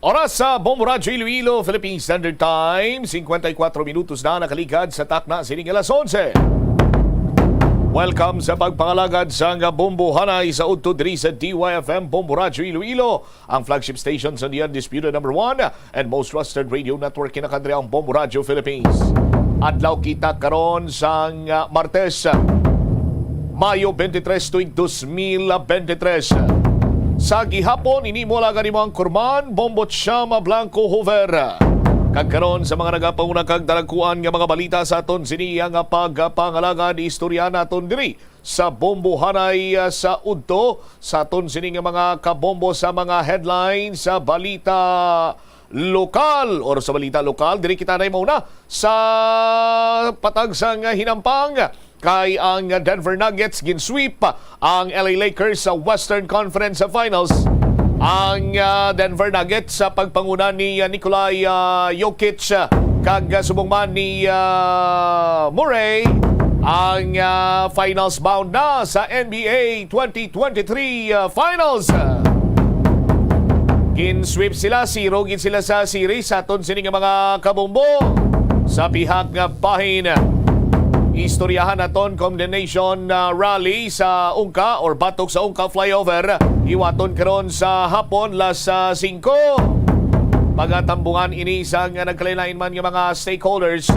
Oras sa Bombo Radyo Iloilo, Philippine Standard Time, 54 minutos na nakaligad sa takna sining alas 11. Welcome sa pagpangalagad sa Bombo Hanay sa udto diri sa DYFM Bombo Radyo Iloilo, ang flagship station sa the undisputed number 1 and most trusted radio network kinakadri ang Bombo Radyo Philippines. Adlaw kita karon sa Martes, Mayo 23, tuig 2023. Sa gihapon, inimula ganimo ang Kurman, Bombot Siyama Blanco Hover. Kagkaroon sa mga nagapanguna kag dalagkuan nga mga balita sa aton siniya nga pagpangalagad istorya naton diri sa Bombo Hanay sa udto sa aton sini nga mga kabombo sa mga headlines sa balita lokal or sa balita lokal. Diri kita na mauna sa patag sang hinampang kay ang Denver Nuggets ginsweep ang LA Lakers sa Western Conference Finals. Ang Denver Nuggets sa pagpanguna ni Nikola Jokic kag subongman ni Murray ang finals bound na sa NBA 2023 Finals. Ginsweep sila, zero gin sila sa series sa aton sining mga kabombo sa pihak nga bahin. Istoryahan naton condemnation rally sa Ungka or batok sa Ungka flyover. Iwaton karon sa hapon las 5. Pagatambungan ini sa nagkalain man ng mga stakeholders.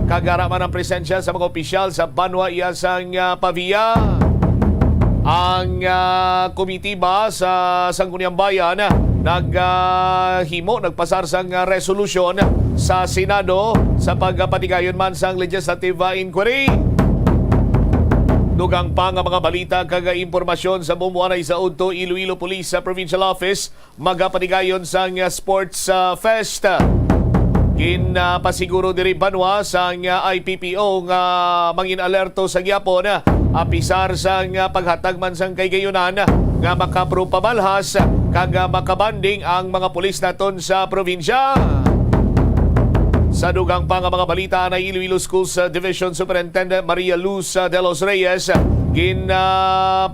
Kagara man ang presensya sa mga opisyal sa Banwa iya sang Pavia. Ang komitiba sa Sangguniang Bayan nagpasar sang resolusyon sa Senado sa pagpatigayon man sang legislative inquiry. Dugang pa nga mga balita kag impormasyon sa bumuanay sa udto Iloilo Police Provincial Office magapatigayon sang sports fest. Pasiguro diri Banwa sang IPPO nga mangin alerto sa gyapon apisar sang paghatag man sang kaygayunan nga makapro pamalhas kag makabanding ang mga pulis naton sa probinsya. Sa dugang pa nga mga balita na Iloilo Schools Division Superintendent Maria Luz de los Reyes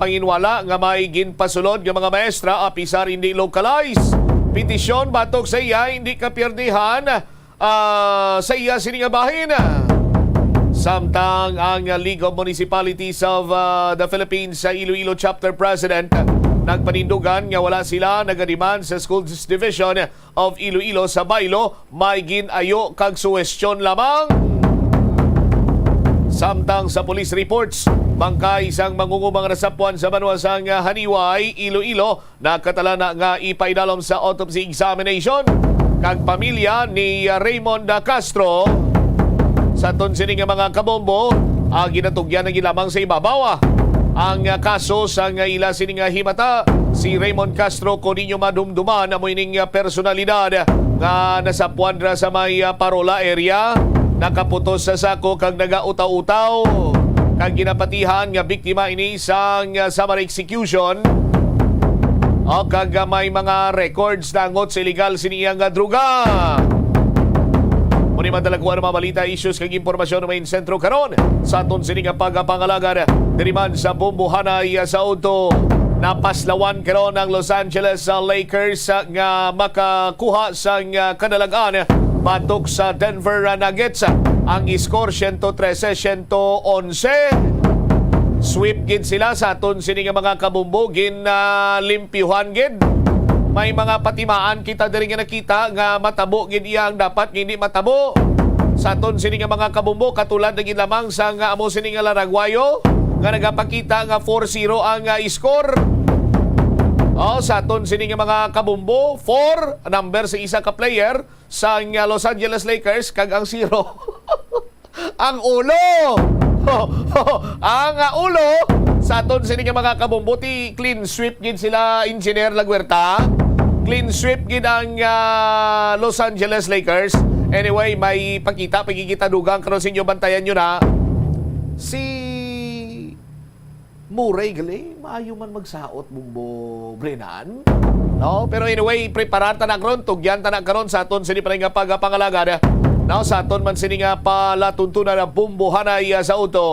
panginwala nga may ginpasulod nga mga maestra apisar hindi localized. Petisyon batok sa iya hindi kapierdihan sa iya siningabahin. Samtang ang League of Municipalities of the Philippines sa Iloilo Chapter President nagpanindugan nga wala sila nagadiman sa Schools Division of Iloilo sa Baylo may ginayo kag suwestyon lamang. Samtang sa police reports, bangkay isang mangungubang nasapuan sa banwasang Haniway, Iloilo, nakatala na nga ipaidalom sa autopsy examination kag pamilya ni Raymond Castro. Sa tonsining nga mga kabombo, ginatugyan na gilamang sa ibabaw ang kaso sa ila sining himata. Si Raymond Castro kuninyo madumduman amoy ning personalidad nga nasapuan ra sa may Parola area, nakaputos sa sako kag nagautaw-utaw kag ginapatihan nga biktima ini sang summary execution. O kag may mga records dangot sa illegal siniyang druga. Muni madalagwa ng mga balita, issues kag impormasyon may sentro karon sa aton sining pagpangalagan diriman sa Bombo Hanay sa udto. Napaslawan karon ang Los Angeles Lakers nga makakuha sa kadalagan batok sa Denver Nuggets. Ang score 113-111. Sweep gid sila sa aton sining mga kabumbo ginlimpyuhan gid. May mga patimaan kita diri nga nakita nga matabo gid iyang dapat hindi matabo. Sa aton sining mga kabumbo katulad na gid lamang sa nga amo sining Laragwayo nga nagapakita nga 4-0 ang score. Sa aton sining mga kabumbo 4 number sa isa ka player sa Los Angeles Lakers kag ang 0 ang ulo. Ang ulo sa aton sining mga kabumbo ti clean sweep gid sila Engineer Laguerta. Clean sweep gid ang Los Angeles Lakers. Anyway, may pagkikita dugang karon sinyo bantayan nyo na si Murray gali maayo man magsaot bumbo Brenan. No, pero anyway, preparar ta na karon, tugyan ta na karon sa aton sini pa nga pagpangalaga. No, sa aton man sini nga palatuntunan na Bombo Hanay sa auto.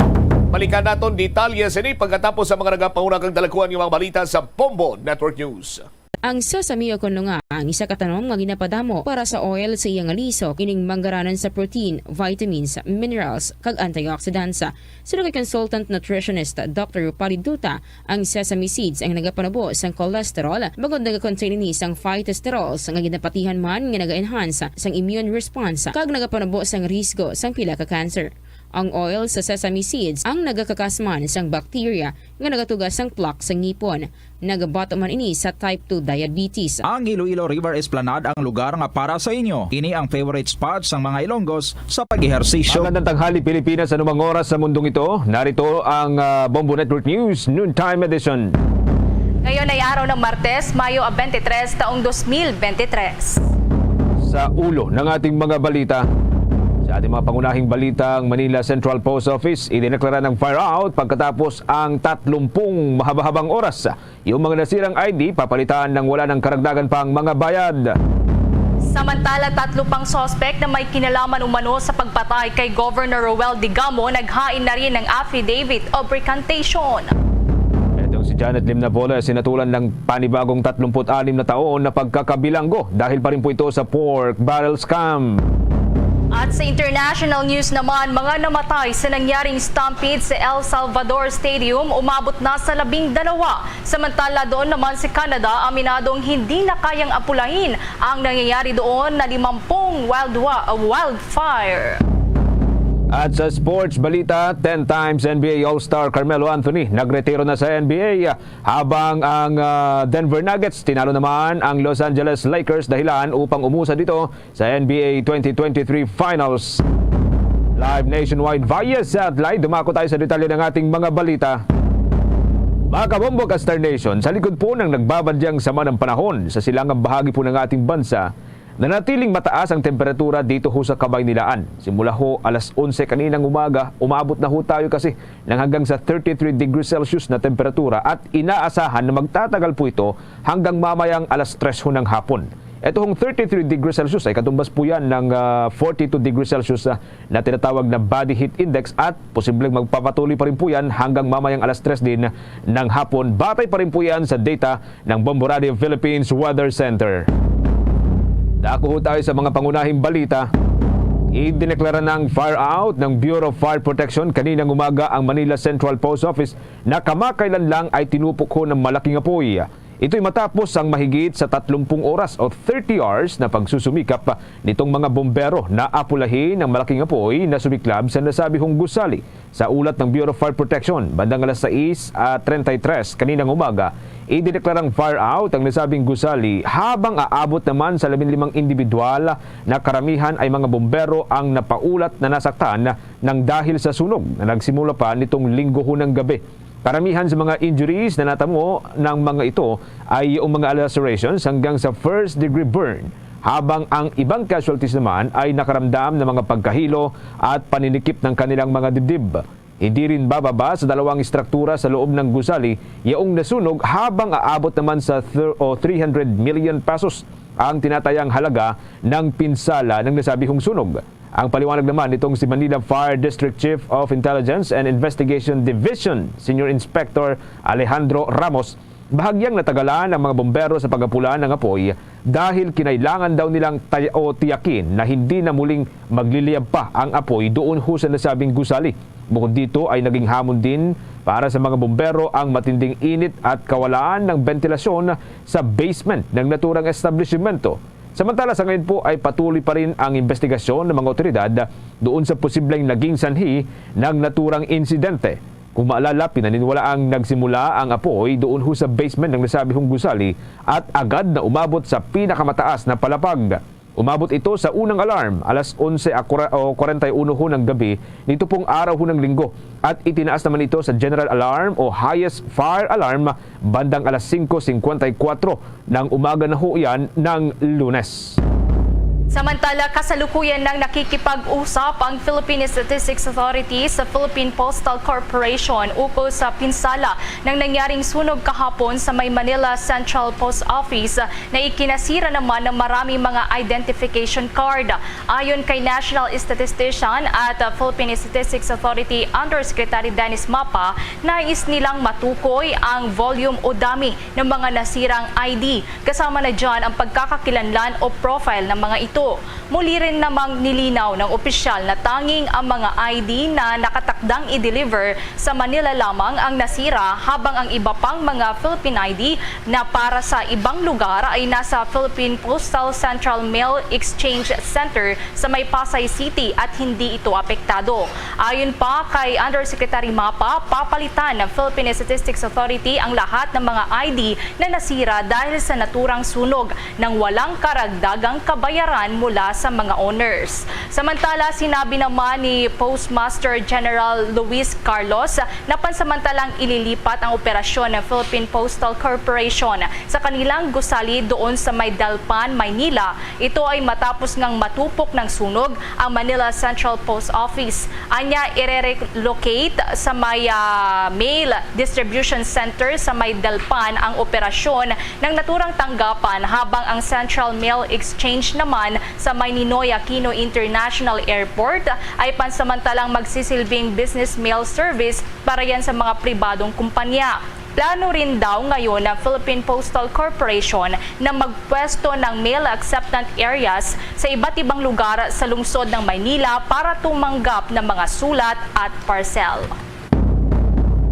Balikan naton detalye sini pagkatapos sa mga nagapanguna kang dalakuan ng mga balita sa Bombo Network News. Ang Sesame Oconlunga ang isa katanong nga ginapadamo para sa oil sa iyang alisok ining manggaranan sa protein, vitamins, minerals kag antioxidants. Sino kay consultant nutritionist Dr. Rupali Duta, ang sesame seeds ang nagapanabo sang cholesterol bagod nagakontain ini sang phytosterols nga ginapatihan man nga naga-enhance sang immune response kag nagapanabo sang risgo sang pila ka cancer. Ang oil sa sesame seeds ang nagakakasman sang bacteria nga nagatugas sang plaque sa ngipon. Nagabato man ini sa type 2 diabetes. Ang Iloilo River Esplanade ang lugar nga para sa inyo. Ini ang favorite spot sang mga Ilonggos sa pag-ehersisyo. Magandang tanghali Pilipinas, anumang oras sa mundong ito. Narito ang Bombo Network News Noontime Edition. Ngayon ay araw ng Martes, Mayo 23, taong 2023. Sa ulo ng ating mga balita, sa ating mga pangunahing balita, ang Manila Central Post Office idineklara ng fire out pagkatapos ang 30 mahaba-habang oras. Yung mga nasirang ID papalitan ng wala ng karagdagan pang mga bayad. Samantala, 3 pang sospek na may kinalaman umano sa pagpatay kay Governor Roel Digamo naghain na rin ng affidavit of recantation. Itong si Janet Lim Nabola sinatulan ng panibagong 36 na taon na pagkakabilanggo dahil pa rin po ito sa pork barrel scam. At sa international news naman, mga namatay sa nangyaring stampede sa El Salvador Stadium umabot na sa 12. Samantala doon naman si Canada, aminadong hindi na kayang apulahin ang nangyayari doon na 50 wildfire. At sa sports balita, 10 times NBA All-Star Carmelo Anthony nagretiro na sa NBA habang ang Denver Nuggets tinalo naman ang Los Angeles Lakers dahilan upang umusad dito sa NBA 2023 Finals. Live nationwide via satellite, dumako tayo sa detalye ng ating mga balita. Mga kabombo ka Star Nation, sa likod po ng nagbabadyang sama ng panahon sa silangang bahagi po ng ating bansa, nanatiling mataas ang temperatura dito ho sa Kabaynilaan. Simula ho alas 11 kaninang umaga, umabot na ho tayo kasi ng hanggang sa 33 degrees Celsius na temperatura at inaasahan na magtatagal po ito hanggang mamayang alas 3 ho ng hapon. Ito hong 33 degrees Celsius ay katumbas po yan ng 42 degrees Celsius na tinatawag na body heat index at posibleng magpapatuloy pa rin po yan hanggang mamayang alas 3 din ng hapon. Batay pa rin po yan sa data ng Bombo Radio Philippines Weather Center. Dako tayo sa mga pangunahing balita. Idineklara ng fire out ng Bureau of Fire Protection kaninang umaga ang Manila Central Post Office na kamakailan lang ay tinupok ho ng malaking apoy. Ito'y matapos ang mahigit sa 30 oras o 30 hours na pagsusumikap nitong mga bombero na apulahin ng malaking apoy na sumiklab sa nasabihong gusali. Sa ulat ng Bureau of Fire Protection, bandang alas 6:33 kaninang umaga, idineklarang fire out ang nasabing gusali habang aabot naman sa 15 individual na karamihan ay mga bombero ang napaulat na nasaktan ng dahil sa sunog na nagsimula pa nitong linggo ho ng gabi. Karamihan sa mga injuries na natamo ng mga ito ay yung mga lacerations hanggang sa first degree burn, habang ang ibang casualties naman ay nakaramdam ng mga pagkahilo at paninikip ng kanilang mga dibdib. Hindi rin bababa sa 2 istruktura sa loob ng gusali yung nasunog habang aabot naman sa 300 million pesos ang tinatayang halaga ng pinsala ng nasabihong sunog. Ang paliwanag naman nitong si Manila Fire District Chief of Intelligence and Investigation Division, Senior Inspector Alejandro Ramos, bahagyang natagalan ang mga bombero sa pag-apula ng apoy dahil kinailangan daw nilang tiyakin na hindi na muling magliliyab pa ang apoy doon ho sa nasabing gusali. Bukod dito ay naging hamon din para sa mga bombero ang matinding init at kawalaan ng ventilasyon sa basement ng naturang establishmento. Samantala sa ngayon po ay patuloy pa rin ang investigasyon ng mga otoridad doon sa posibleng naging sanhi ng naturang insidente. Kung maalala, pinaniniwalaang nagsimula ang apoy doon ho sa basement ng nasabihong gusali at agad na umabot sa pinakamataas na palapag. Umabot ito sa unang alarm, alas 11:41 ho ng gabi, nito pong araw ho ng linggo. At itinaas naman ito sa general alarm o highest fire alarm bandang alas 5:54 ng umaga na ho yan ng Lunes. Samantala, kasalukuyan nang nakikipag-usap ang Philippine Statistics Authority sa Philippine Postal Corporation ukol sa pinsala ng nangyaring sunog kahapon sa May Manila Central Post Office na ikinasira naman ng maraming mga identification card. Ayon kay National Statistician at Philippine Statistics Authority Undersecretary Dennis Mapa, nais nilang matukoy ang volume o dami ng mga nasirang ID. Kasama na dyan ang pagkakakilanlan o profile ng mga ito. Muli rin namang nilinaw ng opisyal na tanging ang mga ID na nakatakdang i-deliver sa Manila lamang ang nasira, habang ang iba pang mga Philippine ID na para sa ibang lugar ay nasa Philippine Postal Central Mail Exchange Center sa may Pasay City at hindi ito apektado. Ayon pa kay Undersecretary Mapa, papalitan ng Philippine Statistics Authority ang lahat ng mga ID na nasira dahil sa naturang sunog nang walang karagdagang kabayaran mula sa mga owners. Samantala, sinabi naman ni Postmaster General Luis Carlos na pansamantalang ililipat ang operasyon ng Philippine Postal Corporation sa kanilang gusali doon sa may Dalpan, Maynila. Ito ay matapos ngang matupok ng sunog ang Manila Central Post Office. Anya, i-relocate sa may mail distribution center sa may Dalpan ang operasyon ng naturang tanggapan, habang ang Central Mail Exchange naman sa may Ninoy Aquino International Airport ay pansamantalang magsisilbing business mail service para yan sa mga pribadong kumpanya. Plano rin daw ngayon ng Philippine Postal Corporation na magpwesto ng mail acceptance areas sa iba't ibang lugar sa lungsod ng Maynila para tumanggap ng mga sulat at parcel.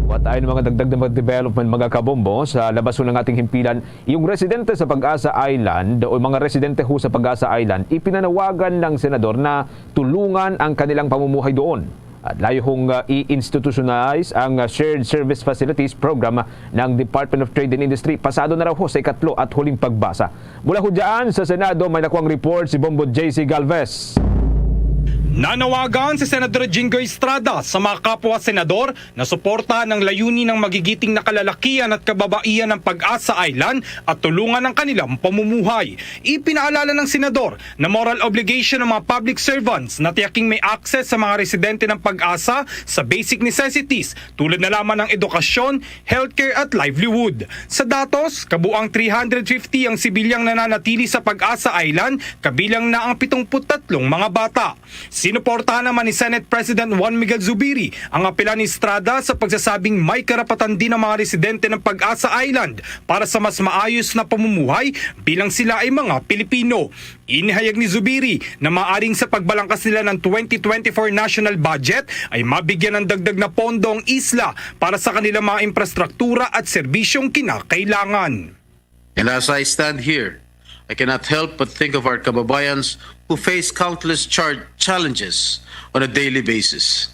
At ayon mga dagdag na development mga kabombo, sa labas ng ating himpilan, yung residente sa Pag-asa Island o mga residente ho sa Pag-asa Island, ipinanawagan ng senador na tulungan ang kanilang pamumuhay doon. At layo hong i-institutionalize ang Shared Service Facilities Program ng Department of Trade and Industry. Pasado na raw ho sa ikatlo at huling pagbasa. Mula ho dyan sa Senado, may nakuang report si Bombo JC Galvez. Nanawagan si Senador Jingo Estrada sa mga kapwa-senador na suporta ng layunin ng magigiting na kalalakian at kababaihan ng Pag-asa Island at tulungan ang kanilang pamumuhay. Ipinaalala ng senador na moral obligation ng mga public servants na tiyaking may access sa mga residente ng Pag-asa sa basic necessities tulad na lamang ng edukasyon, healthcare at livelihood. Sa datos, kabuang 350 ang sibilyang nananatili sa Pag-asa Island, kabilang na ang 73 mga bata. Sinuportahan naman ni Senate President Juan Miguel Zubiri ang apela ni Estrada sa pagsasabing may karapatan din ang mga residente ng Pag-asa Island para sa mas maayos na pamumuhay bilang sila ay mga Pilipino. Inihayag ni Zubiri na maaring sa pagbalangkas nila ng 2024 national budget ay mabigyan ng dagdag na pondo ang isla para sa kanilang mga infrastruktura at serbisyong kinakailangan. And as I stand here, I cannot help but think of our kababayans who face countless challenges on a daily basis.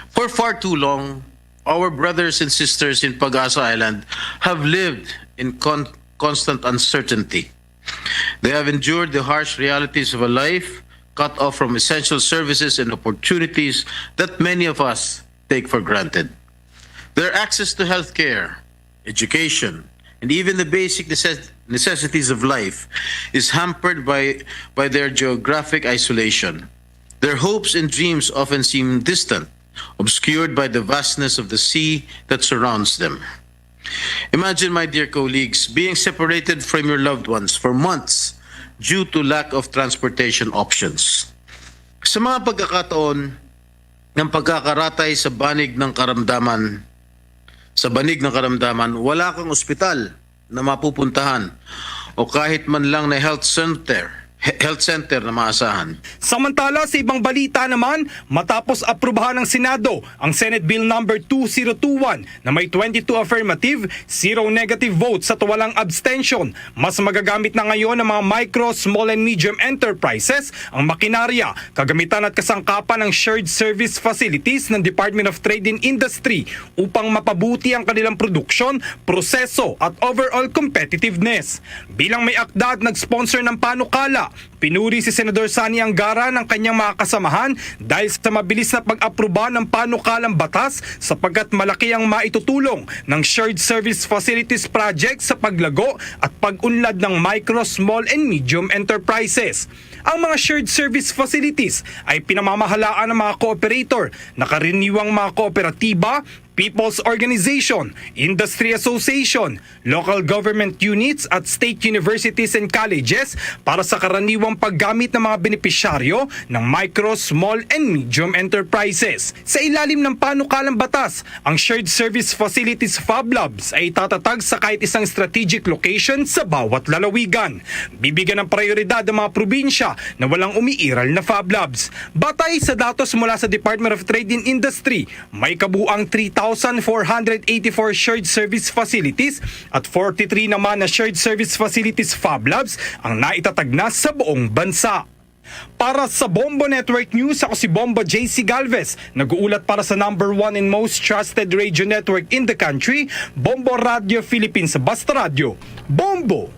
For far too long, our brothers and sisters in Pag-asa Island have lived in constant uncertainty. They have endured the harsh realities of a life cut off from essential services and opportunities that many of us take for granted. Their access to healthcare, education, and even the basic necessities of life is hampered by their geographic isolation. Their hopes and dreams often seem distant, obscured by the vastness of the sea that surrounds them. Imagine, my dear colleagues, being separated from your loved ones for months due to lack of transportation options. Sa mga pagkakataon ng pagkakaratay sa banig ng karamdaman, wala kang ospital na mapupuntahan o kahit man lang na health center na maasahan. Samantala, sa ibang balita naman, matapos aprubahan ng Senado ang Senate Bill number 2021 na may 22 affirmative, 0 negative votes at walang abstention, mas magagamit na ngayon ng mga micro, small and medium enterprises ang makinarya, kagamitan at kasangkapan ng Shared Service Facilities ng Department of Trade and Industry upang mapabuti ang kanilang produksyon, proseso at overall competitiveness. Bilang may akda at nag-sponsor ng panukala pinuri si Senador Sani Angara ng kanyang mga kasamahan dahil sa mabilis na pag-aproba ng panukalang batas sapagkat malaki ang maitutulong ng Shared Service Facilities Project sa paglago at pag-unlad ng micro, small and medium enterprises. Ang mga shared service facilities ay pinamamahalaan ng mga cooperator na karaniwang mga kooperatiba, people's organization, industry association, local government units at state universities and colleges para sa karaniwang paggamit ng mga benepisyaryo ng micro, small and medium enterprises. Sa ilalim ng panukalang batas, ang Shared Service Facilities FABLabs ay tatatag sa kahit isang strategic location sa bawat lalawigan. Bibigyan ng prioridad ang mga probinsya na walang umiiral na FABLabs. Batay sa datos mula sa Department of Trade and Industry, may kabuuang 3,484 shared service facilities at 43 naman na shared service facilities FABLabs ang naitatag na sa buong bansa. Para sa Bombo Network News, ako si Bombo JC Galvez, nag-uulat para sa #1 and most trusted radio network in the country, Bombo Radio Philippines. Basta Radio, Bombo!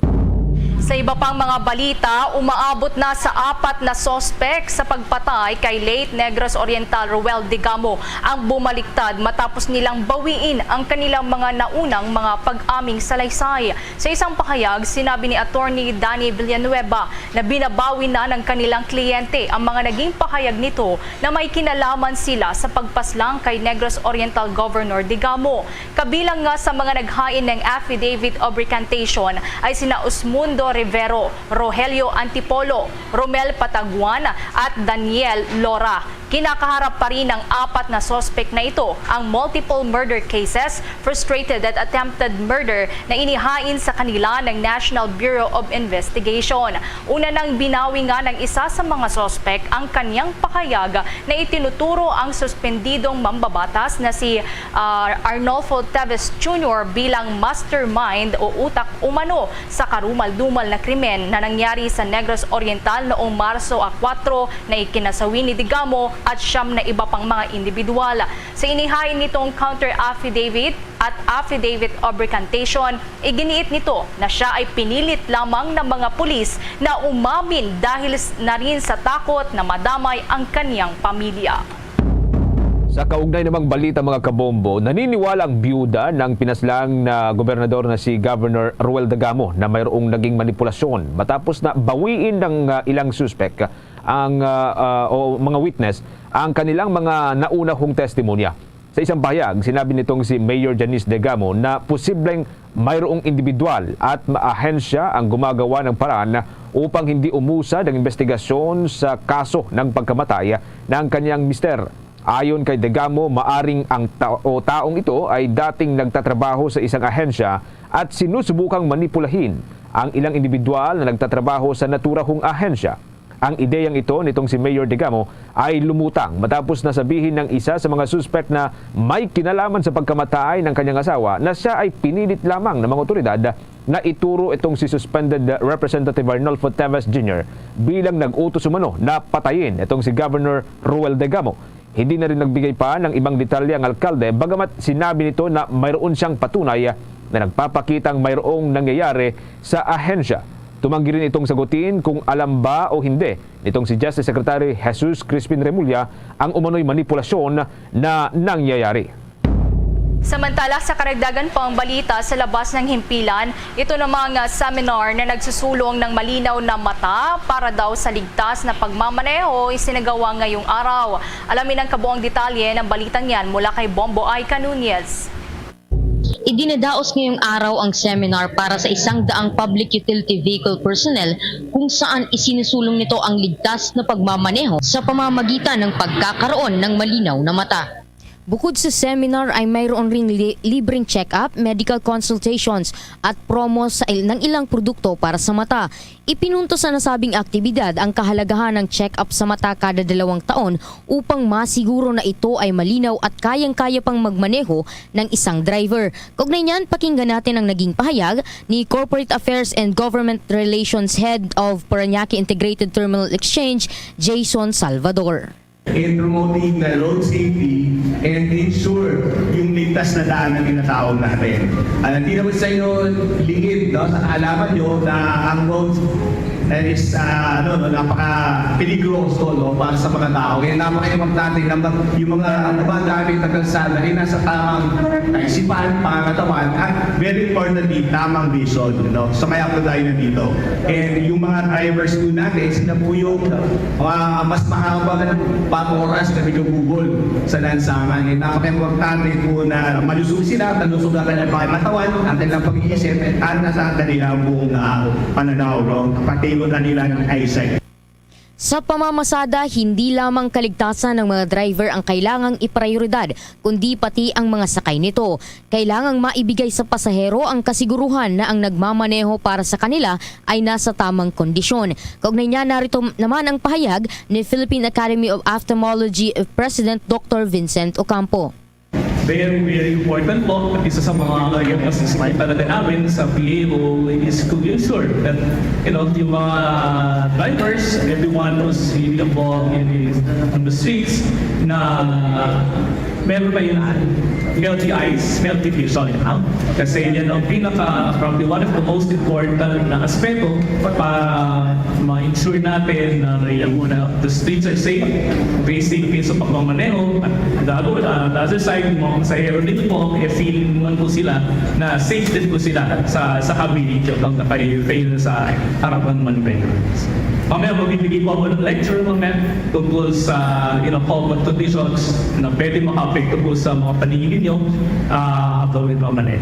Sa iba pang mga balita, umaabot na sa 4 na sospek sa pagpatay kay late Negros Oriental Roel Digamo ang bumaliktad matapos nilang bawiin ang kanilang mga naunang mga pag-aming salaysay. Sa isang pahayag, sinabi ni Attorney Danny Villanueva na binabawi na ng kanilang kliyente ang mga naging pahayag nito na may kinalaman sila sa pagpaslang kay Negros Oriental Governor Digamo. Kabilang nga sa mga naghain ng affidavit of recantation ay sina Osmundo Rivero, Rogelio Antipolo, Romel Pataguan at Daniel Lora. Kinakaharap pa rin ng 4 na suspect na ito ang multiple murder cases, frustrated at attempted murder na inihain sa kanila ng National Bureau of Investigation. Una nang binawi nga ng isa sa mga suspect ang kanyang pahayag na itinuturo ang suspendidong mambabatas na si Arnolfo Teves Jr. bilang mastermind o utak umano sa karumal-dumal na krimen na nangyari sa Negros Oriental noong Marso 4 na ikinasawi ni Digamo at 9 na iba pang mga individual. Sa inihain nitong counter affidavit at affidavit of recantation, iginiit nito na siya ay pinilit lamang ng mga pulis na umamin dahil na rin sa takot na madamay ang kaniyang pamilya. Sa kaugnay namang balita mga kabombo, naniniwala ang byuda ng pinaslang na gobernador na si Governor Roel Digamo na mayroong naging manipulasyon matapos na bawiin ng ilang suspect ang o mga witness ang kanilang mga naunahong testimonya. Sa isang pahayag, sinabi nitong si Mayor Janice Digamo na posibleng mayroong individual at ahensya ang gumagawa ng paraan upang hindi umusad ang investigasyon sa kaso ng pagkamatay ng kanyang mister. Ayon kay Digamo, maaring ang taong ito ay dating nagtatrabaho sa isang ahensya at sinusubukang manipulahin ang ilang individual na nagtatrabaho sa naturahong ahensya. Ang ideyang ito nitong si Mayor Digamo ay lumutang matapos na sabihin ng isa sa mga suspect na may kinalaman sa pagkamatay ng kanyang asawa na siya ay pinilit lamang ng mga otoridad na ituro itong si suspended Representative Arnolfo Teves Jr. bilang nag-utos umano na patayin itong si Governor Roel Digamo. Hindi na rin nagbigay pa ng ibang detalye ang alkalde bagamat sinabi nito na mayroon siyang patunay na nagpapakitang mayroong nangyayari sa ahensya. Tumanggi rin itong sagutin kung alam ba o hindi nitong si Justice Secretary Jesus Crispin Remulla ang umano'y manipulasyon na nangyayari. Samantala, sa karagdagan pang balita sa labas ng himpilan, ito namang seminar na nagsusulong ng malinaw na mata para daw sa ligtas na pagmamaneho isinagawa ngayong araw. Alamin ang kabuang detalye ng balitang yan mula kay Bombo Aika Nunez. Idinadaos ngayong araw ang seminar para sa 100 public utility vehicle personnel kung saan isinusulong nito ang ligtas na pagmamaneho sa pamamagitan ng pagkakaroon ng malinaw na mata. Bukod sa seminar ay mayroon ring libreng check-up, medical consultations at promos ng ilang produkto para sa mata. Ipinunto sa nasabing aktibidad ang kahalagahan ng check-up sa mata kada 2 taon upang masiguro na ito ay malinaw at kayang-kaya pang magmaneho ng isang driver. Kaugnay niyan, pakinggan natin ang naging pahayag ni Corporate Affairs and Government Relations Head of Parañaque Integrated Terminal Exchange, Jason Salvador. In promoting the road safety and ensure yung ligtas na daan ng tinatawag natin. Hindi naman sa inyo ligid, no? Sa kaalaman nyo na ang road that is napaka-peligroso para sa mga tao. Kaya napaka-importante na yung mga gumagamit ng kalsada ay nasa tamang kaisipan, pangatawan, at very importantly, tamang vision. So kaya po tayo nandito. And yung mga drivers po natin, sila po yung mas mahabang oras na nagugugol sa lansangan. And napaka-importante po na malusog sila, talusog na kanilang pakimatawan, ang kanilang pag-iisip, at nasa kanilang buong pananaw, pati na nila ng eyesight. Sa pamamasada, hindi lamang kaligtasan ng mga driver ang kailangang iprioridad, kundi pati ang mga sakay nito. Kailangang maibigay sa pasahero ang kasiguruhan na ang nagmamaneho para sa kanila ay nasa tamang kondisyon. Kaugnay niya, narito naman ang pahayag ni Philippine Academy of Ophthalmology President Dr. Vincent Ocampo. Very, very important po. Isa sa mga assessment talaga namin sa PAO is to ensure that, yung mga drivers, everyone who's really involved on the streets, na meron ba yun healthy eyes, healthy vision. Kasi yan ang probably one of the most important na aspeto para ma-ensure natin na the streets are safe, basic piece of pagmamaneho. The other side, mga pasahero dito po, feeling naman po sila na safe din po sila sa kability lang na kayo sa harapan manufacturers. Mamaya magbibigay po ako ng lecture tungkol sa common conditions na pwede maka-apekto po sa mga paligid nyo gawin pamaneho.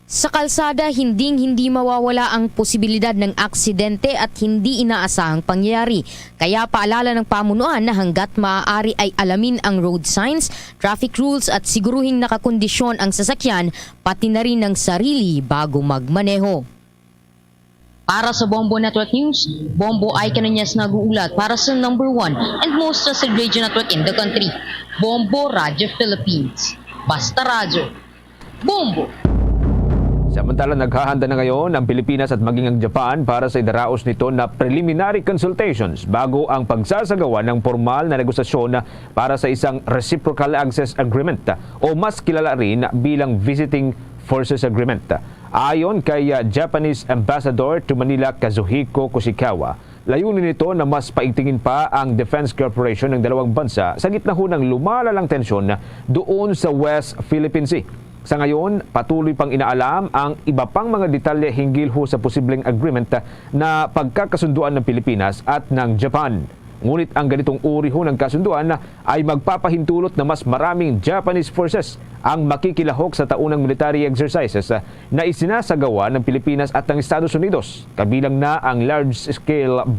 Sa kalsada, hindi mawawala ang posibilidad ng aksidente at hindi inaasahang pangyayari. Kaya paalala ng pamunuan na hanggat maaari ay alamin ang road signs, traffic rules at siguruhing nakakondisyon ang sasakyan, pati na rin ng sarili bago magmaneho. Para sa Bombo Network News, Bombo ay Canonyas nag-uulat para sa number 1 and most trusted radio network in the country, Bombo Radio Philippines. Basta radyo. Bombo! Samantala, naghahanda na ngayon ang Pilipinas at maging ang Japan para sa idaraos nito na preliminary consultations bago ang pagsasagawa ng formal na negosasyon para sa isang Reciprocal Access Agreement o mas kilala rin bilang Visiting Forces Agreement. Ayon kay Japanese Ambassador to Manila Kazuhiko Kushikawa, layunin nito na mas paigtingin pa ang defense cooperation ng dalawang bansa sa gitna ho ng lumalalang tensyon doon sa West Philippine Sea. Sa ngayon, patuloy pang inaalam ang iba pang mga detalye hinggil ho sa posibleng agreement na pagkakasunduan ng Pilipinas at ng Japan. Ngunit ang ganitong uri ho ng kasunduan ay magpapahintulot na mas maraming Japanese forces ang makikilahok sa taunang military exercises na isinasagawa ng Pilipinas at ng Estados Unidos. Kabilang na ang large-scale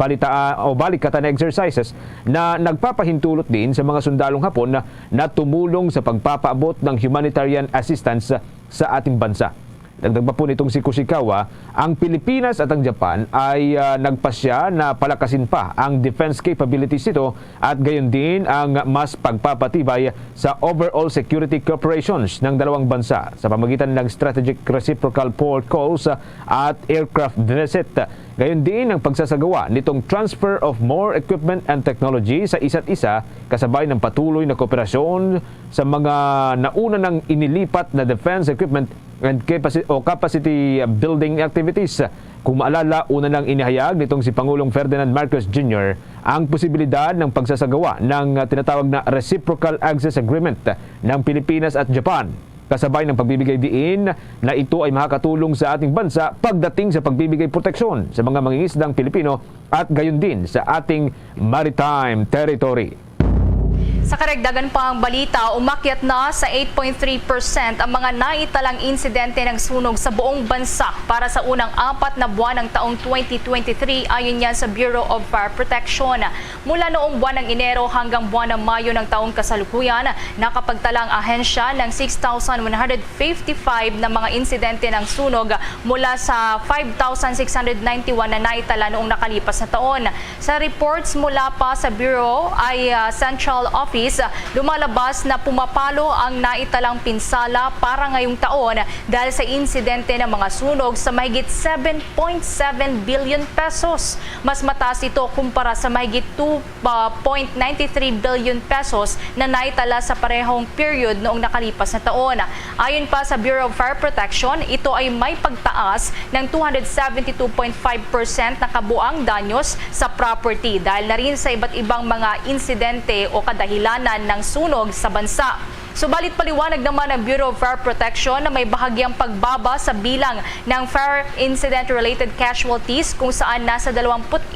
balikatan exercises na nagpapahintulot din sa mga sundalong Hapon na tumulong sa pagpapaabot ng humanitarian assistance sa ating bansa. Dagdag pa po nitong si Kushikawa, ang Pilipinas at ang Japan ay nagpasya na palakasin pa ang defense capabilities nito at gayon din ang mas pagpapatibay sa overall security cooperations ng dalawang bansa sa pamagitan ng strategic reciprocal port calls at aircraft visit. Gayon din ang pagsasagawa nitong transfer of more equipment and technology sa isa't isa kasabay ng patuloy na kooperasyon sa mga nauna ng inilipat na defense equipment and capacity building activities. Kung maalala, una nang inihayag nitong si Pangulong Ferdinand Marcos Jr. ang posibilidad ng pagsasagawa ng tinatawag na Reciprocal Access Agreement ng Pilipinas at Japan. Kasabay ng pagbibigay diin na ito ay makakatulong sa ating bansa pagdating sa pagbibigay proteksyon sa mga mangingisdang Pilipino at gayon din sa ating maritime territory. Sa karagdagan pa ang balita, umakyat na sa 8.3% ang mga naitalang insidente ng sunog sa buong bansa para sa unang 4 na buwan ng taong 2023 ayon yan sa Bureau of Fire Protection. Mula noong buwan ng Enero hanggang buwan ng Mayo ng taong kasalukuyan, nakapagtala ang ahensya ng 6,155 na mga insidente ng sunog mula sa 5,691 na naitala noong nakalipas na taon. Sa reports mula pa sa Bureau ay Central Office Office, lumalabas na pumapalo ang naitalang pinsala para ngayong taon dahil sa insidente ng mga sunog sa mahigit 7.7 billion pesos. Mas mataas ito kumpara sa mahigit 2.93 billion pesos na naitala sa parehong period noong nakalipas na taon. Ayon pa sa Bureau of Fire Protection, ito ay may pagtaas ng 272.5% na kabuang danyos sa property dahil na rin sa iba't ibang mga insidente o kadahilanan ng sunog sa bansa. Subalit paliwanag naman ng Bureau of Fire Protection na may bahagyang pagbaba sa bilang ng fire incident-related casualties kung saan nasa 21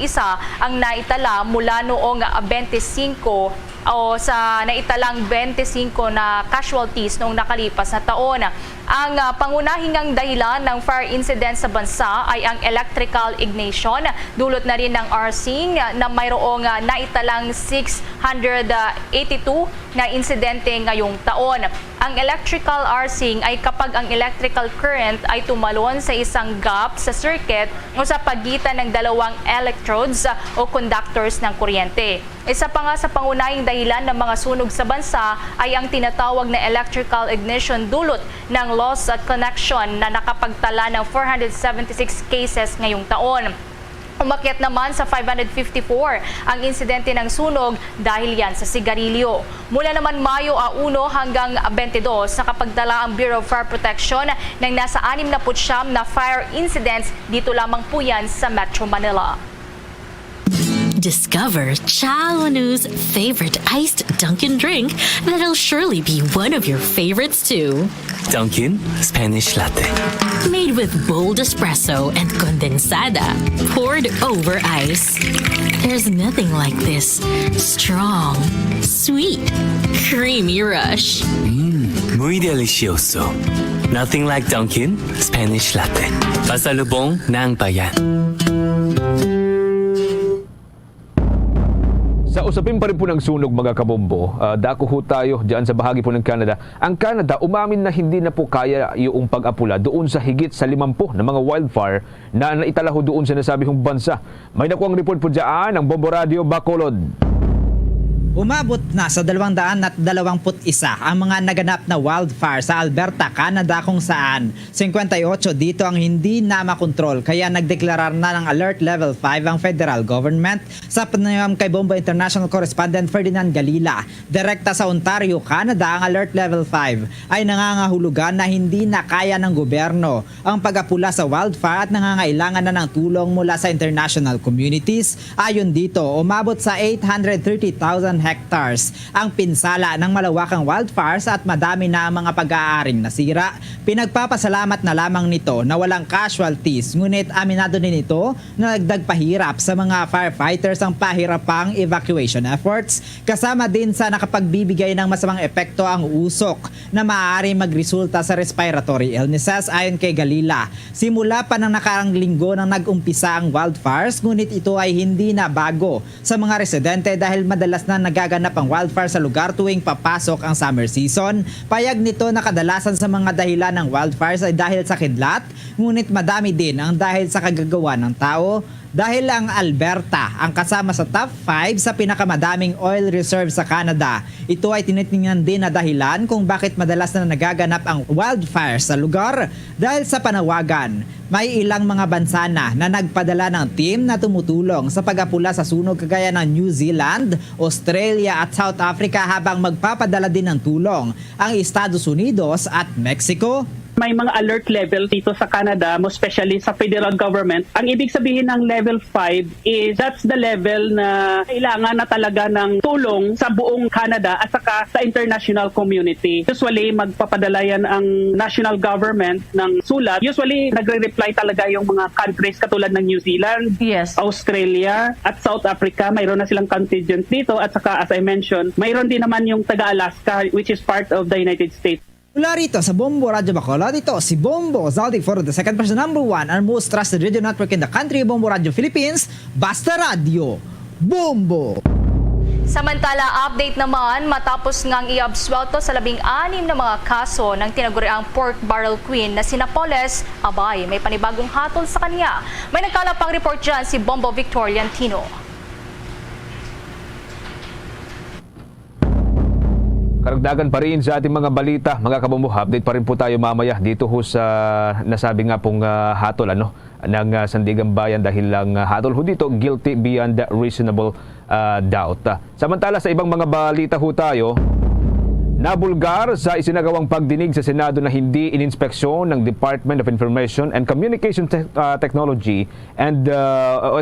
ang naitala mula noong 25 o sa naitalang 25 na casualties noong nakalipas na taon. Ang pangunahing dahilan ng fire incident sa bansa ay ang electrical ignition. Dulot na rin ng arcing na mayroong naitalang 682 na insidente ngayong taon. Ang electrical arcing ay kapag ang electrical current ay tumalon sa isang gap sa circuit o sa pagitan ng dalawang electrodes o conductors ng kuryente. Isa pa nga sa pangunahing dahilan ng mga sunog sa bansa ay ang tinatawag na electrical ignition dulot ng loss at connection na nakapagtala ng 476 cases ngayong taon. Umakyat naman sa 554 ang insidente ng sunog dahil yan sa sigarilyo. Mula naman Mayo 1 hanggang 22 nakapagdala ang Bureau of Fire Protection ng nasa 69 na fire incidents dito lamang po yan sa Metro Manila. Discover Chalunu's favorite iced Dunkin' drink that'll surely be one of your favorites too. Dunkin' Spanish Latte. Made with bold espresso and condensada, poured over ice. There's nothing like this strong, sweet, creamy rush. Muy delicioso. Nothing like Dunkin' Spanish Latte. Pasalubong ng bayan. Sa usapin pa rin po ng sunog mga kabombo, dako ho tayo dyan sa bahagi po ng Canada. Ang Canada umamin na hindi na po kaya yung pag-apula doon sa higit sa 50 na mga wildfire na naitala ho doon sa nasabihong bansa. May nakuang report po dyan ng Bombo Radio Bacolod. Umabot na sa 221 ang mga naganap na wildfire sa Alberta, Canada kung saan 58 dito ang hindi na makontrol kaya nagdeklarar na ng Alert Level 5 ang federal government. Sa panayam kay Bombo International Correspondent Ferdinand Galila, direkta sa Ontario, Canada, ang Alert Level 5 ay nangangahulugan na hindi na kaya ng gobyerno ang pag-apula sa wildfire at nangangailangan na ng tulong mula sa international communities. Ayon dito, umabot sa 830,000 hectares ang pinsala ng malawakang wildfires at madami na ang mga pag-aaring nasira. Pinagpapasalamat na lamang nito na walang casualties, ngunit aminado din ito na nagdag pahirap sa mga firefighters ang pahirapang evacuation efforts. Kasama din sa nakapagbibigay ng masamang epekto ang usok na maaari magresulta sa respiratory illnesses ayon kay Galila. Simula pa ng nakaraang linggo nang nag-umpisa ang wildfires, ngunit ito ay hindi na bago sa mga residente dahil madalas na nagaganap ang wildfire sa lugar tuwing papasok ang summer season. Payag nito na kadalasan sa mga dahilan ng wildfires ay dahil sa kidlat, ngunit madami din ang dahil sa kagagawa ng tao. Dahil ang Alberta ang kasama sa top 5 sa pinakamadaming oil reserve sa Canada. Ito ay tinitingnan din na dahilan kung bakit madalas na nagaganap ang wildfire sa lugar. Dahil sa panawagan, may ilang mga bansa na nagpadala ng team na tumutulong sa pag-apula sa sunog kagaya ng New Zealand, Australia at South Africa habang magpapadala din ng tulong ang Estados Unidos at Mexico. May mga alert level dito sa Canada, most especially sa federal government. Ang ibig sabihin ng level 5 is that's the level na kailangan na talaga ng tulong sa buong Canada at saka sa international community. Usually, magpapadala yan ang national government ng sulat. Usually, nagre-reply talaga yung mga countries katulad ng New Zealand, Australia, at South Africa. Mayroon na silang contingent dito at saka as I mentioned, mayroon din naman yung taga-Alaska which is part of the United States. Mula rito sa Bombo Radio Bacolod, ito si Bombo Zaldi for the second person number 1 and most trusted radio network in the country, Bombo Radio Philippines, Basta Radio, Bombo! Samantala, update naman matapos ngang i-absuelto sa 16 na mga kaso ng tinaguriang pork barrel queen na si Napoles, abay, may panibagong hatol sa kanya. May nagkalapang report dyan si Bombo Victor Liantino. Karagdagan pa rin sa ating mga balita, mga kabumbu, update pa rin po tayo mamaya dito ho sa nasabi nga pong hatol ng Sandigan Bayan dahil lang hatol ho dito, guilty beyond reasonable doubt. Samantala sa ibang mga balita ho tayo, nabulgar sa isinagawang pagdinig sa Senado na hindi ininspeksyon ng Department of Information and Communication Technology and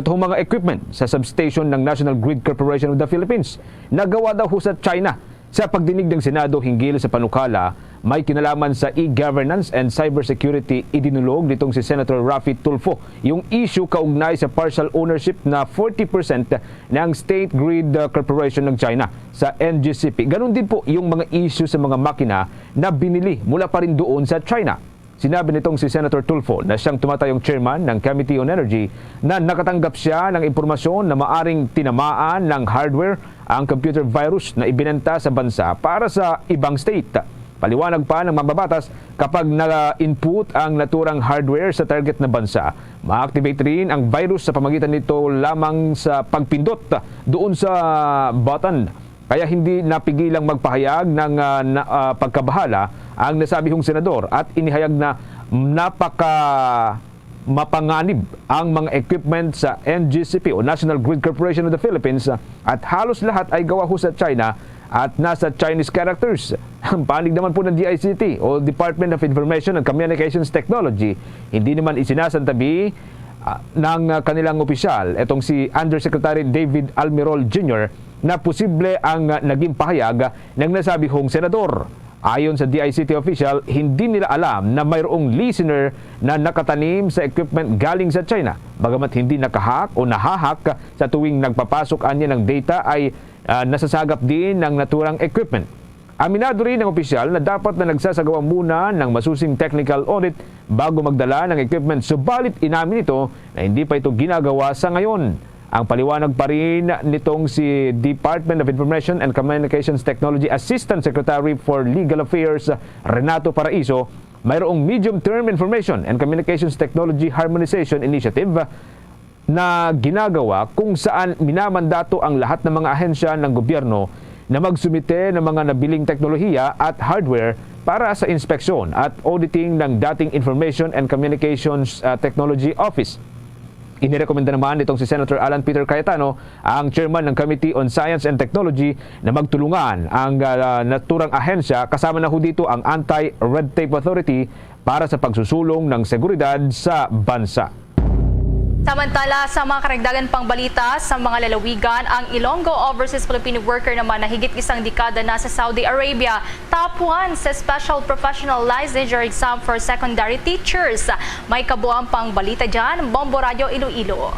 itong mga equipment sa substation ng National Grid Corporation of the Philippines. Nagawa daw ho sa China. Sa pagdinig ng Senado hinggil sa panukala, may kinalaman sa e-governance and cybersecurity, idinulog nitong si Senator Raffy Tulfo yung issue kaugnay sa partial ownership na 40% ng State Grid Corporation ng China sa NGCP. Ganon din po yung mga issue sa mga makina na binili mula pa rin doon sa China. Sinabi nitong si Senator Tulfo na siyang tumatayong chairman ng Committee on Energy na nakatanggap siya ng impormasyon na maaring tinamaan ng hardware ang computer virus na ibinenta sa bansa para sa ibang state. Paliwanag pa ng mambabatas, kapag na-input ang naturang hardware sa target na bansa, ma-activate rin ang virus sa pamagitan nito lamang sa pagpindot doon sa button. Kaya hindi napigilang magpahayag ng pagkabahala ang nasabihong senador at inihayag na mapanganib ang mga equipment sa NGCP o National Grid Corporation of the Philippines at halos lahat ay gawa ho sa China at nasa Chinese characters. Ang panig naman po ng DICT o Department of Information and Communications Technology, hindi naman isinasantabi ng kanilang opisyal, etong si Undersecretary David Almirol Jr., na posible ang naging pahayag ng nasabihong senador. Ayon sa DICT official, hindi nila alam na mayroong listener na nakatanim sa equipment galing sa China. Bagamat hindi nakahak o nahahak sa tuwing nagpapasok anya ng data ay nasasagap din ng naturang equipment. Aminado rin ng opisyal na dapat na nagsasagawa muna ng masusing technical audit bago magdala ng equipment. Subalit inamin ito na hindi pa ito ginagawa sa ngayon. Ang paliwanag pa rin nitong si Department of Information and Communications Technology Assistant Secretary for Legal Affairs Renato Paraiso, mayroong Medium-Term Information and Communications Technology Harmonization Initiative na ginagawa kung saan minamandato ang lahat ng mga ahensya ng gobyerno na magsumite ng mga nabiling teknolohiya at hardware para sa inspeksyon at auditing ng dating Information and Communications Technology Office. Inirekomenda naman itong si Senator Alan Peter Cayetano, ang chairman ng Committee on Science and Technology, na magtulungan ang naturang ahensya kasama na ho dito ang Anti-Red Tape Authority para sa pagsusulong ng seguridad sa bansa. Samantala, sa mga karagdagan pang balita sa mga lalawigan, ang Ilonggo Overseas Filipino Worker naman na higit isang dekada na sa Saudi Arabia, top 1 sa Special Professional Licensure Exam for Secondary Teachers. May kabuang pang balita dyan, Bombo Radio Iloilo.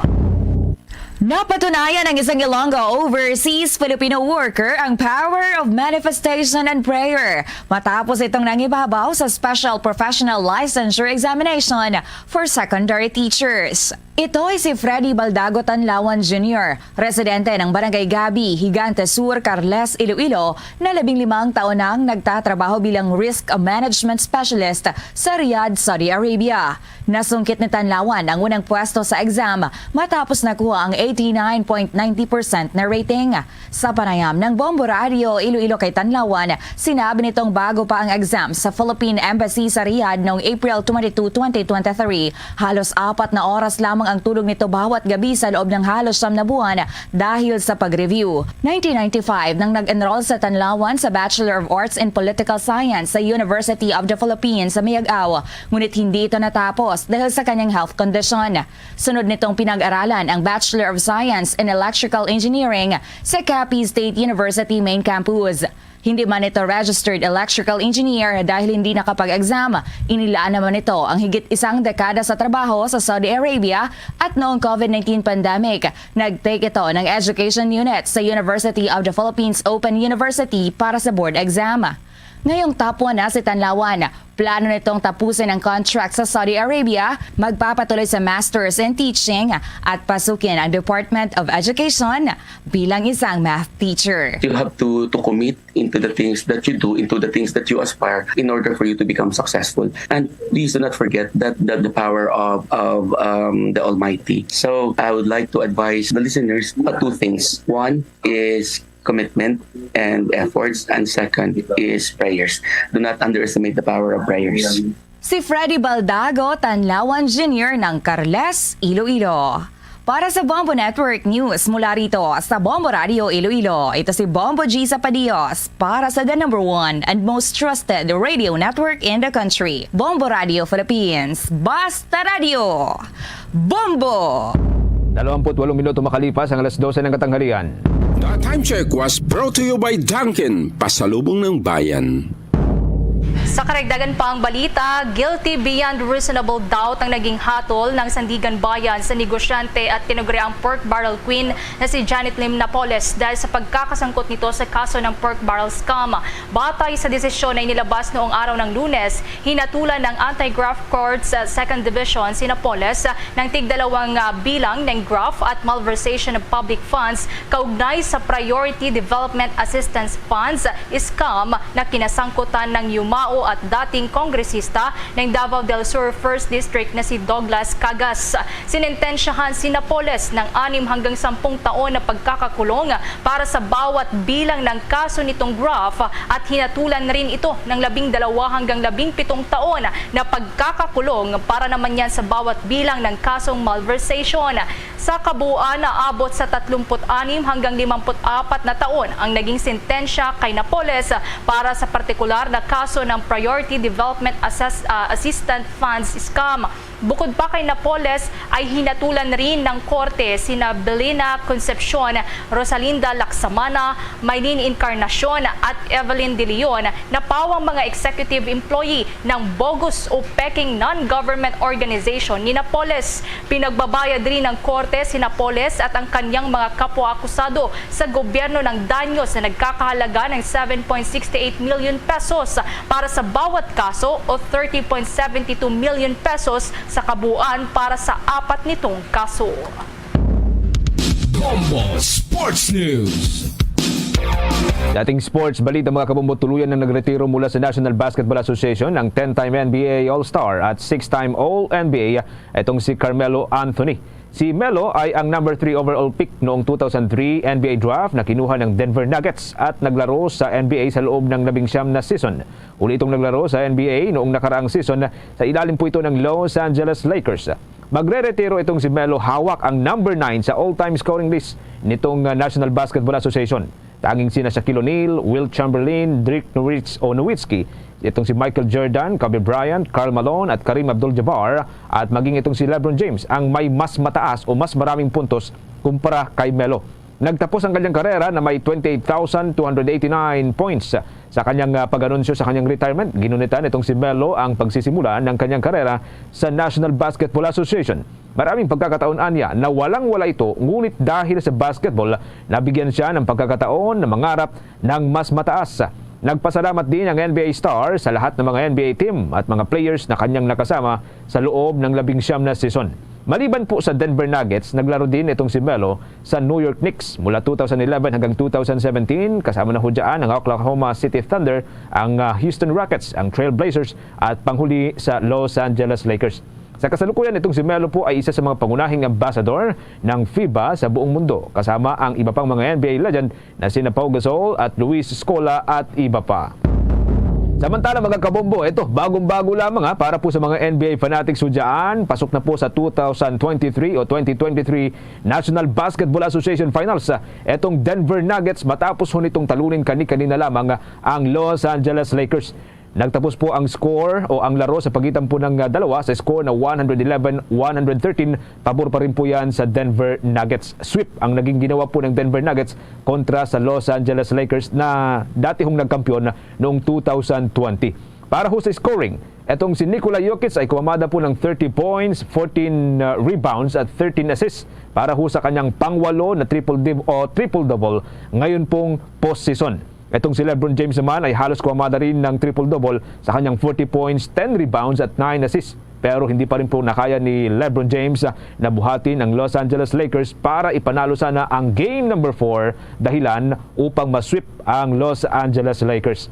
Napatunayan ng isang Ilonggo Overseas Filipino Worker ang power of manifestation and prayer matapos itong nangibabaw sa Special Professional Licensure Examination for Secondary Teachers. Ito ay si Freddy Baldago Tanlawan Jr., residente ng Barangay Gabi, Higante Sur, Carles, Iloilo, na 15 taon nang nagtatrabaho bilang Risk Management Specialist sa Riyadh, Saudi Arabia. Nasungkit ni Tanlawan ang unang pwesto sa exam matapos nakuha ang 89.90% na rating. Sa panayam ng Bombo Radio Iloilo kay Tanlawan, sinabi nitong bago pa ang exam sa Philippine Embassy sa Riyadh noong April 22, 2023, halos 4 na oras lamang ang tulog nito bawat gabi sa loob ng halos 9 na buwan dahil sa pag-review. 1995 nang nag-enroll sa Tanlawan sa Bachelor of Arts in Political Science sa University of the Philippines sa Mayag-Aw, ngunit hindi ito natapos dahil sa kanyang health condition. Sunod nitong pinag-aralan ang Bachelor of Science in Electrical Engineering sa Capiz State University Main Campus. Hindi man ito registered electrical engineer dahil hindi nakapag-exam. Inilaan naman ito ang higit isang dekada sa trabaho sa Saudi Arabia at noong COVID-19 pandemic, nag-take ito ng education unit sa University of the Philippines Open University para sa board exam. Ngayong top 1 na si Tanlawan, plano nitong tapusin ang contract sa Saudi Arabia, magpapatuloy sa Masters in Teaching at pasukin ang Department of Education bilang isang math teacher. You have to commit into the things that you do, into the things that you aspire in order for you to become successful. And please do not forget that the power of the Almighty. So I would like to advise the listeners 2 things. One is commitment and efforts, and second is prayers. Do not underestimate the power of prayers. Si Freddy Baldago, Tanlawan Jr. ng Carles, Iloilo. Para sa Bombo Network News mula rito sa Bombo Radio Iloilo, ito si Bombo G. Zapadios para sa the #1 and most trusted radio network in the country, Bombo Radio Philippines. Basta Radio! Bombo! 28 minuto makalipas ang alas 12 ng katanghalian. The time check was brought to you by Dunkin, pasalubong ng bayan. Sa karagdagan pa ang balita, guilty beyond reasonable doubt ang naging hatol ng Sandigan Bayan sa negosyante at tinaguriang pork barrel queen na si Janet Lim Napoles dahil sa pagkakasangkot nito sa kaso ng pork barrel scam. Batay sa desisyon na inilabas noong araw ng Lunes, hinatulan ng Anti-Graft Court sa 2nd Division si Napoles ng tig-2 bilang ng graft at malversation of public funds kaugnay sa Priority Development Assistance Funds scam na kinasangkutan ng Yumao at dating kongresista ng Davao del Sur 1st District na si Douglas Cagas. Sinentensyahan si Napoles ng 6 hanggang 10 taon na pagkakakulong para sa bawat bilang ng kaso nitong graft at hinatulan rin ito ng 12 hanggang 17 taon na pagkakakulong para naman yan sa bawat bilang ng kasong malversation. Sa kabuuan, naabot sa 36 hanggang 54 na taon ang naging sentensya kay Napoles para sa partikular na kaso ng Priority Development Assistance Funds scam. Bukod pa kay Napoles ay hinatulan rin ng korte sina Belina Concepcion, Rosalinda Laksamana, Maylene Encarnacion at Evelyn De Leon na pawang mga executive employee ng bogus o peking non-government organization ni Napoles. Pinagbabayad rin ng korte si Napoles at ang kanyang mga kapwa-akusado sa gobyerno ng danyos na nagkakahalaga ng 7.68 million pesos para sa bawat kaso o 30.72 million pesos sa kabuuan para sa 4 nitong kaso. Bombo Sports News. Dating sports balita mga kabombo, tuluyan ng nagretiro mula sa National Basketball Association ang 10-time NBA All-Star at 6-time All-NBA itong si Carmelo Anthony. Si Melo ay ang number 3 overall pick noong 2003 NBA draft na kinuha ng Denver Nuggets at naglaro sa NBA sa loob ng 19 na season. Uli itong naglaro sa NBA noong nakaraang season sa ilalim po ito ng Los Angeles Lakers. Magre-retiro itong si Melo, hawak ang number 9 sa all-time scoring list nitong National Basketball Association. Tanging sina Shaquille O'Neal, Wilt Chamberlain, Dirk Nowitzki, itong si Michael Jordan, Kobe Bryant, Karl Malone at Kareem Abdul-Jabbar at maging itong si LeBron James ang may mas mataas o mas maraming puntos kumpara kay Melo. Nagtapos ang kanyang karera na may 28,289 points sa kanyang pag-anunsyo sa kanyang retirement. Ginunitan itong si Melo ang pagsisimula ng kanyang karera sa National Basketball Association. Maraming pagkakataon anya na walang-wala ito, ngunit dahil sa basketball, nabigyan siya ng pagkakataon na mangarap ng mas mataas. Nagpasalamat din ang NBA star sa lahat ng mga NBA team at mga players na kanyang nakasama sa loob ng 19 na season. Maliban po sa Denver Nuggets, naglaro din itong si Melo sa New York Knicks mula 2011 hanggang 2017. Kasama na ho dyan ang Oklahoma City Thunder, ang Houston Rockets, ang Trail Blazers at panghuli sa Los Angeles Lakers. Sa kasalukuyan, itong si Melo po ay isa sa mga pangunahing ambassador ng FIBA sa buong mundo, kasama ang iba pang mga NBA legend na sina Pau Gasol at Luis Scola at iba pa. Samantala mga kabombo, ito bagong-bago lamang para po sa mga NBA fanatics ho dyan. Pasok na po sa 2023 o 2023 National Basketball Association Finals. Etong Denver Nuggets matapos ho nitong talunin kanina lamang ang Los Angeles Lakers. Nagtapos po ang score o ang laro sa pagitan po ng dalawa sa score na 111-113. Pabor pa rin po yan sa Denver Nuggets. Sweep ang naging ginawa po ng Denver Nuggets kontra sa Los Angeles Lakers na dati hong nagkampiyon noong 2020. Para ho sa scoring, etong si Nikola Jokic ay kumamada po ng 30 points, 14 rebounds at 13 assists para ho sa kanyang pangwalo na triple-double ngayon pong post-season. Etong si LeBron James naman ay halos kumamada rin ng triple-double sa kanyang 40 points, 10 rebounds at 9 assists. Pero hindi pa rin po nakaya ni LeBron James na buhatin ang Los Angeles Lakers para ipanalo sana ang game number 4 dahilan upang masweep ang Los Angeles Lakers.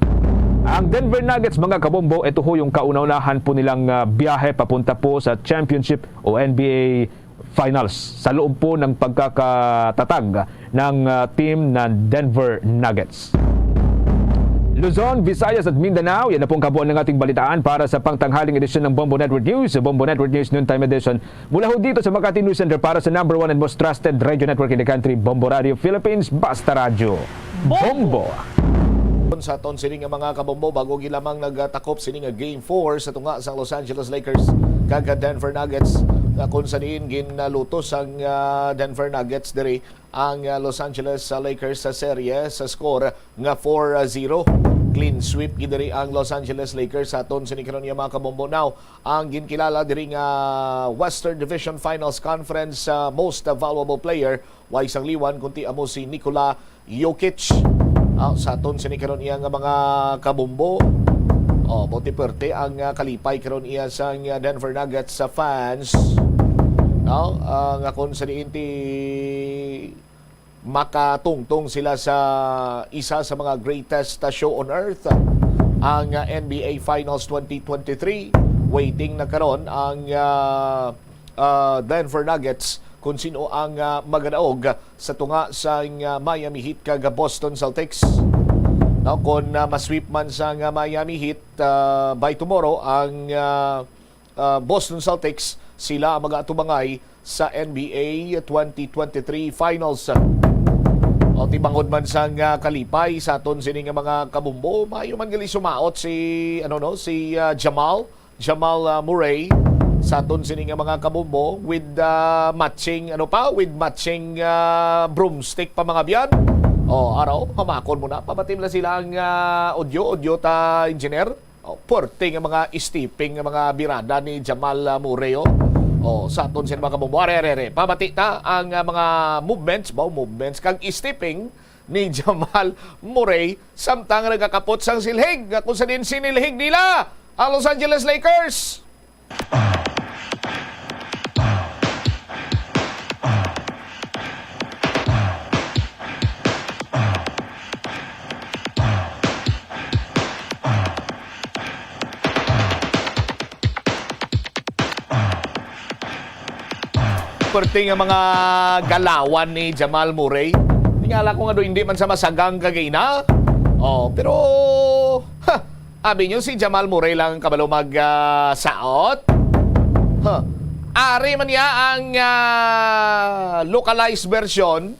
Ang Denver Nuggets mga kabombo, ito ho yung kauna-unahan po nilang biyahe papunta po sa championship o NBA finals sa loob po ng pagkakatatag ng team ng Denver Nuggets. Luzon, Visayas at Mindanao, yan na pong kabuuan ng ating balitaan para sa pangtanghaling edisyon ng Bombo Network News, Bombo Network News Noontime Edition. Mula ho dito sa Makati News Center para sa number 1 and most trusted radio network in the country, Bombo Radio Philippines, Basta Radio. Bombo! Sa aton sining mga kabombo bago gilamang nagtakop sining Game 4 sa tunga sa Los Angeles Lakers kag Denver Nuggets kung saniin ginalutos ang Denver Nuggets diri ang Los Angeles Lakers sa serye sa score nga 4-0. Clean sweep gidiri ang Los Angeles Lakers sa aton sining karon mga kabombo. Now ang ginkilala diri nga Western Division Finals Conference most valuable player wa isang liwan kundi amo si Nikola Jokic. Sa aton sinikaron iya nga mga kabumbo. Buti perte ang kalipay karon iya sa Denver Nuggets sa fans. Nga kung sa niinti makatungtong sila sa isa sa mga greatest show on earth, ang NBA Finals 2023. Waiting na karon ang Denver Nuggets kung sino ang magadaog sa tunga sa Miami Heat kag Boston Celtics. Kung masweep man sa Miami Heat by tomorrow ang Boston Celtics, sila ang mag-atubangay sa NBA 2023 Finals. Tibangod man sa kalipay sa aton sining mga kabumbo, mayo man gali sumaot si Jamal Murray sa aton sining mga kabumbo with matching broomstick pa mga biyan. Araw hamakon mo na pabatim na sila ang audio ta engineer. Porting ang mga stepping ang mga birada ni Jamal Murray. Sa aton sining mga kabumbo pabati ta ang mga movements kag stepping ni Jamal Murray samtang nagkakapot sang silhig kung sa din sinilhig nila ang Los Angeles Lakers. Perting ang mga galawan ni Jamal Murray. Tingala ko nga hindi man sa masagang kagina. Pero abi nyo si Jamal Murray lang kabalo mag-saot. Ari man niya ang localized version.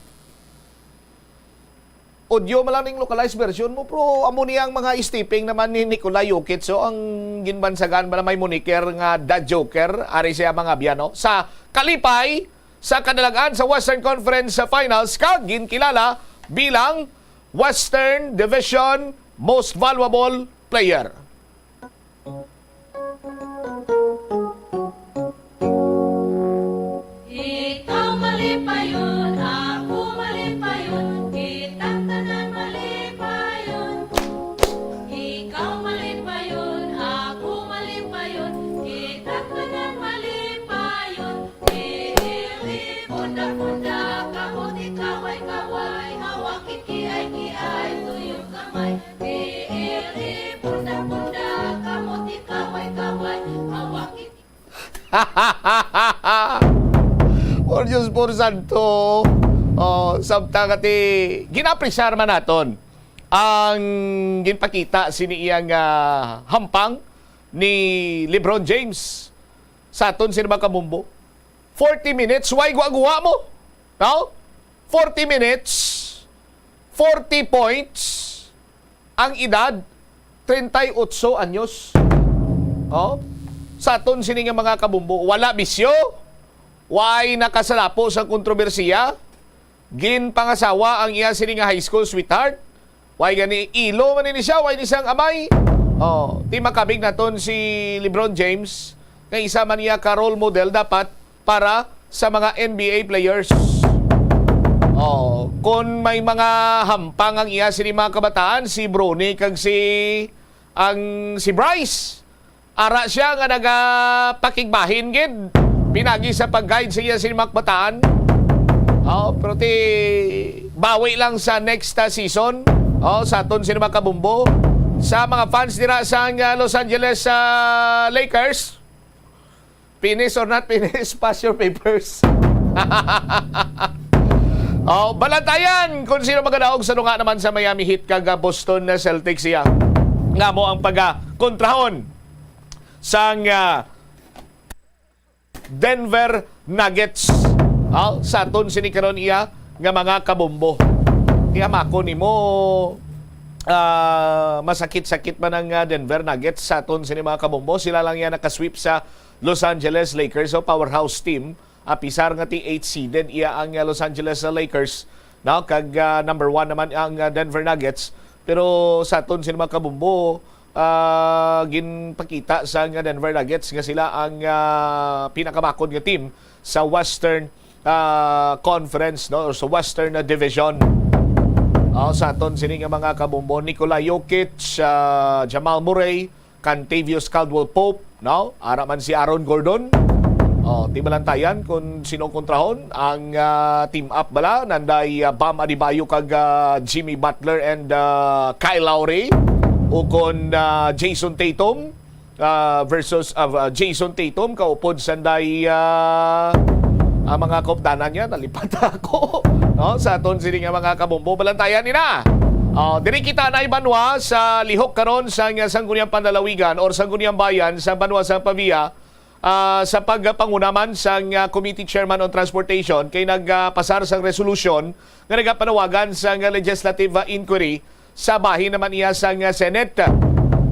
Audio malaning localized version mo, pero amo niyang mga stepping naman ni Nikola Jokic. So ang ginbansagan ba na may moniker nga The Joker, ari siya mga biyano sa kalipay sa kadalagan sa Western Conference Finals kag ginkilala bilang Western Division Most Valuable Player. Ikaw mali pa yun, ako mali pa yun, kitang tanan mali pa yun. Ikaw mali pa yun, ako mali pa yun, kitang tanan mali pa yun. Punda-punda, kamuti kaway-kaway, hawak kikiay-kiay, tuyong kamay. Punda-punda, kamuti kaway-kaway, hawak Por Diyos por Santo. Samtang ati ginapresyar man naton ang ginpakita siniyang hampang ni LeBron James sa aton sinima kabumbo. 40 minutes, why guwa mo? 40 minutes, 40 points, ang edad, 38 anyos. Sa aton sining mga kabumbo, wala bisyo, why nakasalapo sa kontrobersiya, gin pangasawa ang iya sining high school sweetheart, why gani ilo man ni siya, why ni siyang amay. Di makabig naton si LeBron James, nga isa man niya ka role model dapat para sa mga NBA players. Kung may mga hampang ang iya sini mga kabataan, si Bronny kag si Bryce, ara siya nga nagapakigbahin gid pinagi sa pag-guide sa iya sini mga kabataan. Pero ti bawi lang sa next season. Sa aton sini mga kabumbo, sa mga fans dira sa Los Angeles Lakers, finish or not finish, pass your papers. Balantayan kung sino magadaog sa nga naman sa Miami Heat kag Boston Celtics siya. Nga mo ang kontrahon sang Denver Nuggets. Sa aton sinikaron iya nga mga kabombo. Iya mako nimo masakit-sakit man ang Denver Nuggets sa aton sini mga kabombo. Sila lang yan nakasweep sa Los Angeles Lakers, so powerhouse team. Pisar nga ti 8 seeded iya ang Los Angeles Lakers. Now, kag number 1 naman ang Denver Nuggets. Pero sa aton sini mga kabombo, ginpakita sa Denver Nuggets nga sila ang pinakamakon nga team sa Western Conference, no, or sa Western Division. Sa aton sini nga mga kabombo, Nikola Jokic, Jamal Murray, Cantavius Caldwell-Pope, no, ara man si Aaron Gordon. Tibalantayan kung sino kontrahon ang team up bala nanday Bam Adebayo kag Jimmy Butler and Kyle Lowry o kon Jason Tatum versus Jason Tatum kaupod sanday ang mga kopdanan niya nalipat ako, no, sa aton sini nga mga kabombo. Balantayan nina. Diri kita na ibanwa sa lihok karon sa Sangguniang Panlalawigan or Sangguniang Bayan sa Banwa San Pavia. Sa pagpangunaman sa Committee Chairman on Transportation kay nagpasar sang resolusyon nga nagapanawagan sa legislative inquiry sa bahin naman iya sa Senate.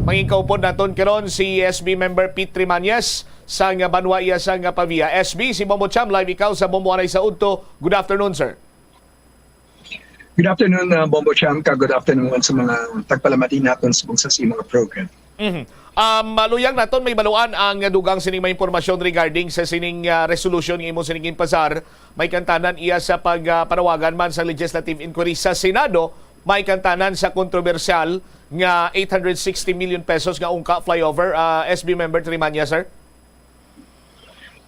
Mangingkaupod naton karon si SB member Pete Trimañez sa Banwa iya sa Pavia. SB, si Bombo Cham, live ikaw sa Bombo Anay sa Udto. Good afternoon, sir. Good afternoon, Bombo Cham. Good afternoon sa mga tagpalamati natin sa mga program. Maluyang naton may baluan ang dugang sining may impormasyon regarding sa sining resolution ng imong siningin pasar. May kantanan iya sa pagpanawagan man sa legislative inquiry sa Senado. May kantanan sa kontrobersyal nga 860 million pesos nga ungka flyover. SB member Trimañez, sir.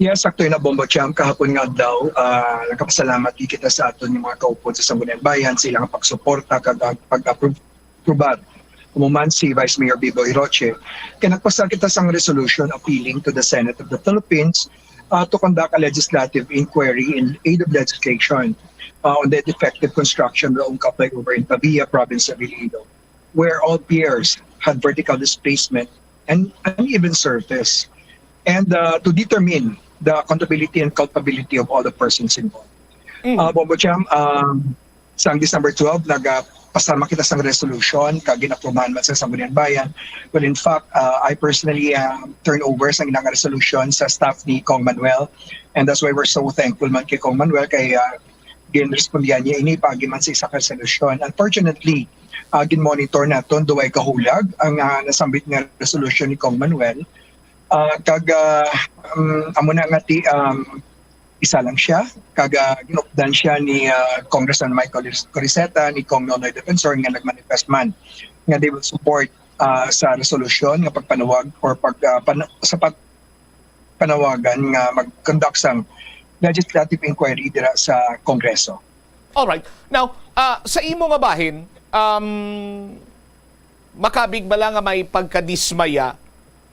Yes, sakto na Bombo Cham. Kahapon nga daw, nagkapasalamat kita sa aton yung mga kaupod sa Sangguniang Bayan sa ilang pagsuporta kag pag-approve umuman si Vice Mayor Biboy Roche. Kaya nagpasa kita sang resolution appealing to the Senate of the Philippines to conduct a legislative inquiry in aid of legislation on the defective construction of the flyover in Pavia, Province of Iloilo, where all piers had vertical displacement and uneven surface, and to determine the accountability and culpability of all the persons involved. Bombo Cham, sa December 12, pasama kita sa resolution kag ginaprumahan man sa Sangguniang Bayan. Well, in fact, I personally turn over sa ilang resolution sa staff ni Kong Manuel, and that's why we're so thankful man kay Kong Manuel kay ginrespondihan niya ini pagi man sa isa ka resolution. Unfortunately, gin-monitor naton duway kahulag ang nasambit nga resolution ni Kong Manuel. Kag amo na nga isa lang siya, kaga ginupdan siya ni Congressman Michael Coriseta, ni Kong Nonoy Defensor nga nagmanifest man nga they will support sa resolution nga pagpanawag or sa panawagan nga mag-conduct sang legislative inquiry dira sa Kongreso. Alright. Now, sa imo nga bahin, makabig ba lang nga may pagkadismaya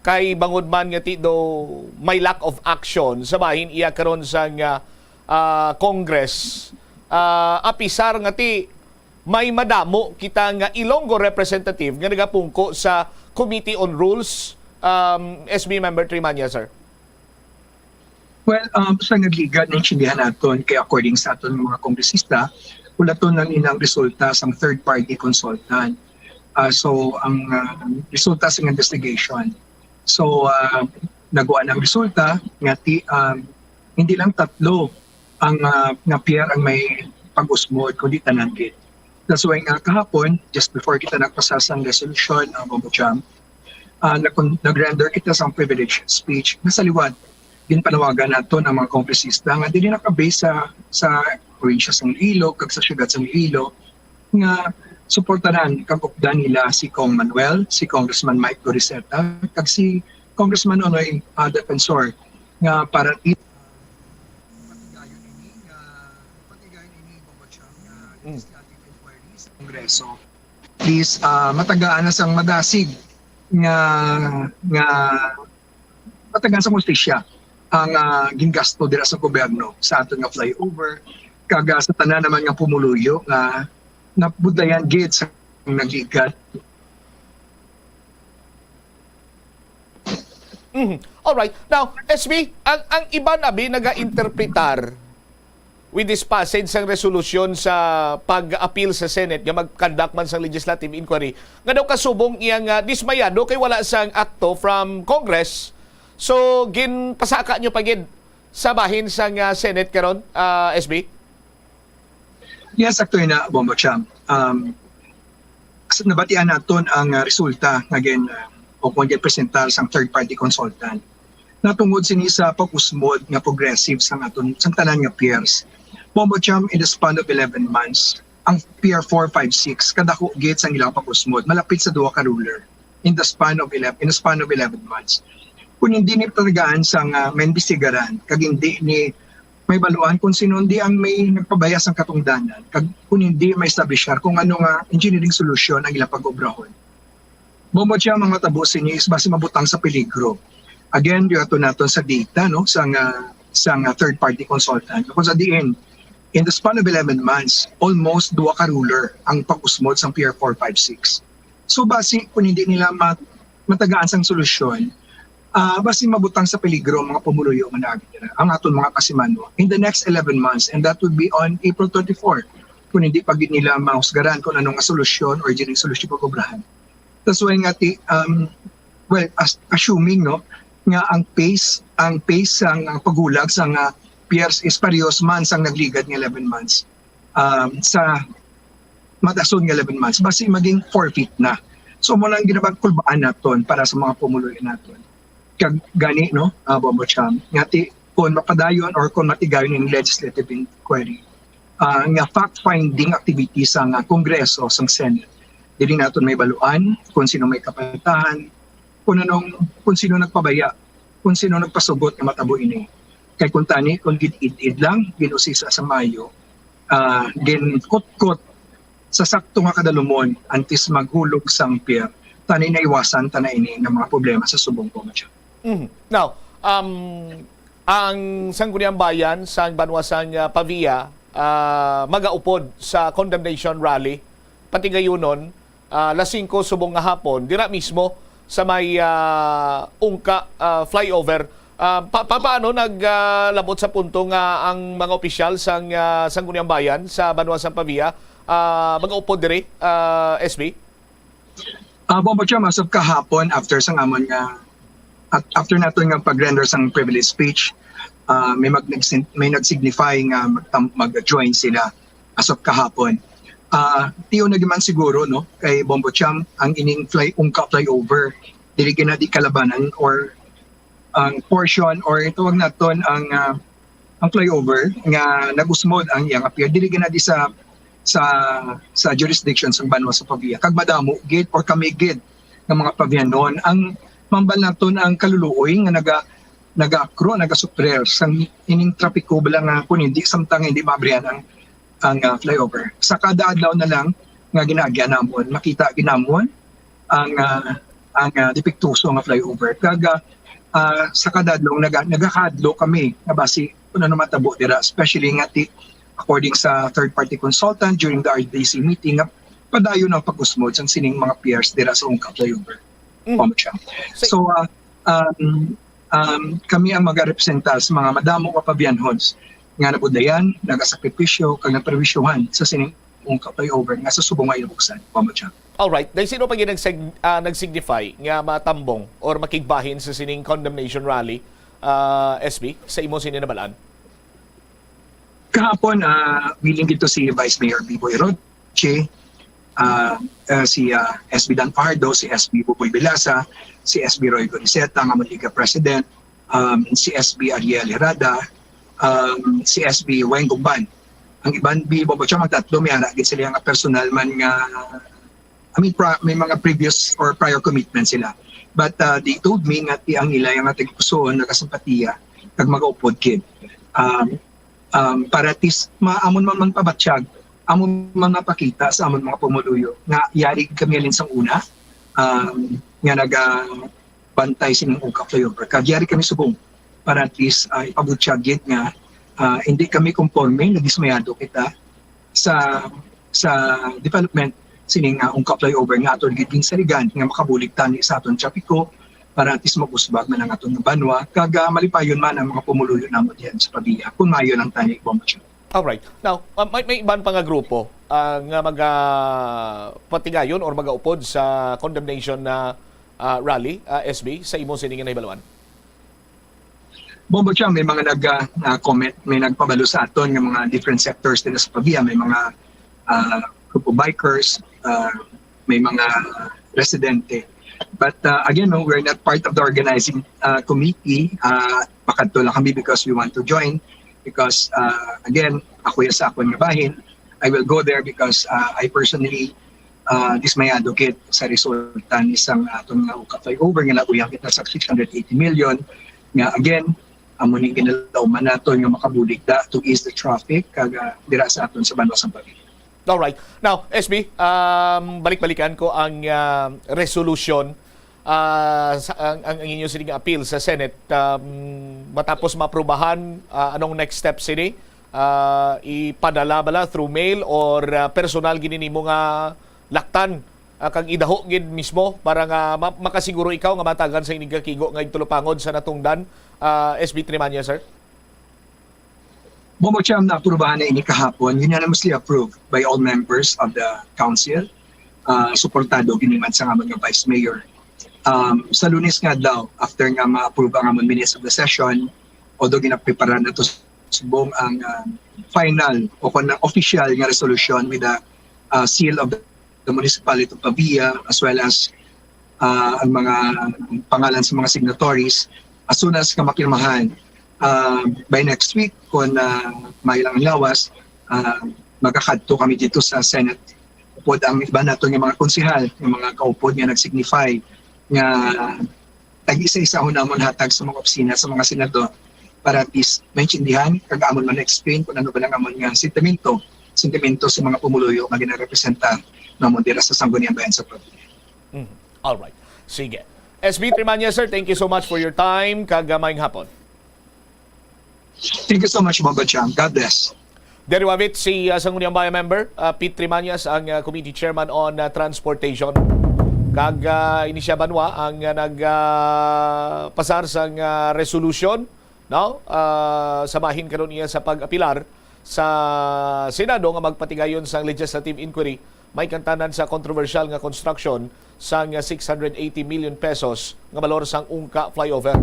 kay bangod man nga ti do may lack of action sa bahin iya karon sa Congress, apisar nga ti may madamo kita nga Ilonggo representative nga nagapungko sa Committee on Rules. SB member Trimañez, sir. Well, sa nagliga ng sindihan naton kay according sa aton mga kongresista, wala to ng inang resulta sa third party consultant. So ang resulta sa investigation. So, nagawa ng resulta nga hindi lang tatlo ang nga pier ang may pag-usmod kundi tanangkit. That's why nga kahapon, just before kita nagpasasang resolution ang Bombo Cham, nag-render kita sa privilege speech na sa liwat. Ginpanawagan nato ng mga kongresista nga hindi nakabase sa probinsya sa Iloilo, kag sa syudad sa Iloilo, nga suportaran kag updan nila si Kong Manuel, si Congressman Mike Coriseta, kag si Congressman Nonoy Defensor nga para Kongreso. Please matagaan na sang madasig nga matagaan sa justisya ang gingasto dira sa gobyerno sa aton nga flyover kaga sa tanan naman nga pumuluyo nga nabudayan gid sa nagigat. All right. Now, SB, ang iba na naga-interpretar with this passage sang resolusyon sa pag-appeal sa Senate nga mag-conduct man sang legislative inquiry nga daw kasubong iyang dismayado kay wala sang akto from Congress. So, ginpasaka nyo pagid sa bahin sang Senate karon, SB? Yes, actually na, Bombo Cham. Nabatian naton ang resulta nga o kung presentar sang third-party consultant. Natungod sini sa pag-usmod nga progressive sang aton sang tanan nga peers. Bombo Cham, in the span of 11 months, ang PR 456 kadako gate sang ilang pag-usmod malapit sa duha ka ruler in the span of 11 months. Kung hindi ni talagaan sang mainbestigaran, kag hindi ni may baluan kung sino hindi ang may nagpabaya sang katungdanan, kag kung hindi may establishar kung ano nga engineering solution ang ilang pag-obrahon. Bombo siya mga tabo sinyo is base mabutang sa peligro. Again, dito natin sa data no sang third party consultant. Kung sa diin, in the span of 11 months, almost duwa ka ruler ang pag-usmod sang PR 456. So base kung hindi nila matagaan sang solusyon, basi mabutang sa peligro mga pumuluyo nga nagitira ang aton mga kasimano in the next 11 months, and that would be on April 24 kung hindi pag nila mahusgaran kung anong solusyon or engineering solution pag-obrahan. That's why nga assuming no nga ang pace ang paghulag sang peers is parehas man sang nagligad ng 11 months sa madason ng 11 months basi maging forfeit na. So mo lang ginabagkulbaan naton para sa mga pumuluyo naton. Kag gani no Bombo Cham ngati kung mapadayon or kung matigayon ng legislative inquiry nga fact-finding activities sa Kongreso sang Senate, dili naton may baluan kung sino may kapaltahan, kung sino nagpabaya, kung sino nagpasugot nga matabo ini. Kay kung tani kung gid-id lang ginusisa sa Mayo, ginkot-kot sa sakto nga kadalumon antes maghulog sang pier, tani na iwasan tana ini ng mga problema sa subong Bombo Cham. Now, ang Sangguniang Bayan sa Banwasang Pavia magaupod sa condemnation rally pati gayunon alas 5 subong nga hapon dira mismo sa may Ungka flyover. Paano naglabot sa punto nga ang mga opisyal sang Sangguniang Bayan sa Banwasang Pavia magaupod diri, SB? Bombo Cham, as of kahapon after sang amon nga after natin nga pag-render sang privilege speech, may nag-signify nga mag-join sila as of kahapon. Tiyo na man siguro no kay Bombo Cham ang ining Ungka flyover dili na di kalabanan or ang portion or ito wag naton ang flyover nga nagusmod ang iyang appear dili na di sa jurisdiction sang Banwasang Pavia kag madamo gid or kami gid ng mga pavianon ang mambal naton ang kaluluoy nga nagasuprer sa ining trapiko bala nga kung hindi samtang hindi mabrihan ang flyover. Sa kada adlaw na lang nga ginagyan namon, makita ginamon ang depektuso nga flyover. Kaga sa kada adlaw nagakadlo kami nga basi kuno na matabo dira, especially nga according sa third party consultant during the RDC meeting nga padayon ang pag-usmod sa sining mga peers dira sa Ungka flyover. So kami ang magarepresenta sa mga madamo kapabianhons nga nabudayan, nagasakripisyo, kag naprewisyuhan sa sining Ungka flyover nga sa subong nga inubuksan. Alright, dahil sino pa yung nag-signify nga matambong or makigbahin sa sining condemnation rally, SB, sa imo sininabalaan? Kahapon, willing dito si Vice Mayor Biboy Roche, si SB Dan Pardo, si SB Buboy Bilasa, si SB Roy Goriseta, nga Liga President, si SB Ariel Herada, si SB Wayne Gumban. Ang iban Bombo Cham magtatlo may anagin sila nga personal man nga may mga previous or prior commitments sila. But they told me nga ang ila yung ating pusoon nagasimpatiya kag mag-upod kid. Para tis maamon man pabatsyag amon man napakita sa amon mga pumuluyo nga yari kami alin sang una nga nagabantay sining Ungka flyover kag yari kami subong para at least ipabutyagit nga hindi kami conforme, nadismayado kita sa development sining ungka flyover nga aton giting saligan nga makabulig tani sa aton trapiko para at least mag-usbag man ang aton banwa kag malipayon man ang mga pumuluyo namo diyan sa Pavia kung mayo lang tani Bombo Champ. Alright. Now, may iban pa nga grupo nga patigayon or magaupod sa condemnation na rally, SB, sa imo sining na ibaluan? Bombo Champ, may mga nag-comment, may nagpabalo sa aton ng mga different sectors din sa Pavia. May mga grupo bikers, may mga residente. But again, we're not part of the organizing committee. Makadto lang kami because we want to join. Because again, ako yung sa akong bahin, I will go there because I personally dismayado kit sa resulta ni isang atong flyover nga nauyang kita sa 680 million. Nga again, amuning kinalauman nato nga makabulig da to ease the traffic kag dira sa aton sa Banwa Pavia. Alright. Now, SB, balik-balikan ko ang resolution ang inyong sining appeal sa Senate matapos maaprubahan. Anong next steps ini? Ipadala bala through mail or personal gini nimo nga laktan kag idaho gid mismo para nga makasiguro ikaw nga matagan sa inig kigo nga igtulopangod sa natungdan. SB Trimanya, sir. Bombo Champ, na-aprobahan na ini kahapon, unanimously approved by all members of the council. Suportado giniman sa mga vice mayor. Sa Lunes nga daw, after nga ma-approve ang among minutes of the session, although ginaprepara na to subong ang final o kanang official nga resolution with the seal of the municipality of Pavia as well as ang mga pangalan sa mga signatories. As soon as kamapirmahan, by next week, kung may lang lawas, magkakadto kami dito sa Senate. Upod ang iba nato ng mga konsihal, ng mga kaupod nga nag-signify nga tag-isa-isa ho namon hatag sa mga opisina, sa mga senador para at least maintindihan, kag-amon man explain kung ano ba lang amon nga sentimento sa mga pumuluyo na ginarepresenta namon dira sa Sangguniang Bayan sa Pavia. Alright. Sige. SB Trimanya, sir, thank you so much for your time. Kagamayng hapon. Thank you so much, Bombo Champ. God bless. Deriwavit si Sangguniang Bayan member, Pete Trimanyas, ang Committee Chairman on Transportation. Kag ini siya banwa ang nagpasar sang resolution, no? Sabahin karon niya sa pag-apilar sa Senado nga magpatigayon sang legislative inquiry may kantanan sa controversial nga construction sang 680 million pesos nga balor sang ungka flyover.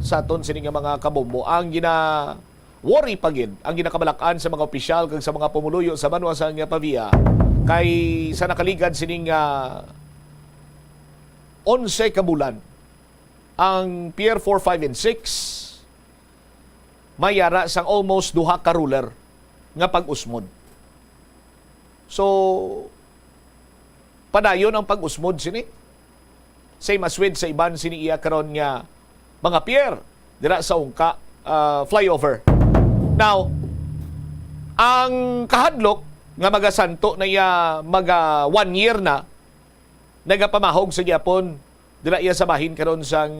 Sa aton sini nga mga kabombo ang worry pagid ang ginakabalakan sa mga opisyal kag sa mga pumuluyo sa Banwa sang Pavia kay sa nakaligad sining 11 kabulan ang Pier 4, 5 and 6 mayara sang almost duha ka ruler nga pag-usmod. So padayon ang pag-usmod sini. Same as with sa iban sini iya karon nga mga pier dira sa ungka flyover. Now, ang kahadlok nga magasanto na iya maga 1 year na nagapamahog sa gyapon dira iya sa bahin karon sang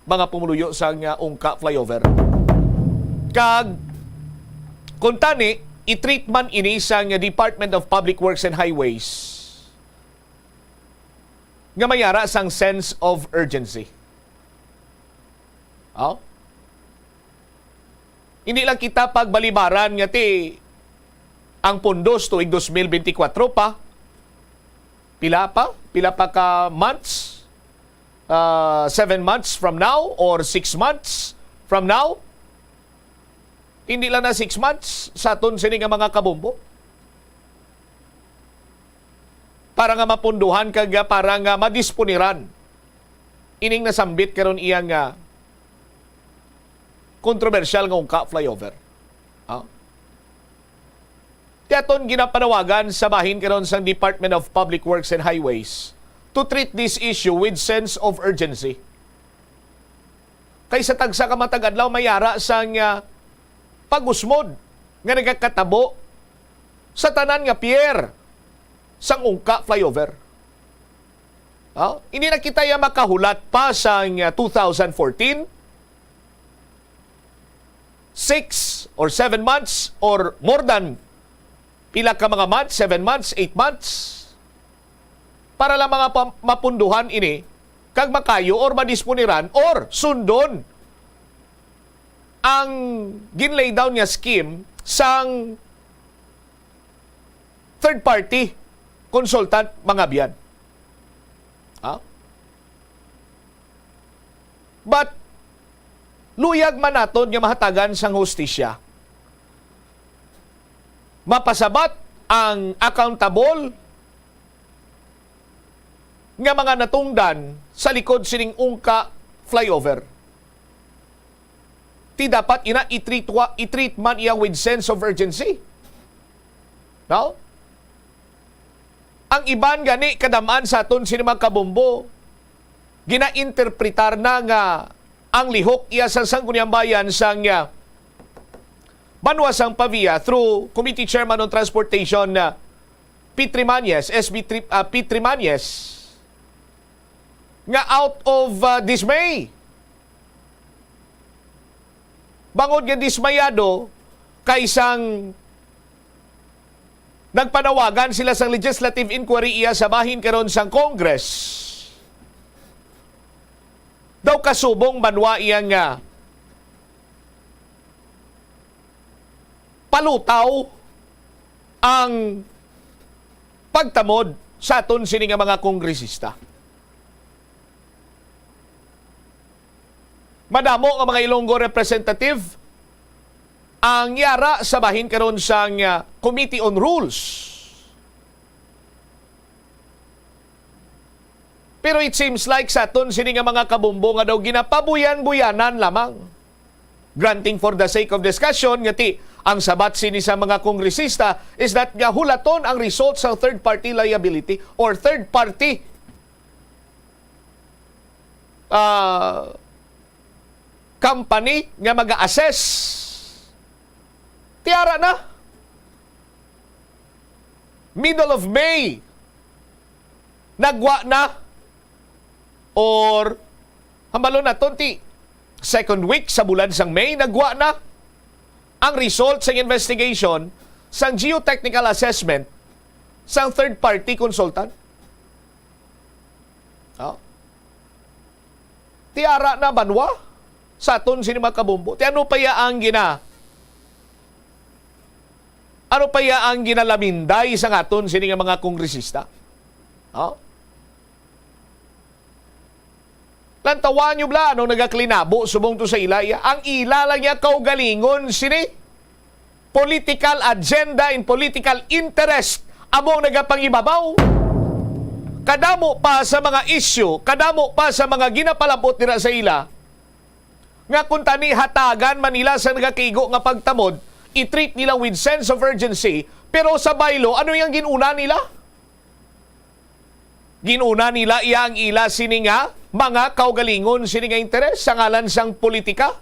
mga pumuluyo sang ungka flyover. Kag kun tani i-treat man ini sang Department of Public Works and Highways nga mayara sang sense of urgency. Hindi lang kita pagbalibaran nga ti ang pundos tuig 2024 pa. Pila pa ka months? 7 months from now or 6 months from now? Hindi lang na 6 months sa aton sini nga mga kabombo. Para nga mapunduhan kag para nga madisponiran ining nasambit karon iya nga kontrobersyal nga ungka flyover. Tiyaton ginapanawagan sa bahin karon sang Department of Public Works and Highways to treat this issue with sense of urgency. Kaysa tagsa ka matag adlaw mayara sang pag-usmod nga nagakatabo sa tanan nga pier sang ungka flyover. Hindi na kita ya makahulat pa sang 2014 6 or 7 months or more than pila ka mga months, 7 months, 8 months, para lang mga mapunduhan ini, kag makayo or madisponiran or sundon ang ginlay down nga scheme sang third party consultant mga biyan. But luyag man naton nga mahatagan sang hustisya. Mapasabat ang accountable nga mga natungdan sa likod sining ungka flyover. Ti dapat ina i-treat man iya with sense of urgency. No? Ang iban gani kadamaan sa aton sini mga kabombo, gina-interpretar na nga ang lihok iya sa Sangguniang Bayan sang Banwasang Pavia through Committee Chairman on Transportation Pete Trimañez, Pete Trimañez, nga out of dismay. Bangod nga dismayado kaysang nagpanawagan sila sang legislative inquiry iya sa bahin karon sang Congress. Daw kasubong banwa iyang palutaw ang pagtamod sa aton sini nga mga kongresista. Madamo nga mga Ilonggo representative ang yara sa bahin karon sang Committee on Rules. Pero it seems like sa aton sini nga mga kabumbo nga daw ginapabuyan-buyanan lamang. Granting for the sake of discussion, ngati ang sabat sini sa mga kongresista is that nga hulaton ang results sa third party liability or third party company nga mag-assess. Tiara na. Middle of May. Nagwa na. Or hambalo na tonti. Second week sa bulan sang May, nagwa na ang result sa investigation sang geotechnical assessment sang third party consultant. Tiara na banwa sa aton sini mga kabumbo. Ti ano pa ang ginalaminday sa aton sini nga mga kongresista? Lantawan nyo bla, anong nagaklinabo, subong to sa ilaya. Ang ila lang niya kaugalingon, sini? Political agenda and political interest among nagapangibabaw. Kadamo pa sa mga issue, kadamo pa sa mga ginapalabot nila sa ila, nga kung tani hatagan manila sa nagakigo nga pagtamod, i-treat nila with sense of urgency, pero sa baylo, ano yung ginuna nila? Ginuna nila iya ang ila sini nga mga kaugalingon sini nga interes sa ngalan sang politika.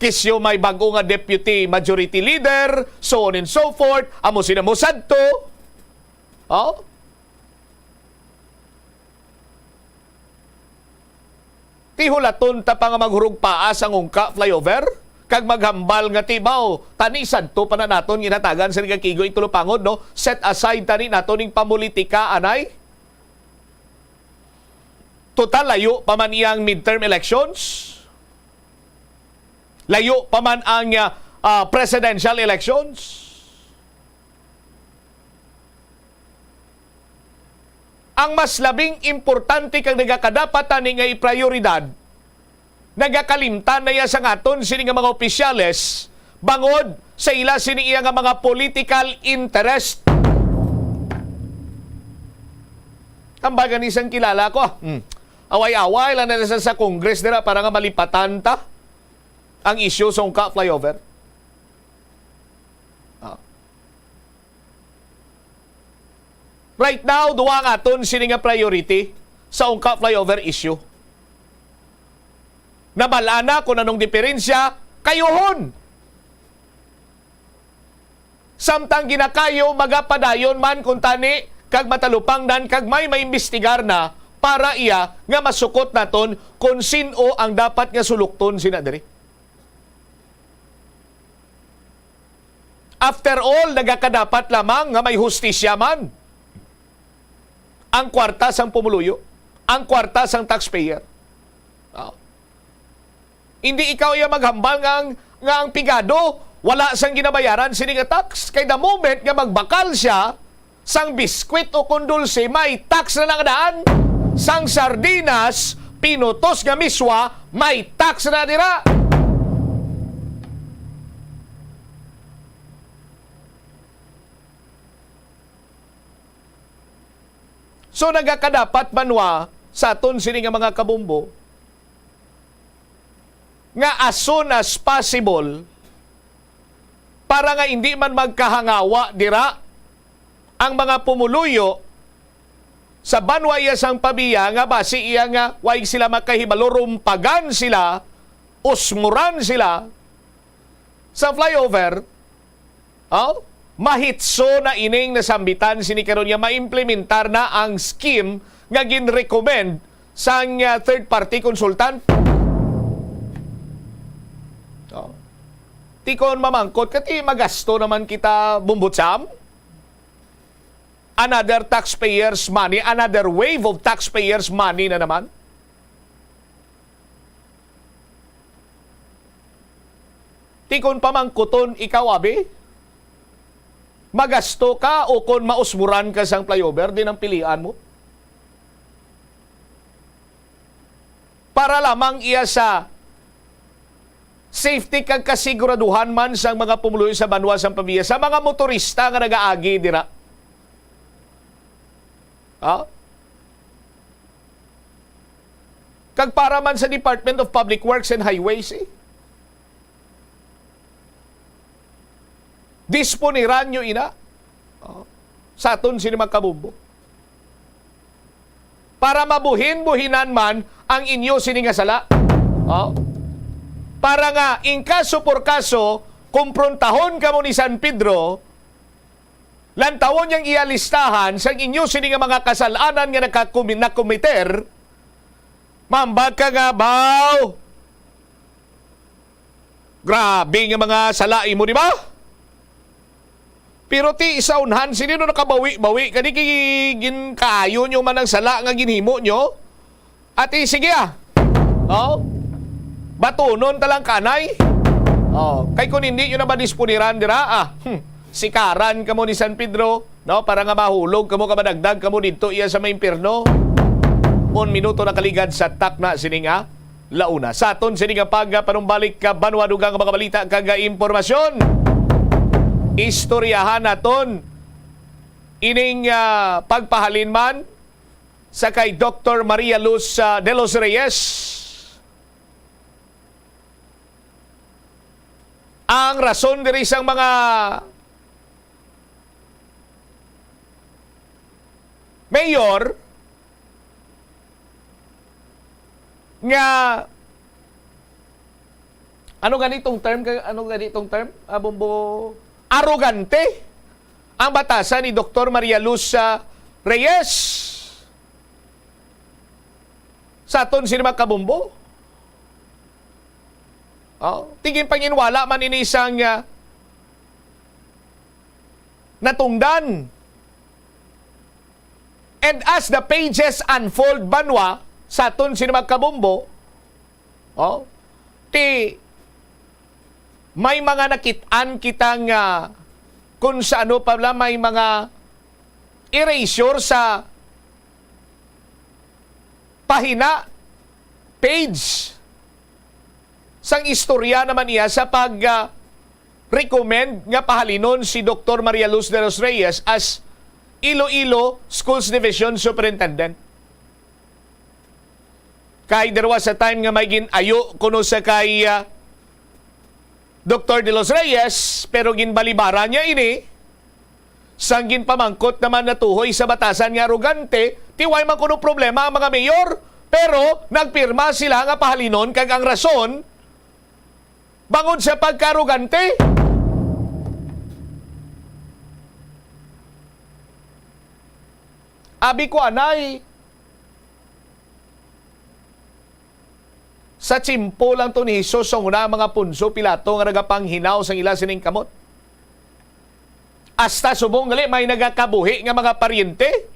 Kisyo may bago nga deputy majority leader, so on and so forth, amo sina mo sadto. Tihulaton ta pa nga maghurog paas ang ungka flyover, kag maghambal nga tibaw, tani sadto pa na naton ginatagan sa nagakigo itulupangod, no? Set aside tani naton ning pamulitika, anay? Total, layo pa man iyang midterm elections. Layo pa man ang presidential elections. Ang mas labing importante kang nagakadapat ani nga i-prioridad, nagakalimtan na iya sa ngaton sini nga mga opisyales bangod sa ila sini iya nga mga political interest. Tambagan isang kilala ko, away-away lang na sa Congress nila para nga malipatan ta ang issue sa ungka flyover. Right now, duwa nga aton sini nga priority sa ungka flyover issue. Nabalana kung anong diferensya, kayohon. Samtang ginakayo, magapadayon man kung tani, kag matalupang dan, kag may maimbestigar na, para iya nga masukot naton kung sino ang dapat nga sulukton sina diri. After all, nagakadapat lamang nga may hustisya man ang kwarta sang pumuluyo, ang kwarta sang taxpayer. Hindi ikaw iya maghambal nga ang pigado wala sang ginabayaran sini nga tax. Kay the moment nga magbakal siya sang biskwit o kundulse, may tax na nakadaan. Sang sardinas, pinutos nga miswa, may tax na dira. So nagakadapat manwa sa aton sini nga mga kabumbo nga as soon as possible para nga hindi man magkahangawa dira ang mga pumuluyo sa banwa iya sang pabiya nga basi iya nga waig sila makahibalo, rumpagan sila, usmuran sila sa flyover. Mahitso na ining nasambitan sini karon nga maimplementar na ang scheme nga gin-recommend sang third party consultant. Tikon mamangkot kati magasto naman kita bumbutsam. Another taxpayers money, another wave of taxpayers money na naman. Tikon pamangkuton ikaw abi, magasto ka o kon mausmuran ka sang flyover, din ang pilian mo. Para lamang iya sa safety kag kasiguraduhan man sang mga pumuluyo sa banwa sang pabiya, sa mga motorista nga nagaagi dira. Kag para man sa Department of Public Works and Highways, disponiran nyo ina sa aton sini magkabumbo. Para mabuhin-buhinan man ang inyo sini nga sala. Para nga, in kaso por kaso, kumprontahon ka mo ni San Pedro, lantawon niyang ialistahan sa inyo sini nga mga kasalanan nga nakumiter, mambag ka nga baw. Grabe nga mga salai mo, di ba? Pero ti isaunhan, sinino nakabawi-bawi, kani gin kaayo nyo man ang sala nga ginhimo nyo, at sige batunon talang kanay. Kay kung hindi nyo na ba disponiran dira, sikaran ka mo ni San Pedro, para nga mahulog ka mo, kamadagdag ka mo dito iya sa may impyerno. 1 minuto na kaligad sa takna sininga launa. Sa aton sininga panumbalik ka banwa dugang mga balita kaga impormasyon. Istoryahan naton ining pagpahalin man sa kay Dr. Maria Luz de los Reyes. Ang rason diri sang mga mayor nga ano ganitong term? Bumbo arrogante ang batasan ni Dr. Maria Luz Reyes sa aton sini magkabumbo. Tingin panginwala man ini isang natungdan. And as the pages unfold banwa sa aton sini magkabumbo, may mga nakitaan kitang kung sa ano pala may mga erasure sa pahina, page sang istorya naman niya sa pag-recommend nga pahalinon si Dr. Maria Luz de los Reyes as Iloilo Schools Division Superintendent. Kay there was a time nga may ginayo kuno sa kay Dr. de los Reyes, pero ginbalibara niya ini, sang ginpamangkot naman natuhoy sa batasan nga arugante, tiway man kuno problema ang mga mayor, pero nagpirma sila nga pahalinon kag ang rason, bangod sa pagkarugante. Abi ko anay, sa tsimpo lang to ni Jesus ang una mga Punso Pilato nga nagapanghinaw sang ila sining kamot. Hasta subong gali may nagakabuhi nga mga paryente.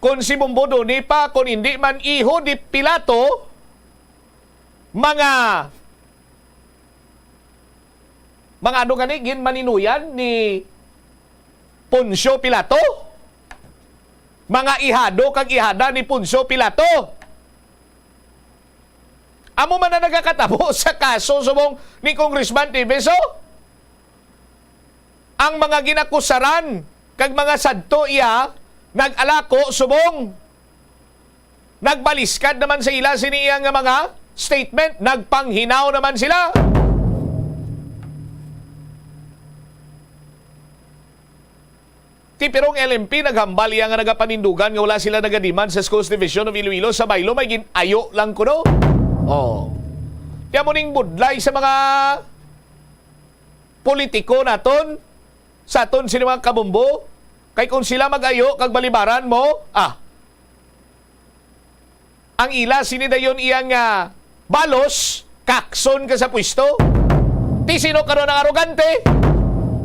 Kung si Bombodo ni pa, kung hindi man iho di Pilato, mga ano gani gin maninuyan ni Poncio Pilato, mga ihado kag ihada ni Poncio Pilato. Amo man na nagakatabo sa kaso subong ni Congressman Tibeso. Ang mga ginakusaran kag mga sadto iya nag-alako subong nagbaliskad naman sa ila siniya nga mga statement, nagpanghinaw naman sila. Ti pirong LMP naghambal iya nga nagapanindugan nga wala sila nagadiman sa Schools Division of Iloilo sa Baylo may ginayo lang kuno. Oh. Tiya mo ning budlay sa mga politiko naton sa aton sini mga kabumbo kay kung sila mag-ayo kag balibaran mo, ang ila sinidayon iyang balos, kakson ka sa pwesto. Ti sino karon ang arogante?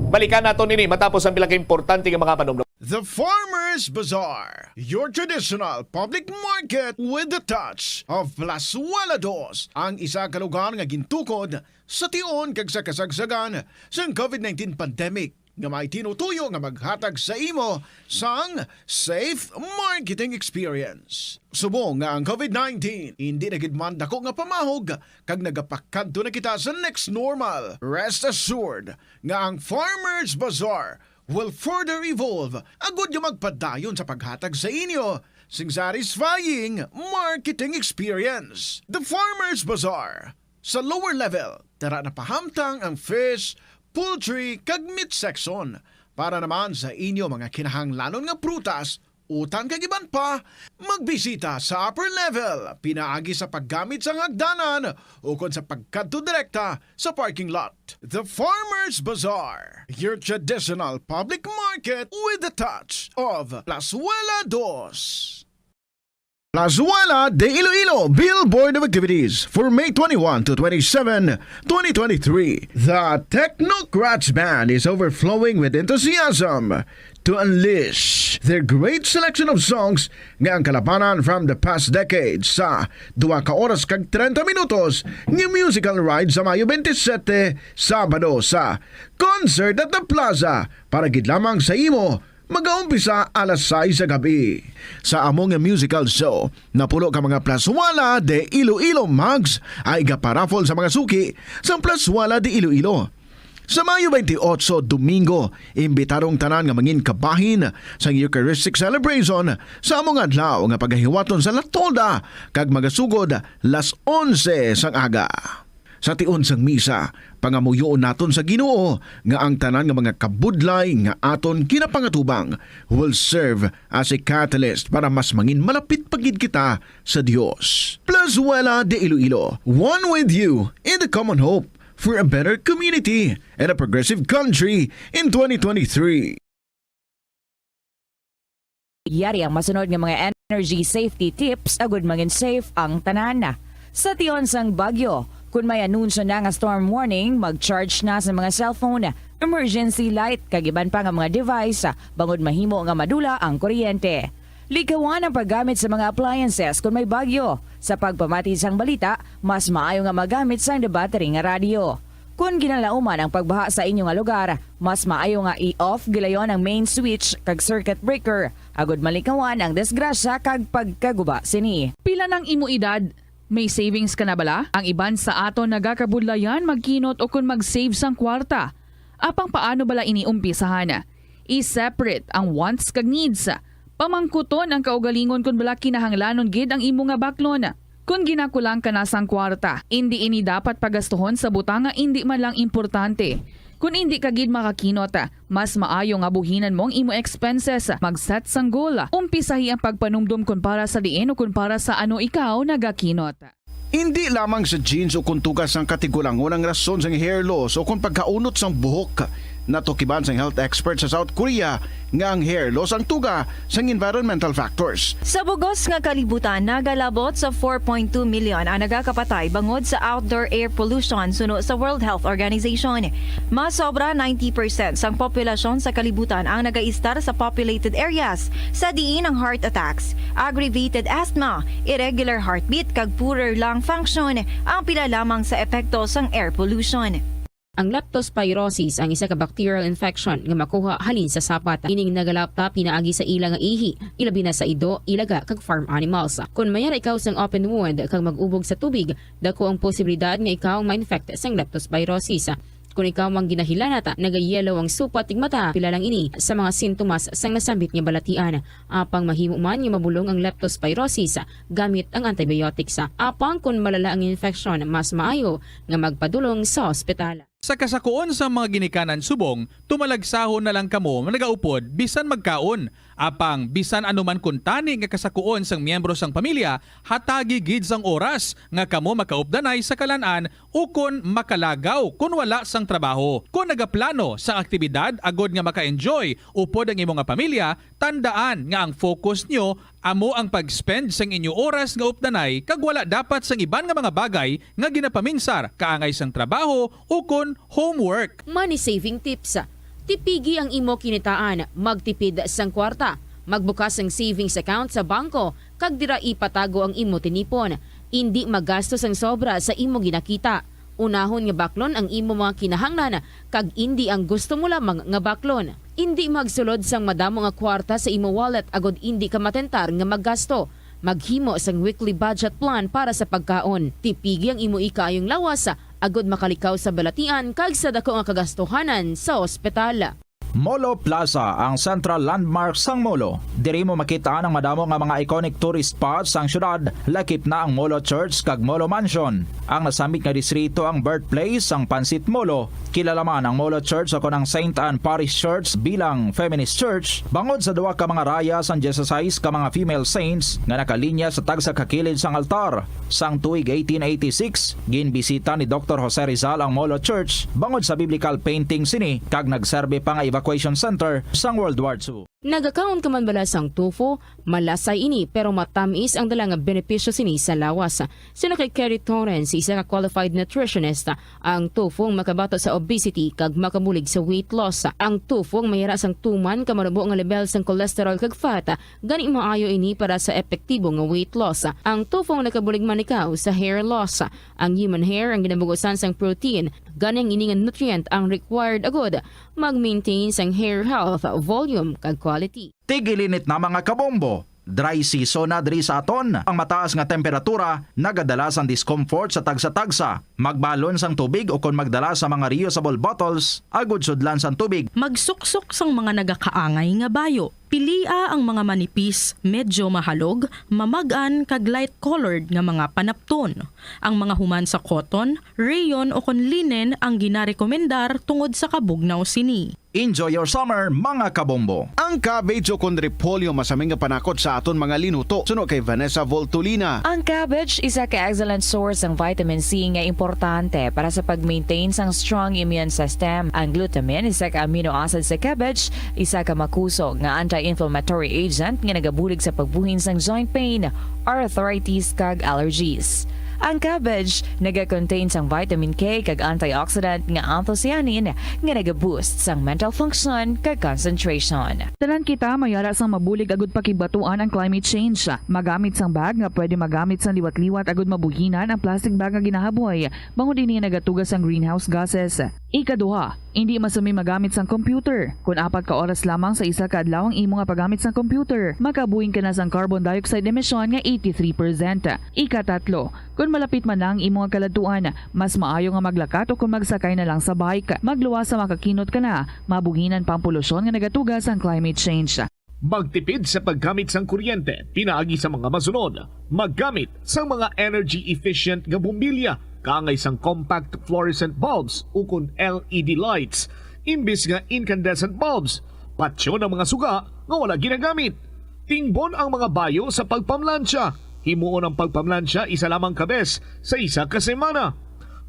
Balikan nato nini matapos ang bilang importante nga mga panumdum. The Farmers Bazaar, your traditional public market with the touch of Plazuela Dos, ang isa ka lugar nga gintukod sa tion kag sa kasagsagan sa COVID-19 pandemic nga may tinutuyo nga maghatag sa imo sang safe marketing experience. Subong nga ang COVID-19 hindi nagidman dako nga pamahog kag nagapakadto na kita sa next normal. Rest assured nga ang Farmers Bazaar will further evolve agud yung magpadayon sa paghatag sa inyo sing satisfying marketing experience. The Farmers Bazaar sa lower level tara na pahamtang ang fish, poultry kag meat section para naman sa inyo mga kinahanglanon nga prutas, utang kag iban pa, magbisita sa upper level pinaagi sa paggamit sa hagdanan o kon sa pagkadto direkta sa parking lot. The Farmers Bazaar, your traditional public market with the touch of Plazuela Dos. Plazuela de Iloilo Billboard of Activities for May 21 to 27, 2023. The Technocrats Band is overflowing with enthusiasm to unleash their great selection of songs nga ang kalabanan from the past decades sa 2 ka oras kag 30 minutos nga musical ride sa Mayo 27, Sabado sa Concert at the Plaza para gid lamang sa imo mag-aumpisa alas 6 sa gabi. Sa among musical show, napulo ka mga Plazuela de Iloilo mugs ay gaparaffle sa mga suki sa Plazuela de Iloilo. Sa Mayo 28, Domingo, imbitarong tanan nga mangin kabahin sa Eucharistic celebration sa among adlaw nga pagahiwaton sa Latolda kag magasugod las 11 sang aga. Sa tion sang misa, pangamuyoon naton sa Ginoo nga ang tanan nga mga kabudlay nga aton kinapangatubang will serve as a catalyst para mas mangin malapit pagid kita sa Dios. Plazuela de Iloilo, one with you in the common hope for a better community and a progressive country in 2023. Yari ang masunod nga mga energy safety tips agud mangin safe ang tanan. Sa tion sang bagyo, kung may anunsyo na nga storm warning, mag-charge na sa mga cellphone, emergency light, kagiban pa nga mga device, bangod mahimo nga madula ang kuryente. Likawan ang paggamit sa mga appliances kung may bagyo. Sa pagpamati sang balita, mas maayo nga magamit sang battery nga radio. Kung ginalauman ang pagbaha sa inyong lugar, mas maayo nga i-off gilayon ang main switch kag circuit breaker. Agud malikawan ang disgrasya kag pagkaguba sini. Pila ng imo edad? May savings ka na bala? Ang iban sa aton nagakabudlayan magkinot o kung mag-save sang kwarta. Apang paano bala iniumpisahan? I-separate ang wants kag needs. Pamangkuton ang kaugalingon kung bala kinahanglanon gid ang imo nga baklon. Kung ginakulang ka na sang kwarta, hindi ini dapat pagastuhon sa butanga hindi man lang importante. Kung hindi ka gid makakinot, mas maayo nga buhinan mong imo expenses. Mag-set sang goal. Umpisahi ang pagpanumdum kung para sa diin o kung para sa ano ikaw nagakinot. Hindi lamang sa jeans o kung tugas ang katigulangon ang rason sang hair loss o kung pagkaunot sang buhok. Natukiban sang health expert sa South Korea nga ang hair loss ang tuga sang environmental factors. Sa bugos nga kalibutan, nagalabot sa 4.2 million ang nagakapatay bangod sa outdoor air pollution suno sa World Health Organization. Mas sobra 90% sang populasyon sa kalibutan ang nagaistar sa populated areas sa diin ang heart attacks, aggravated asthma, irregular heartbeat kag poorer lung function ang pila lamang sa epekto sang air pollution. Ang leptospirosis ang isa ka bacterial infection nga makuha halin sa sapat. Ining nagalapta pinaagi sa ila nga ihi, ilabi na sa ido, ilaga kag farm animals. Kung mayara ikaw sang open wound kag mag-ubog sa tubig, dako ang posibilidad nga ikaw ma-infect sang leptospirosis. Kung ikaw mang ginahilanata, nagayelo ang supa tig mata, pila lang ini sa mga sintomas sang nasambit nga balatian. Apang mahimo man nga mabulong ang leptospirosis gamit ang antibiotics. Apang kung malala ang infection, mas maayo nga magpadulong sa ospital. Sa kasakuon sa mga ginikanan subong, tumalagsahon na lang kamo nagaupod bisan magkaon. Apang bisan anuman kun tani nga kasakuon sang miyembro sang pamilya, hatagi gid sang oras nga kamo makaupdanay sa kalan-an o kun makalagaw kun wala sang trabaho. Kung nagaplano sa aktibidad agod nga maka-enjoy upod ang imong pamilya, tandaan nga ang focus nyo amo ang pag-spend sang inyo oras nga updanay kag wala dapat sang iban nga mga bagay nga ginapaminsar kaangay sang trabaho o kun homework. Money saving tips. Tipigi ang imo kinitaan, magtipid sang kwarta, magbukas ng savings account sa bangko, kag dira ipatago ang imo tinipon. Hindi magastos ang sobra sa imo ginakita. Unahon nga baklon ang imo mga kinahanglan, kag hindi ang gusto mo lamang nga baklon. Hindi magsulod sang madamo nga kwarta sa imo wallet agod hindi ka matentar nga maggasto. Maghimo sang weekly budget plan para sa pagkaon. Tipigi ang imo ikayong lawas agod makalikaw sa balatian kag sa dako nga kagastuhanan sa ospital. Molo Plaza ang central landmark sang Molo. Diri mo makita ang madamo nga mga iconic tourist spots sang syudad. Lakip na ang Molo Church kag Molo Mansion. Ang nasamit nga distrito ang birthplace sang Pansit Molo. Kilala man ang Molo Church ako ng St. Anne Parish Church bilang feminist church. Bangod sa duwa ka mga raya sang Jesus ka mga female saints nga nakalinya sa tagsa kakilid sang altar. Sang tuig 1886, ginbisita ni Dr. Jose Rizal ang Molo Church bangod sa biblical painting sini kag nagserbe pa nga evacuation center sang World War II. Nagakaon ka man bala sang tofu, malasay ini pero matamis ang dala nga benepisyo sini sa lawas. Sino kay Kerry Torrens, isa ka qualified nutritionist, ang tofu ang makabato sa obesity kag makabulig sa weight loss. Ang tofu ang mayara sang tuman kamarubo nga level sang cholesterol kag fat, gani maayo ini para sa epektibo nga weight loss. Ang tofu ang nakabulig man ikaw sa hair loss. Ang human hair ang ginabugusan sang protein, gani ang ini nga nutrient ang required agod mag-maintain sang hair health, volume kag quality. Tigilinit na mga kabombo. Dry season na diri sa aton. Ang mataas nga temperatura nagadala sang discomfort sa tagsa-tagsa. Magbalon sang tubig o kon magdala sa mga reusable bottles agud sudlan sang tubig. Magsuksok sang mga nagakaangay nga bayo. Pilia ang mga manipis, medyo mahalog, mamagan kag light-colored nga mga panapton. Ang mga human sa cotton, rayon o kon linen ang ginarekomendar tungod sa kabugnaw sini. Enjoy your summer, mga kabombo. Ang cabbage o kon repolyo masaming nga panakot sa aton mga linuto. Suno kay Vanessa Voltolina. Ang cabbage isa ka excellent source ng vitamin C nga importante para sa pag-maintain sang strong immune system. Ang glutamine isa ka amino acid sa cabbage, isa ka makusog nga anti-inflammatory agent nga nagabulig sa pagbuhin sang joint pain, arthritis kag allergies. Ang cabbage naga-contain sang vitamin K kag antioxidant nga anthocyanin nga naga-boost sang mental function kag concentration. Tanan kita mayara sang mabulig agud pakibatuan ang climate change. Magamit sang bag nga pwede magamit sang liwat-liwat agud mabuhinan ang plastic bag nga ginahaboy bangod dinhi nagatugas sang greenhouse gases. Ikaduha, hindi masumi magamit sang computer. Kung 4 ka oras lamang sa isa ka adlaw ang imo nga paggamit sang computer, makabuhing ka na sang carbon dioxide emission nga 83%. Ikatatlo, kung malapit man lang imo nga kaladuan, mas maayo nga maglakat o kung magsakay na lang sa bike. Magluwas sa makakinot ka na, mabuhinan pang polusyon nga nagatugas ang climate change. Magtipid sa paggamit sang kuryente, pinaagi sa mga masunod. Maggamit sa mga energy efficient nga bumbilya, kaangay sang compact fluorescent bulbs ukon LED lights, imbis nga incandescent bulbs. Patsyo ng mga suga nga wala ginagamit. Tingbon ang mga bayo sa pagpamlansya. Himuon ang pagpamlansya isa lamang kabes sa isa ka semana.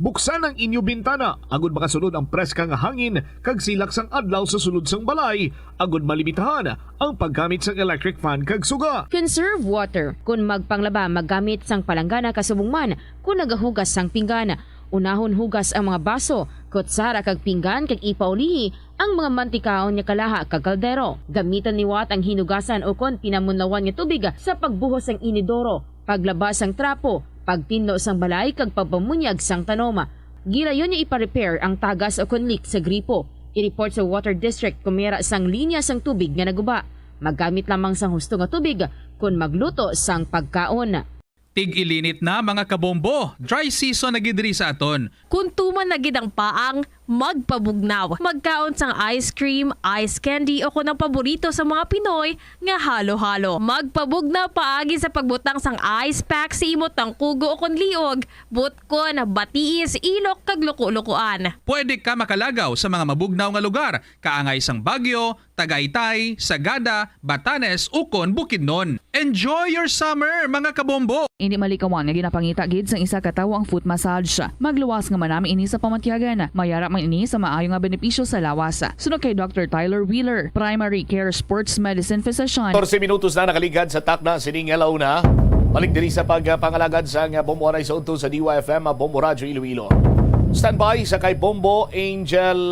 Buksan ang inyo bintana agud makasulod ang preska nga hangin kag silak sang adlaw sa sulod sang balay agud malimitahan ang paggamit sang electric fan kag suga. Conserve water. Kung magpanglaba, maggamit sang palanggana kasubong man kung nagahugas sang pinggana. Unahon hugas ang mga baso, kutsara kag pinggan kag ipaulihi ang mga mantikaon nga kalaha kag kaldero. Gamitan ni Watt ang hinugasan o kon pinamunlawan nga tubig sa pagbuhos sang inidoro, paglabas sang trapo, pagtinlo sang balay kag pagpamunyag sang tanoma. Gilayon niya ipa-repair ang tagas o kon leak sa gripo. I-report sa Water District kung mayroon sang linya sang tubig nga naguba. Maggamit lamang sang husto nga tubig kung magluto sang pagkaon. Tig-ilinit na mga kabombo. Dry season na gidri sa aton. Kung tuman na gid ang paang, magpabugnaw. Magkaon sang ice cream, ice candy o kunang paborito sa mga Pinoy nga halo-halo. Magpabugnaw paagi sa pagbutang sang ice pack sa imot ng kugo o kun liog, butkon, batiis, ilok kag luko-lukoan. Pwede ka makalagaw sa mga mabugnaw nga lugar, kaangay sang Baguio, Tagaytay, Sagada, Batanes, ukon Bukidnon. Enjoy your summer mga kabombo! Hindi malikawan nga ginapangita gid sang isa ka tawo ang foot massage. Magluwas nga manami ini sa pamatyagan. Mayara man ini sa maayo nga benepisyo sa lawasa. Sunod kay Dr. Tyler Wheeler, Primary Care Sports Medicine Physician. 14 minutos na nakaligad sa takna sining alauna. Balik diri sa pagpangalagad sa Bombo Anay sa unto sa DYFM Bombo Radyo Iloilo. Standby sa kay Bombo Angel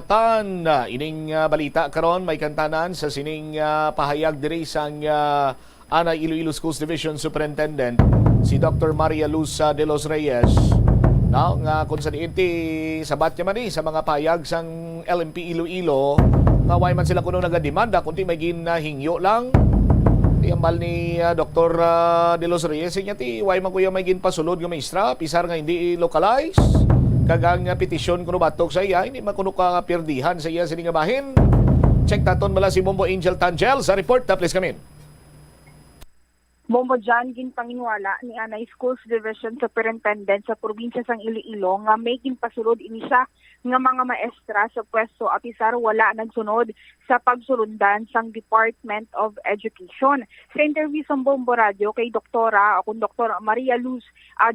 Tan. Ining balita karon may kantanan sa sining pahayag diri sang Ana Iloilo Schools Division Superintendent si Dr. Maria Luz de los Reyes. Now, nga kung sa diinti sabat niya man sa mga pahayag sang LMP Iloilo nga way man sila kuno nagademanda kundi may ginahingyo lang. Tiambal ni Dr. de los Reyes niya ti way man kuya may ginpasulod nga maestra pisar nga hindi localize. Kagang petisyon kuno batok sa iya hindi man kuno ka pirdihan sa iya sining nga bahin. Check taton mala si Bombo Angel Tangel sa report ta please come in. Bombo John ginpanginwala ni Anay Schools Division Superintendent sa probinsya sang Iloilo nga may ginpasulod ini siya nga mga maestra sa pwesto apisar wala nagsunod sa pagsulundan sang Department of Education. Sa interview sa Bombo Radio kay Dr. Maria Luz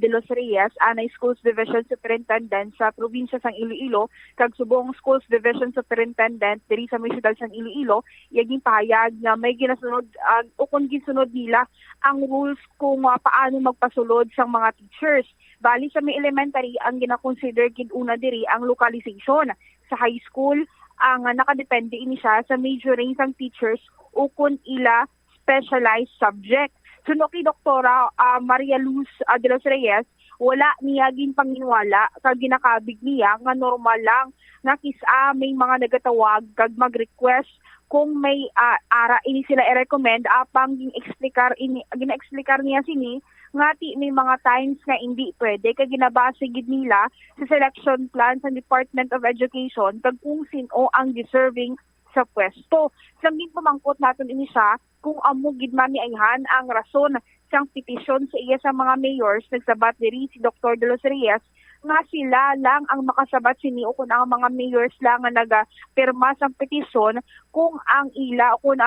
de los Reyes, Anay Schools Division Superintendent sa probinsya sang Iloilo, kag subong Schools Division Superintendent diri sa Municipal sang Iloilo, iyaging pahayag nga may ginasunod o kung ginsunod nila ang rules kung paano magpasulod sa mga teachers. Bali sa may elementary, ang gina-consider una diri ang localization. Sa high school, ang nakadepende ini siya sa majoring sang teachers o kung ila specialized subject. Suno kay Doktora Maria Luz de los Reyes, wala niya ginpanginwala kag ginakabig niya nga normal lang nga kisa may mga nagatawag kag mag-request kung may ara ini sila i-recommend apang gina-explicar niya sini nga ti may mga times nga hindi pwede kag ginabase gid nila sa selection plan sa Department of Education kag kung sino ang deserving sa pwesto. Sangin pamangkot naton ini siya kung amo gid man niayhan ang rason sang petisyon sa iya sa mga mayors nagsabat diri si Dr. de los Reyes nga sila lang ang makasabat sini o kung ang mga mayors lang nga nagapirma sa petisyon kung ang ila o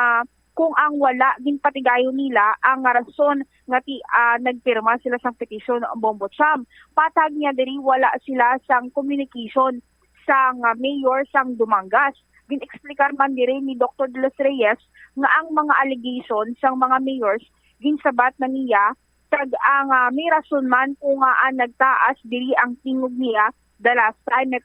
kung ang wala din patigayo nila ang rason nga nagpirma sila sa petisyon Bombo Cham. Patag niya diri wala sila sang communication sang mayor sang Dumangas. Gin-explicar man diri ni Dr. de los Reyes nga ang mga allegation sang mga mayors ginsabat na niya kag ang may rason man kung nagtaas diri ang tingog niya the last time na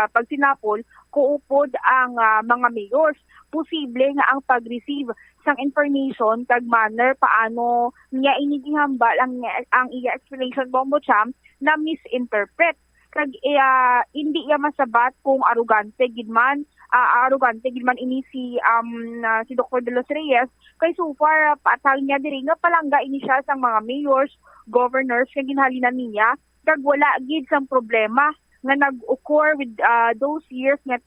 pagsinapol kuupod ang mga mayors. Posible nga ang pag-receive sang information kag manner paano niya inigihambal ang iya explanation Bombo Cham na misinterpret kag hindi iya masabat kung arugante gid man ini si Dr. de los Reyes kay so far patag niya diri nga palangga ini siya sang mga mayors, governors nga ginhalinan niya kag wala gid sang problema nga nag-occur with those years nga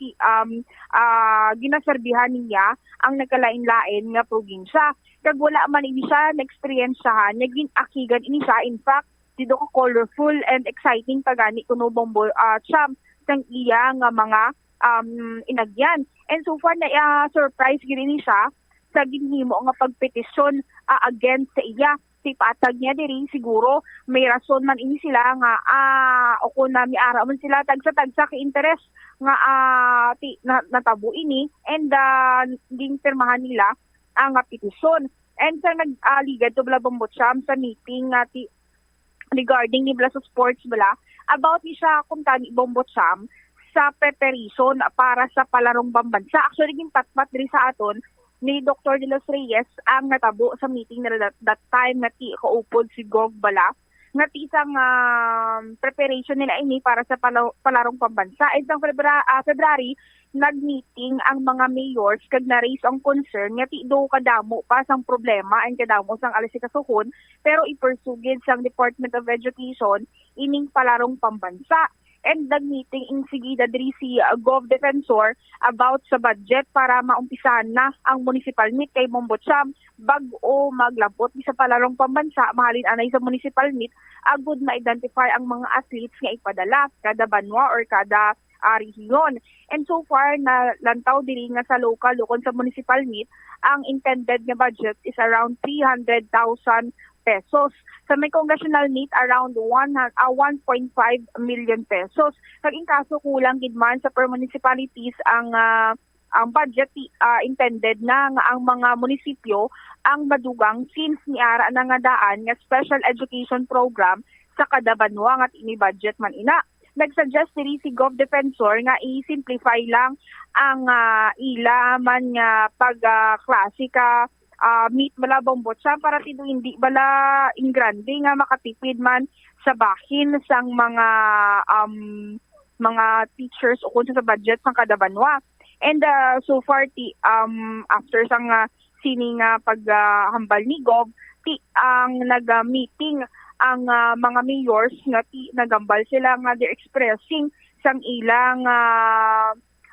ginaserbihan niya ang nagkalain-lain nga probinsya. Kag wala man ini siya na-experiencehan, naging-akigan ini siya. In fact, dito ko colorful and exciting pagani kuno Bombo Cham sang iya nga mga inagyan. And so far na surprise gid ini siya sa ginhimo nga pagpetisyon against sa iya. Si patag niya diri siguro may rason man ini sila nga o kung miara man sila tagsa kay interest nga natabo ini and ding pirmahan nila ang petisyon. And sa nag-aligad to bala Bombotsam sa meeting regarding ni bala sa sports bala about ni siya kung tani Bombotsam sa preparation para sa palarong pambansa. Actually, ging patpat diri sa aton ni Dr. De Los Reyes ang natabo sa meeting na that time nga ti kaupod si Gov bala nga ti isang preparation nila ini para sa palarong pambansa. And sa February, nag-meeting ang mga mayors kag na-raise ang concern nga ti do kadamo pa sang problema and kadamo sang alisikasuhon pero ipersugid sang Department of Education ining palarong pambansa. And nag-meeting in Sigida diri si Gov Defensor about sa budget para maumpisahan na ang municipal meet kay Bombotsam bag-o maglabot sa palarong pambansa mahalin anay sa municipal meet agud ma-identify ang mga athletes nga ipadala kada banwa or kada rehiyon. And so far na lantaw diri nga sa local ukon sa municipal meet ang intended nga budget is around 300,000 pesos. Sa may congressional meet around 1.5 million pesos. Naging kaso kulang gid man sa per municipalities ang budget intended na nga ang mga munisipyo ang madugang since niara na nga daan nga special education program sa kada banwa nga ini budget man ina. Nagsuggest diri si Gov Defensor nga i-simplify lang ang ila man nga pag-klase ka meet bala Bombotsam para tido hindi bala ingrande nga makatipid man sa bahin sang mga teachers o kunsa sa budget sang kada banwa. And so far after sang sining paghambal ni Gov ang nag-meeting ang mga mayors nga nagambal sila nga they're expressing sang ilang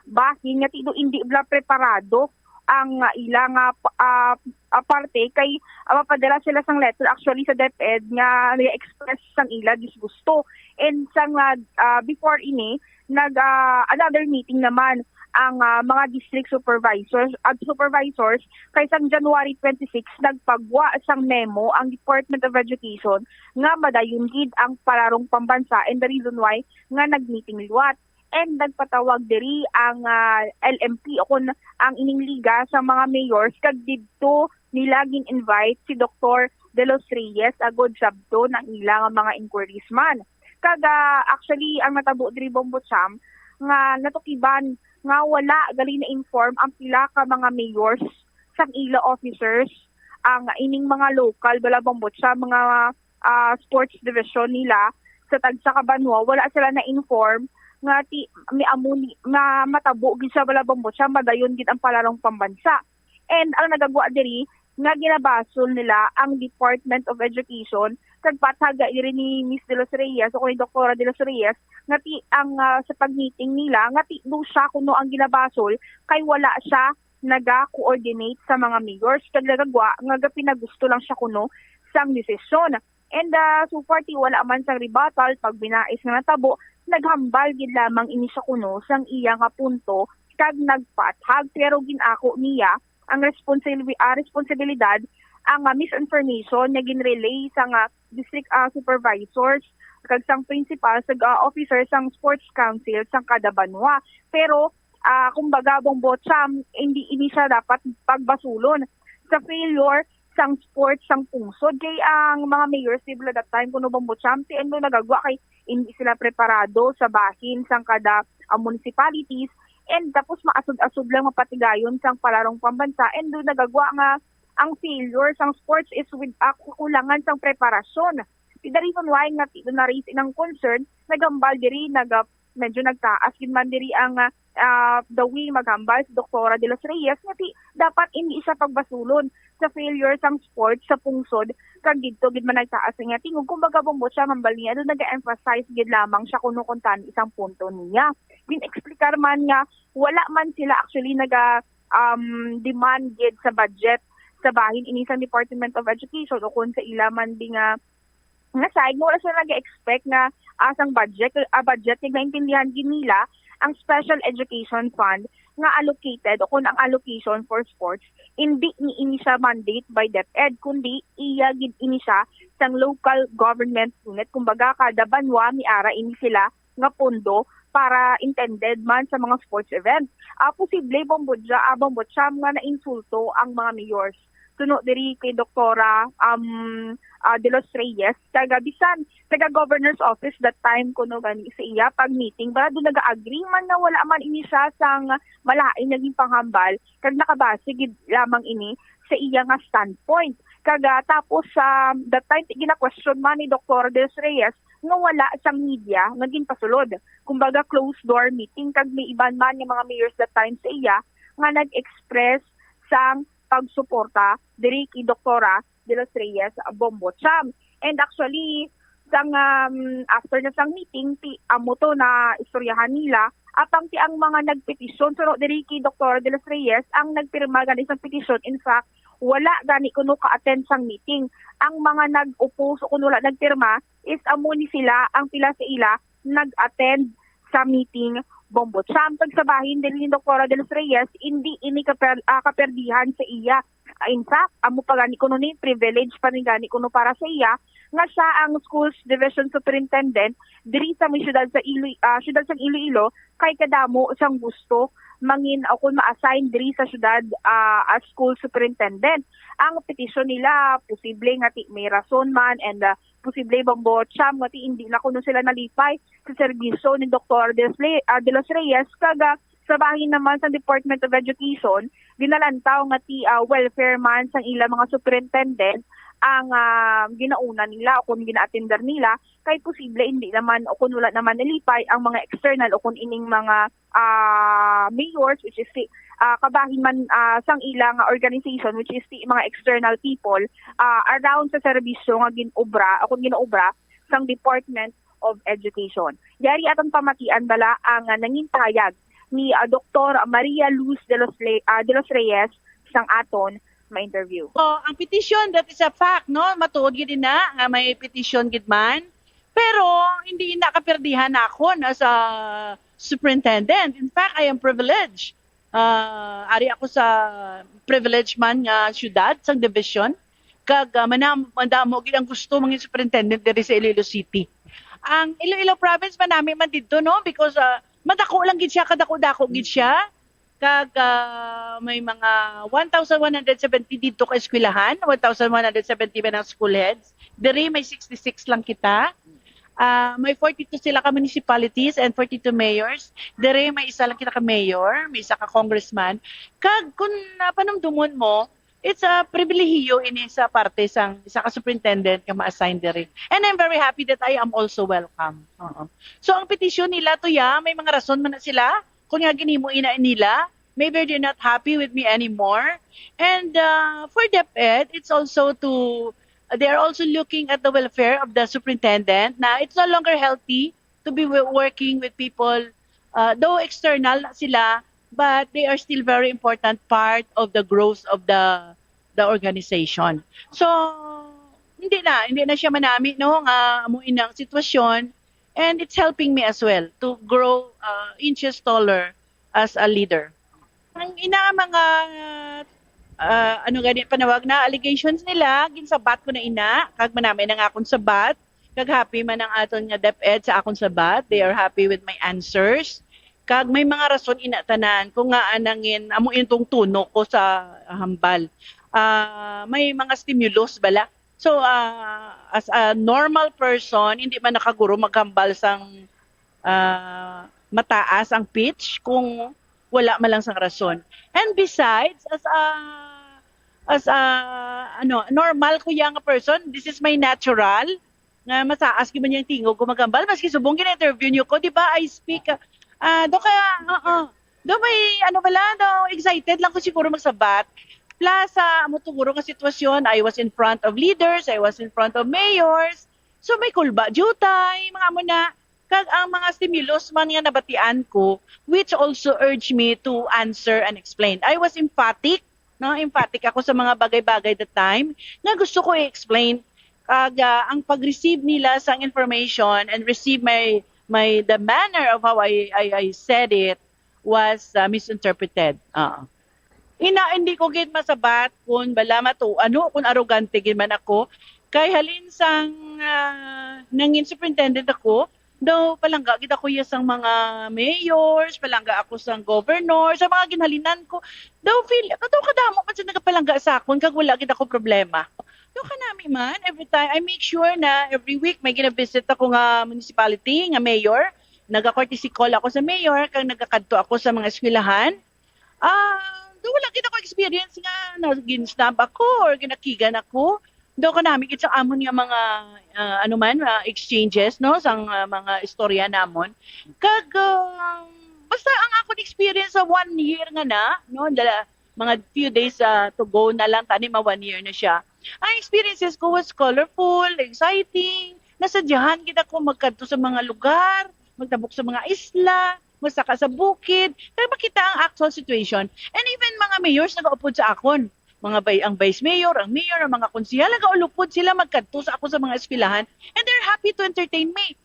bahin nga tido hindi bala preparado ang ilang parte kay mapadala sila sang letter actually sa DepEd nga i-express sang ila disgusto. And sang before ini another meeting naman ang mga district supervisors kay sang January 26 nagpagwa sang memo ang Department of Education nga madayon gid ang palarong pambansa and the reason why nga nagmeeting liwat. And nagpatawag diri ang LMP o kun ang ining liga sa mga mayors kag didto nila gin-invite si Dr. De Los Reyes agod sabto ng ilang mga inquiries man. Kag actually ang natabo diri Bombotsam nga natukiban nga wala gali na inform ang pila ka mga mayors sang ila officers ang ining mga local bala Bombotsam mga sports division nila sa tagsa ka banwa wala sila na inform nga may amuni nga matabo gid sa bala Bombotsam madayon gid ang palarong pambansa. And ang nagagwa diri nga ginabasol nila ang Department of Education kag pataga diri ni Miss De Los Reyes o ni Dr. De Los Reyes nga ang sa pag-meeting nila nga do siya kuno ang ginabasol kay wala siya naga-coordinate sa mga mayors kag nagagwa nga pinagusto lang siya kuno sang desisyon. And so far wala man sang rebuttal pag binais nga natabo naghambal gid lamang ini sa kuno sang iya nga punto kag nagpathag pero ginako niya ang responsibilidad ang misinformation nga ginrelay sang district supervisors kag sang principal sa officer sang sports council sang kada banwa. Pero kumbaga Bombotsam hindi siya dapat pagbasulon sa failure sang sports sang pungsod kay ang mga mayors sila that time kuno Bombotsam ano nagagwa kay hindi sila preparado sa bahin sang kada municipalities and tapos maasod-asod lang mapatigayon sang palarong pambansa and doon nagagwa nga ang failure sang sports is with kukulangan sang preparasyon. The reason why nga na-raise ng concern nagambal diri medyo nagtaas gid man diri ang the way maghambal si Dr. De Los Reyes nga dapat hindi siya pagbasulon sa failure sang sports sa pungsod kag didto gid man nagtaas nga tingog kumbaga Bombotsam mambal niya doon nag-emphasize gid lamang siya kuno kuntan isang punto niya. Explicar man nga wala man sila actually demand gid sa budget sa bahin inisang Department of Education o kun sa ila man di nga side mo wala sila nag-expect na asang budget kaya naintindihan din nila ang Special Education Fund nga allocated o kung ang allocation for sports hindi ni ini siya mandate by DepEd kundi iya gid ini siya sang local government unit, kumbaga kada banwa miara ini sila nga pondo para intended man sa mga sports event. Posible bombotsa nga na-insulto ang mga mayors. Suno diri kay Doktora De Los Reyes, bisan taga governor's office that time kuno gani sa iya pag meeting para do naga-agree man na wala man ini siya sang malain naging panghambal kag nakabase gid lamang ini sa iya nga standpoint. Tapos that time gina-question man ni Dr. De Los Reyes nga wala sang media naging pasulod. Kumbaga closed door meeting kag may iban man nga mga mayors that time sa iya nga nag-express sang pagsuporta diri kay Doktora De Los Reyes Bombocham. And actually after na sang meeting amo to na istoryahan nila apang ti ang mga nagpetisyon so diri kay Doktora De Los Reyes ang nagpirma gani sang petisyon. In fact, wala gani kuno ka-attend sang meeting. Ang mga nag-oppose o kuno wala nagpirma is amo ni sila ang pila sa ila nag-attend sa meeting Bombocham. Pagsabahin din ni Dr. De Los Reyes, hindi ini kaperdihan sa iya. In fact, amo pa gani kuno ni privilege pa ni gani kuno para sa iya nga siya ang schools division superintendent diri sa syudad sa Iloilo kay kadamo sang gusto mangin o kung ma-assign diri sa syudad as school superintendent. Ang petisyon nila posible nga may rason man and posible Bombocham nga hindi na kuno sila nalipay sa serbisyo ni Dr. De Los Reyes kaga sa bahin naman sa Department of Education ginalantaw nga welfare man sang ilang mga superintendent ang ginauna nila o kung gina-attender nila kay posible hindi naman o kung wala naman nalipay ang mga external o kung ining mga mayors which is kabahin man sang ilang organization which is mga external people around sa serbisyo nga ginobra o kung ginaobra sang Department of Education. Yari atong pamatian bala ang nangintayag ni Dr. Maria Luz De Los Reyes sang aton ma-interview. Ang petition, that is a fact, no? Matuod gid na nga may petition gid man. Pero hindi nakaperdihan ako as a superintendent. In fact, I am privileged. Ari ako sa privileged man nga syudad sang division. Kag mandamo gid ang gusto mga superintendent diri sa Iloilo City. Ang Iloilo province man namin man dito, no? Because madako lang gid siya, kadako-dako gid siya. Kag may mga 1,170 dito ka eskwelahan, 1,170 ba ng school heads. Diri may 66 lang kita. May 42 sila ka municipalities and 42 mayors. Diri may isa lang kita ka mayor, may isa ka congressman. Kag kung panumdumon mo, it's a pribilehiyo ini sa parte sang isa ka superintendent ka ma-assign diri. And I'm very happy that I am also welcome. So ang petisyon nila to may mga rason man na sila. Kung nga ginimo ina nila, maybe they're not happy with me anymore. And for DepEd, it's also they are also looking at the welfare of the superintendent. Na it's no longer healthy to be working with people, though external sila, but they are still very important part of the growth of the organization. So, hindi na siya manami, no, nga amuin ang sitwasyon. And it's helping me as well to grow inches taller as a leader. Ang mga panawag na allegations nila, ginsabat ko na ina, kag manami na nga akong sabat, kag happy man ang aton nga DepEd sa akong sabat, they are happy with my answers. Kag may mga rason inatanan kung nga anangin, amo itong tuno ko sa hambal. May mga stimulus bala. So, as a normal person, hindi man nakaguro maghambal sang mataas ang pitch kung wala man lang sang rason. And besides, as a normal ko yang person, this is my natural, nga mataas ki man yung tingog ko maghambal. Maski subong gina-interview niyo ko, di ba, I speak, may excited lang ko siguro magsabat. Plus, mutuguro nga sitwasyon, I was in front of leaders, I was in front of mayors. So may kulba, jutay, mga muna. Kag ang mga stimulus man nga nabatian ko, which also urged me to answer and explain. I was emphatic, no? Emphatic ako sa mga bagay-bagay that time, na gusto ko i-explain. Kag ang pag-receive nila sa information and receive the manner of how I said it, was misinterpreted. Hindi ko gid masabat kung bala kung arrogante gid man ako kay halin sang nangin superintendent ako. Daw palangga gid ako sang mga mayors, palangga ako sang governor, sa mga ginhalinan ko. Daw feel kadamo man sa nagapalangga sa akon kag wala gid ako problema. Daw kanami man every time I make sure na every week may gina-visit ako nga municipality nga mayor, naga-courtesy call ako sa mayor kag nagakadto ako sa mga eskwelahan. Daw wala gid ako experience nga gin-snub ako or ginakigan ako. Daw kanami gid sa amon nga mga exchanges no sang mga istorya namon kag basta ang akong experience sa 1 year nga na no mga few days to go na lang tani 1 year na siya. Ang experiences ko was colorful, exciting, nasadyahan gid ako magkadto sa mga lugar, magtabok sa mga isla, magsaka sa bukid kay makita ang actual situation. And even mga mayors nagaupod sa akon, ang vice mayor, ang mayor, ang mga konsehal, nagaulupod sila magkadto sa ako sa mga eskwelahan and they're happy to entertain me.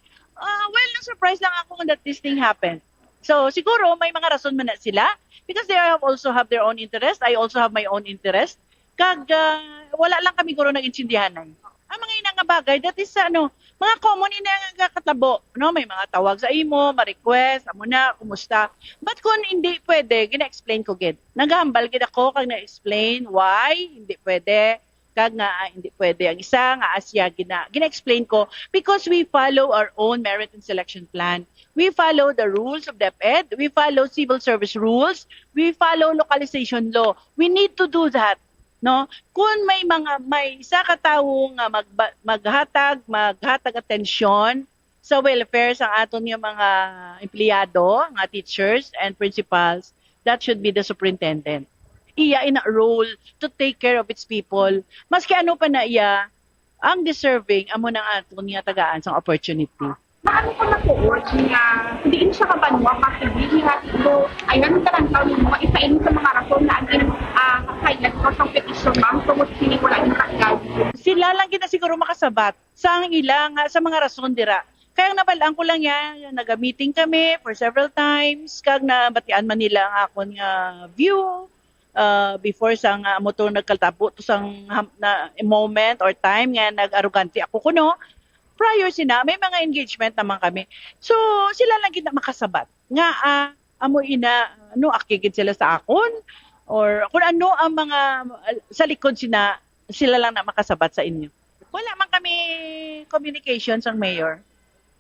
Na-surprise lang ako that this thing happened. So, siguro may mga rason man na sila because they also have their own interest. I also have my own interest. Kag wala lang kami guro nag-intindihan. Ang mga inang nga bagay, that is mga common nga katabo. No? May mga tawag sa imo, ma-request, amo na, kumusta. But kung hindi pwede, gina-explain ko gid. Naghambal gid ako kag na-explain why hindi pwede. Kag nga hindi pwede. Ang isa nga asya gina-explain ko because we follow our own merit and selection plan. We follow the rules of DepEd. We follow civil service rules. We follow localization law. We need to do that. No, kung may isa ka tawo nga maghatag atensyon sa welfare sa aton nga mga empleyado, nga teachers and principals, that should be the superintendent. Iya in a role to take care of its people. Maski ano pa na iya, ang deserving amo ng aton nga tagaan sang opportunity. Ano ko na po, nga hindi siya kabanwa kasi hindi natin ito ay nagtarang taon mo ipain sa mga rason na aging highlight ko sa petition ma'am tungkol sinigula yung kagad. Sila lang gina siguro makasabat sa ilang sa mga rason dira. Kaya nabalaan ko lang yan, nag-meeting kami for several times, kag nabatian man nila ang akon nga view before sang motor nagkaltabo to sang na moment or time nga nag-arrogante ako kuno. Prior sina, may mga engagement naman kami. So, sila lang gina makasabat. Nga, amo akigid sila sa akon, or kung ano ang mga sa likod sila lang na makasabat sa inyo. Wala man kami communications ang mayor.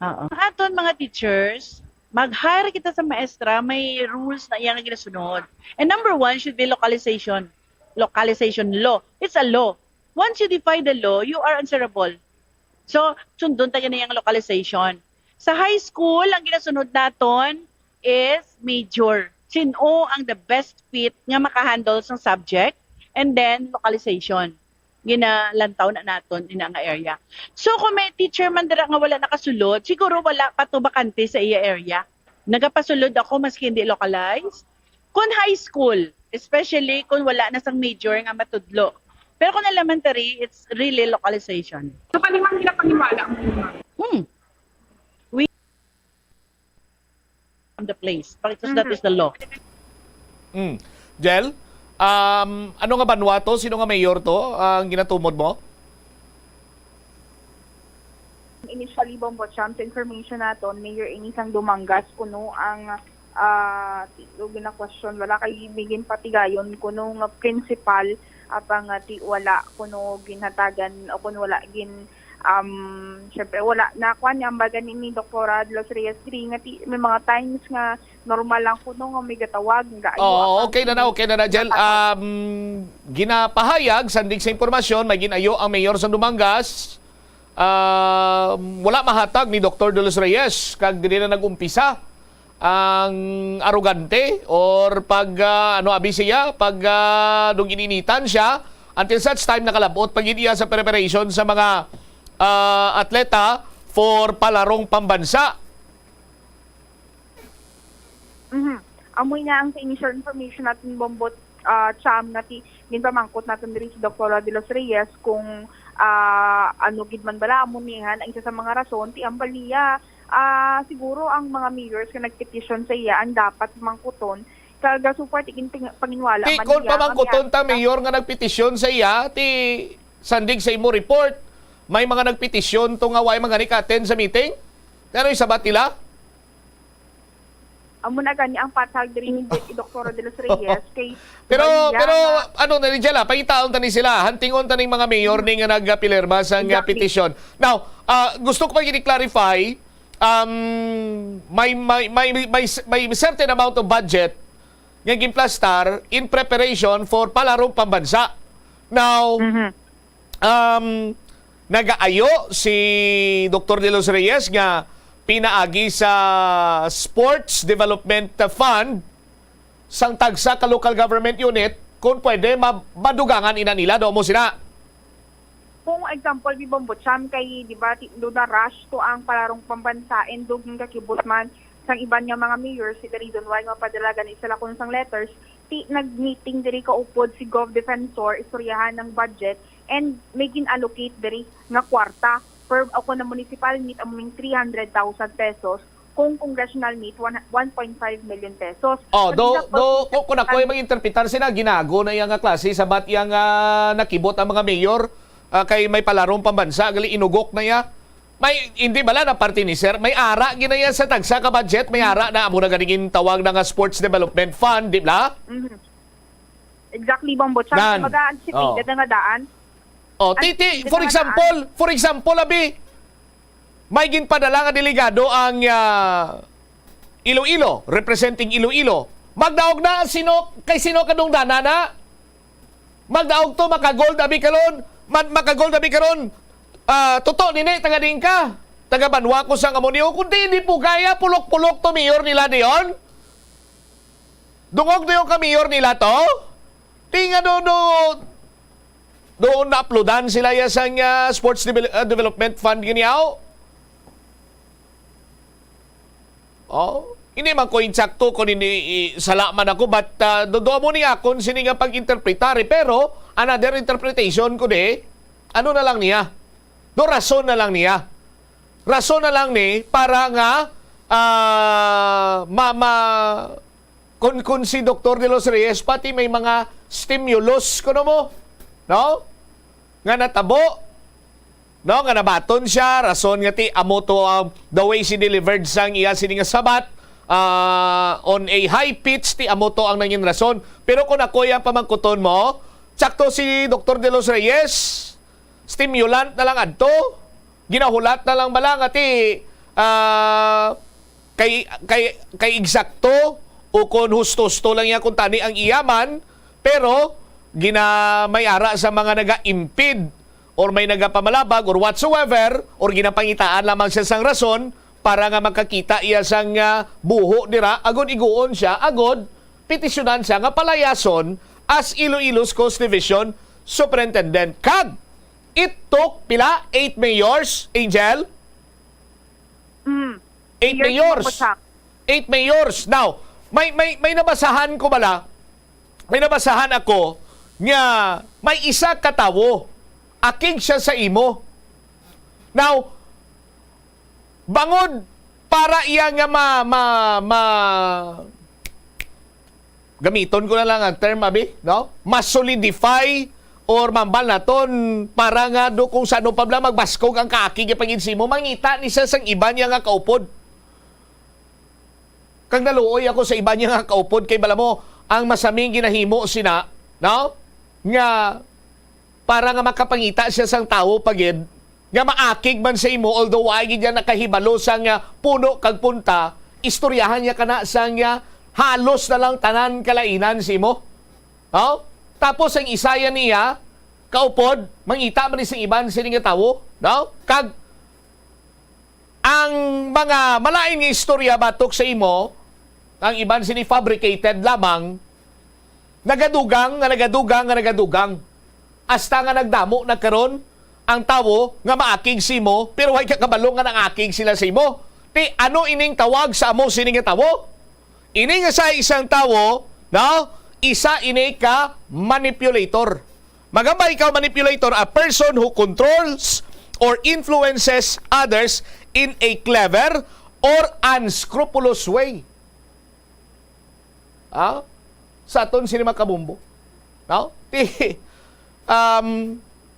Aton mga teachers, mag-hire kita sa maestra, may rules na iyang ginasunod. And number 1 should be localization. Localization law. It's a law. Once you defy the law, you are answerable. So, sundon tayo na yung localization. Sa high school, ang ginasunod naton is major. Sino ang the best fit nga makahandle sa subject and then localization. Ginalantaw na naton ina nga area. So, kung may teacher man dira nga wala nakasulod, siguro wala pa to bakante sa iya area. Nagapasulod ako maski hindi localized. Kung high school, especially kung wala na sang major nga matudlo. Pero kung elementary, it's really localization. So, panimang nila paniwala ang mga? We from the place. Because that is the law. Jel, ano nga banwa to? Sino nga mayor to? Ang ginatumod mo? Initially, Bombo Champ, sa information naton, Mayor Inisang Dumangas, kuno ang gina-question, wala kay bigin patigayon, kuno nga principal, apang wala kuno ginhatagan o kuno wala syempre wala na kuan ang baga ni Dr. Los Reyes nga may mga times nga normal lang kuno nga may gatawag nga okay na Jel. Ginapahayag sandig sa impormasyon may ginayo ang mayor sa Dumangas. Wala mahatag ni Dr. Los Reyes kag dili na nagumpisa ang arrogante or pag abi siya pag nung ininitan siya until such time nakalabot pag iniya sa preparation sa mga atleta for palarong pambansa. Amoy na ang sa initial information natin Bombot Cham nati ginpamangkot natin diri si Dr. De Los Reyes kung gid man bala amunihan ang isa sa mga rason ti ambaliya siguro ang mga mayors nga nagpetisyon sa iya ang dapat mangkuton kaga support ikin panginwala Ti kon pamangkuton ta mayor nga nagpetisyon sa iya ti sandig sa imo report may mga nagpetisyon to nga way mga nikaten sa meeting. Pero isabat nila? Amo na gani ang patag diri ni Dr. De Los Reyes kay Pero ano na ni Jela, pangitaon tani sila, hantingon taning mga mayor ni nga nagapilirma sa nga petisyon. Now, gusto ko pa i-clarify, may certain amount of budget nga gimplastar in preparation for palarong pambansa. Now, nagaayo si Dr. De Los Reyes nga pinaagi sa Sports Development Fund sang tagsa ka local government unit kung pwede madugangan ina nila do mo sila. Kung example bi Bombochan kay di ba do na rush to ang palarong pambansa and duging kakibot man sang iban nga mga mayors si the reason why mapadala gani sila kun sang letters ti nag-meeting diri kaupod si Gov Defensor istoryahan ng budget and may gin-allocate diri nga kwarta per ako na municipal meet aming 300,000 pesos kung congressional meet 1.5 million pesos. Kung ako ay mag-interpretar sila, ginago na yung klase sabat yung nakibot ang mga mayor kay may palarong pambansa, gali inugok na ya. May, hindi bala na party ni sir, may ara ginaya sa tagsa ka budget, may ara na amo na ganingin tawag na nga Sports Development Fund, di ba? Exactly, Bombo. Tsaka mag-a-anticipate na nga daan. For example, abi, may ginpadala nga delegado ang Iloilo, representing Iloilo. Magdaog na sino kadung dana na. Magdaog to makagold abi karon. Makagold abi karon. Totoo nini taga din ka. Taga Banwa ko sang amonyo kundi hindi po gaya pulok-pulok to mayor nila diyon. Dungog na yung ka-mayor nila to. Tinga doon na-uploadan sila yung Sports Development Fund ginyaw. Hindi man ko insakto kung salaman ako but doon mo niya kung sini nga pag-interpretari pero another interpretation ko ano na lang niya? Rason na lang niya. Rason na lang ni para nga kung si Dr. De Los Reyes pati may mga stimulus kuno mo, no? Nga natabo, no? Nga nabaton siya, rason nga ti amo to the way si delivered sang iya sini nga sabat on a high pitch ti amo to ang nangin rason. Pero kung ako yung pamangkuton mo, sakto si Dr. De Los Reyes, stimulant na lang adto, ginahulat na lang bala nga ti kay eksakto o kung husto-husto lang yan kung tani ang iyaman, pero may ara sa mga naga-impede or may nagapamalabag or whatsoever or ginapangitaan lamang siya sang rason para nga makakita iya sang buho dira, agod iguon siya, agod petisyonan siya nga palayason as Iloilo's Coast Division Superintendent. Kag it took pila 8 mayors, Angel? 8 mayors. 8 mayors. Now, may nabasahan ko bala. May nabasahan ako nga may isa katawo. Akig siya sa imo. Now, bangod para iya nga gamiton ko na lang ang term abi, no? Mas-solidify or mambal naton para nga do kung sano pa bla magbaskog ang kaakig pagin mo mangita ni sa sang iba niya nga kaupod. Kang naluoy ako sa iba niya nga kaupod kay bala mo ang masaming ginahimo sina, no? Nga para nga makapangita siya sang tawo pagid nga maakig man sa imo although wagi niya nakahibalo sang puno kag punta, istoryahan niya kana sang halos na lang tanan kalainan si mo. No? Tapos ang isaya niya kaupod mangita man isang iban sini nga tawo, no? Kag ang mga malain nga istorya batok sa imo ang iban sini fabricated lamang nagadugang hasta nga nagdamo na karon ang tawo nga maakig si mo pero way kakabalo nga nangakig sila sa imo. Ti ano ining tawag sa amo sini nga tawo? Ini nga sa isang tawo, no? Isa ini ka manipulator. Magambay ka manipulator, a person who controls or influences others in a clever or unscrupulous way. Sa aton sinima kabumbo. No?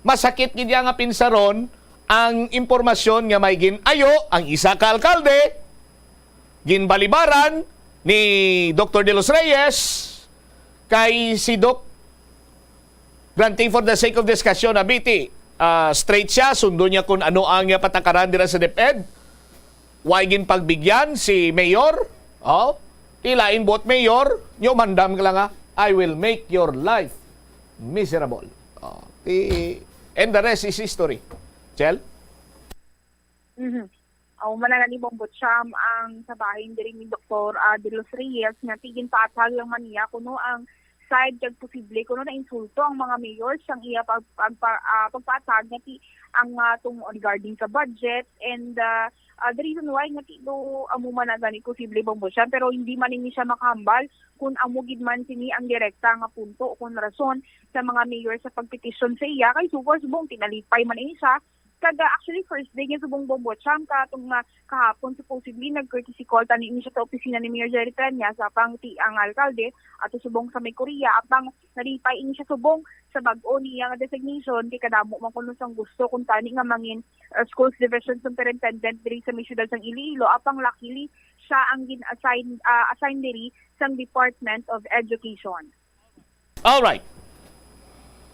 Masakit gid nga pinsaron ang impormasyon nga may ginayo ang isa ka alkalde ginbalibaran ni Dr. De Los Reyes kay si Doc. Granting for the sake of discussion, abiti, straight siya, sundo niya kung ano ang patakaran dira sa DepEd. Why gin pagbigyan si Mayor? Ilain bot Mayor, nyo mandam ka lang I will make your life miserable. And the rest is history. Chel? Manana ni Bongbong Cham ang sabahin diri ni Dr. De Los Reyes nga tigin paatag lang man niya kuno ang side kag posible kuno na insulto ang mga mayors ang iya pagpatag nga ti ang tung regarding sa budget and the reason why nga ti do amo man na gani posible Bongbong Cham pero hindi man ni siya makahambal kung amo gid man sini ang direkta nga punto o kung rason sa mga mayor sa pagpetisyon sa iya kay subong tinalipay man ini siya. Kada actually first day niya subong Bongbong Cham katong kahapon supposedly nag-courtesy call tani siya sa opisina ni Mayor Jerry Peña sa pang ang alkalde at subong sa May Korea apang nalipay ini siya subong sa bag-o niya nga designation kay kadamo man kuno sang gusto kung tani nga mangin schools division superintendent diri sa siyudad sang Iloilo apang luckily siya ang assign diri sang Department of Education. All right.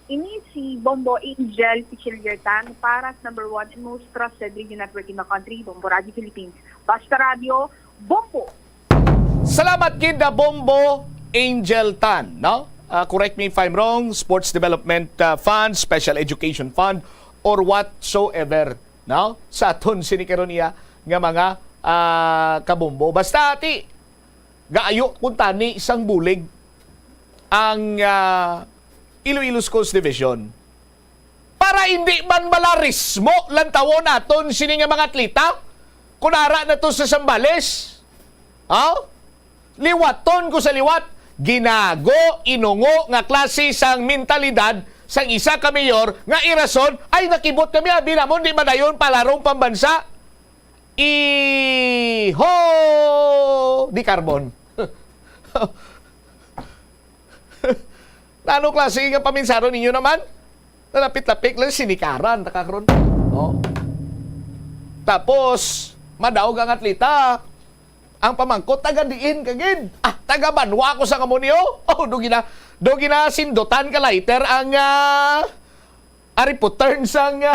Ini si Bombo Angel Pichiliertan para sa number 1 and most trusted radio network in the country, Bombo Radio Philippines. Basta Radio, Bombo! Salamat kinda Bombo Angel Tan, no? Correct me if I'm wrong, Sports Development Fund, Special Education Fund, or whatsoever, no? Sa aton sinikaron niya nga mga kabombo. Basta ati, gaayo kung tani isang bulig ang Iloilo Schools Division para hindi man malarismo lantawon naton sini nga mga atleta kunara na to sa Sambales. Liwaton ko sa liwat ginago inungo nga klase sang mentalidad sang isa ka mayor nga irason ay nakibot kami abi namon di madayon palarong pambansa di carbon. Ano klase nga paminsaro ninyo naman? Nalapit-lapik lang, sinikaran, nakakaroon. Tapos, madaog ang atleta. Ang pamangkot, taga-diin kagid. Taga-banwa ko sa kamunyo. Dogi na sindutan ka later ang ariputurn sang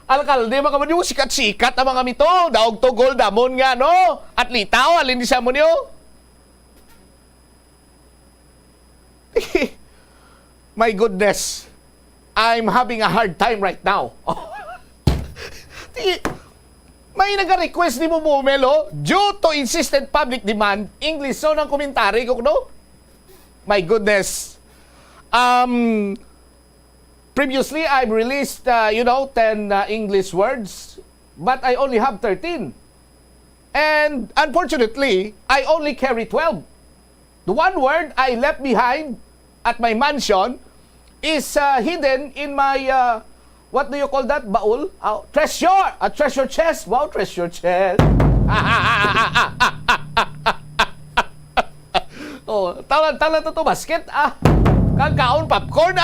alkalde. Mga kamunyo, sikat-sikat ang mga mito. Daog to gold, damon nga, no? Atleta, alin di sa kamunyo. My goodness, I'm having a hard time right now. May nag-request ni Mumelo, due to insistent public demand, English so ng komentary ko, no? My goodness. Previously, I've released, 10 English words, but I only have 13. And unfortunately, I only carry 12. The one word I left behind at my mansion is hidden in my, what do you call that? Baul? Treasure! A treasure chest. Wow, treasure chest. Talan to basket, Kakaon popcorn,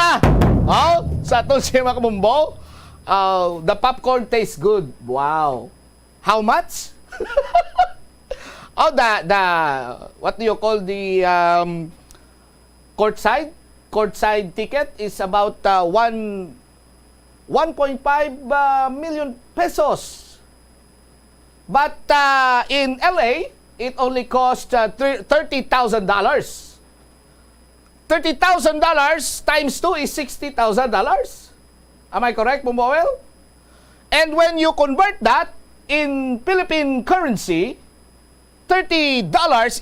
sa to siya mga kabumbo. The popcorn tastes good. Wow. How much? What do you call the, courtside ticket is about 1.5 million pesos. But in LA, it only cost $30,000. $30,000 times 2 is $60,000. Am I correct, Bumboel? And when you convert that in Philippine currency, $30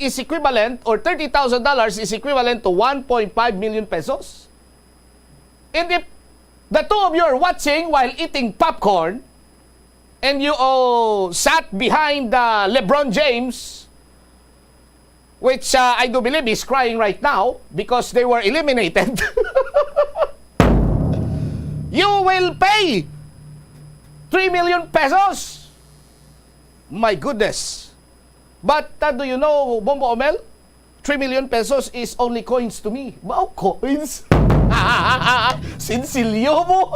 is equivalent, or $30,000 is equivalent to 1.5 million pesos. And if the two of you are watching while eating popcorn, and you all sat behind LeBron James, which I do believe is crying right now because they were eliminated, you will pay 3 million pesos. My goodness. But do you know, Bombo Omel? 3 million pesos is only coins to me. Wow, coins? Sinsilyo mo.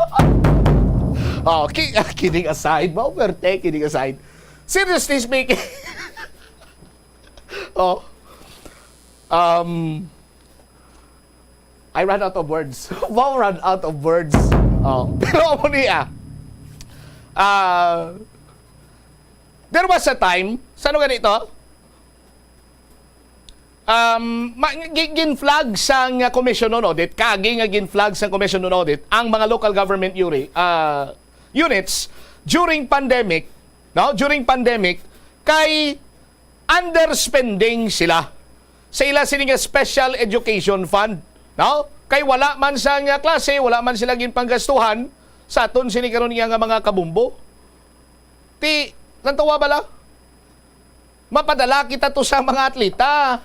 Oh, kidding aside. Mauberte, kidding aside. Seriously speaking. I ran out of words. Wow, ran out of words. Pero ako niya. There was a time, saan ganito? Gin-flag sang Commission on Audit, gin-flag sang Commission on Audit ang mga local government units during pandemic, kay underspending sila sa ila sining special education fund, no? Kay wala man sang klase, wala man sila ginpanggastuhan sa aton sini karon nga mga kabumbo. Ti nantawa bala? Mapadala kita to sa mga atleta.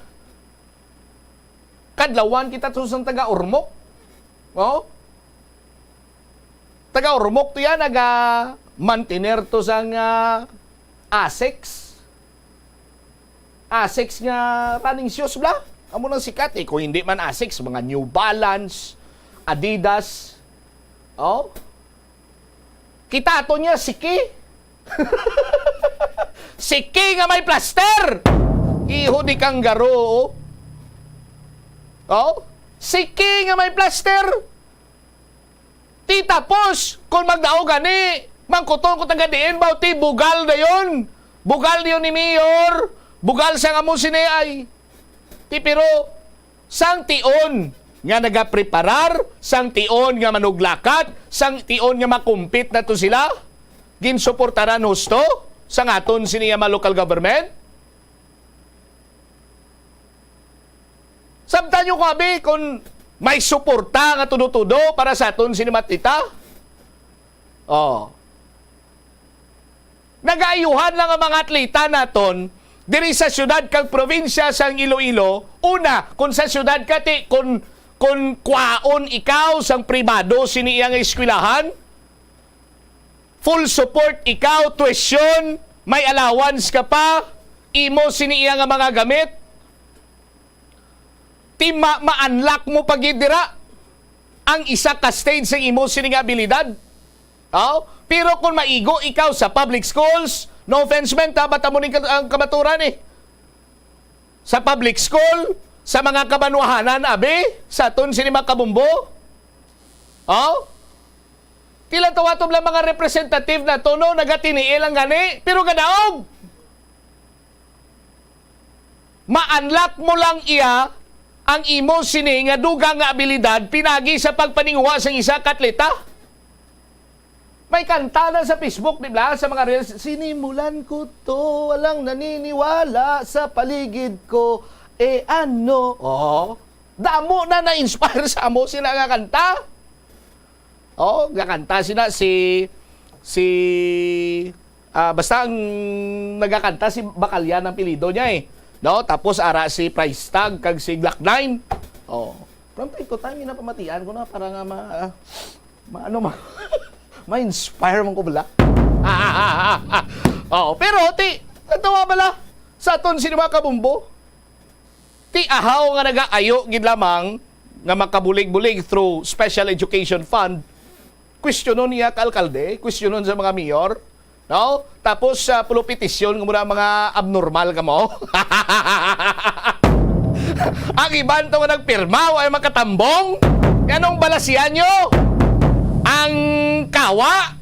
Kadlawan kita to sa taga-Ormoc. Oh? Taga-Ormoc to yan, naga-mantener to sa ASICS. ASICS nga running shoes bla. Amo nang sikat eh. Kung hindi man ASICS, mga New Balance, Adidas. Oh? Kita to niya, Siki. Siki nga may plaster. Iho di kang garo. Oh? Siki nga may plaster. Ti tapos, kung magdao gani, mangkuton ko tagadiin, bauti, bugal na yun. Bugal na yun ni Mayor. Bugal sa nga mo siniay. Ti pero, sang tion nga nagapreparar, sang tion nga manuglakat, sang tion nga makumpit na to sila, ginsuportaran husto sa ngaton siniya local government. Sabtan nyo kabi kung may suporta nga tudo-tudo para sa aton sinimatita. Oh. Nagaayuhan lang ang mga atleta naton diri sa syudad kag probinsya sang Iloilo. Una, kung sa syudad ka ti kung kwaon ikaw sang pribado sini iyang eskwelahan, full support ikaw, tuition, may allowance ka pa, imo sini iyang mga gamit. Ti ma-unlock mo pagidira ang isa ka stage sa imo sining abilidad. Oh? Pero kung maigo ikaw sa public schools, no offense man, bata mo rin ang kamaturan eh. Sa public school, sa mga kabanwahanan, abe, sa aton sinima kabumbo. Oh? Tila tawatom lang mga representative na to, no, nagatiniil ang gani, pero ganaog. Ma-unlock mo lang iya ang imo sini nga dugang nga abilidad pinagi sa pagpaninguha sa isa katleta. May kanta na sa Facebook, di ba? Sa mga reels, sinimulan ko to, walang naniniwala sa paligid ko. Ano? Oh, damo na na-inspire sa amo sila nga kanta. Oh, gakanta sila basta ang nagakanta si Bacalyan ang pilido niya eh. No, tapos ara si Price Tag kag si Glock 9. Oh, from time to time ina pamatian ko na para nga ma-inspire man ko bala. Oh, pero ti natawa bala sa aton sinima kabumbo. Ti ahaw nga nagaayo gid lamang nga makabulig-bulig through Special Education Fund. Questionon niya ka alkalde, questionon sa mga mayor. No? Tapos pulo petisyon ng mga abnormal ka mo. Ang iban to nga nagpirma ay makatambong. Anong balasiyan nyo? Ang kawa.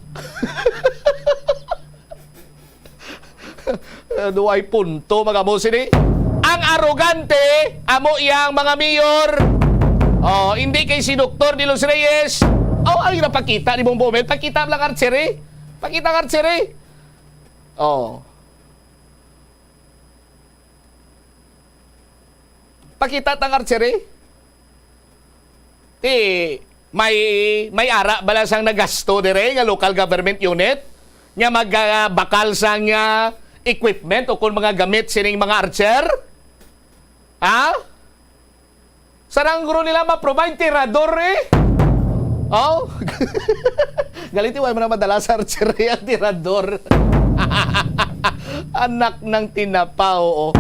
Duay punto mga mo sini. Ang arogante amo iyang mga mayor. Oh, hindi kay si Dr. De Los Reyes. Oh, ay napakita ni Bombo Omel. Pakita lang artsere. Pakita ang artsere. Oh. Pakita ang artsere. May ara bala sang nagasto dire nga local government unit nga magbakal sang equipment o kung mga gamit sining mga archer. Ha? Sarang guro nila ma-provide tirador eh. Oh. Galiti wala mo na madala sa archer ang tirador. Anak ng tinapa, oo.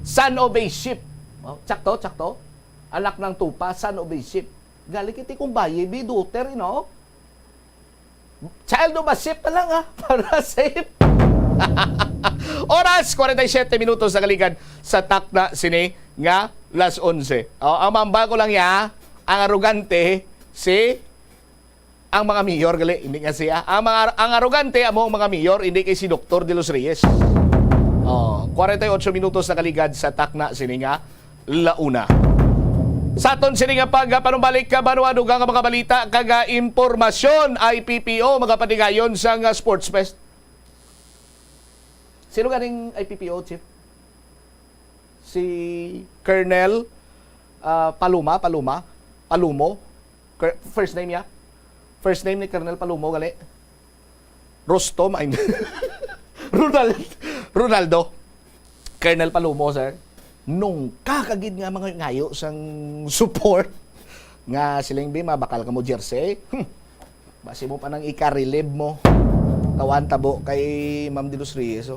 Son of a ship. Tsakto. Anak ng tupa, son of a ship. Galing kiti kung bayi, Duter, no? Child of a ship na lang, para safe. Oras, 47 minutos na kaligan sa takna sini nga las 11. Ang mamba ko lang ang arugante, ang mga mayor, gali, hindi nga siya. Ang arugante, mga mayor, hindi kay si Dr. De Los Reyes. 48 minutos na kaligad sa takna sini nga launa. Sa aton sini nga panumbalik ka banuado nga mga balita kaga impormasyon IPPO mga patigayon sa nga Sports Fest. Sino ganing IPPO, Chief? Si Colonel Palumo. First name niya? First name ni Colonel Palumo, gali? Rostom, Ronaldo. Colonel Palumo, sir. Nung kakagid nga mga ngayo sang support nga silang mabakal ka mo jersey. Basi mo pa nang ika-relieve mo. Tawan tabo kay Ma'am De Los Reyes.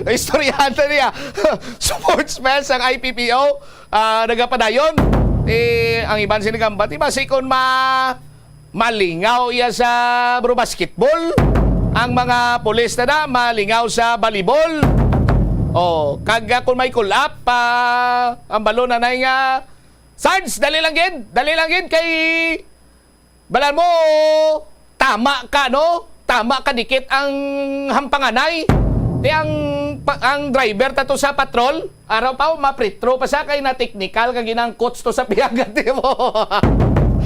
Istoryanta niya. Sports fest ang IPPO. Nagapadayon. Ang iban sinigambat. Basi kung malingaw iya sa basketball. Ang mga pulis na malingaw sa volleyball. Kag kung may collab ang balon na nga Sarge, dali lang gid kay balan mo tama ka dikit ang hampanganay ang driver tato sa patrol araw pa mapritro pa sa kay na technical kag ginang coach to sa piagat mo.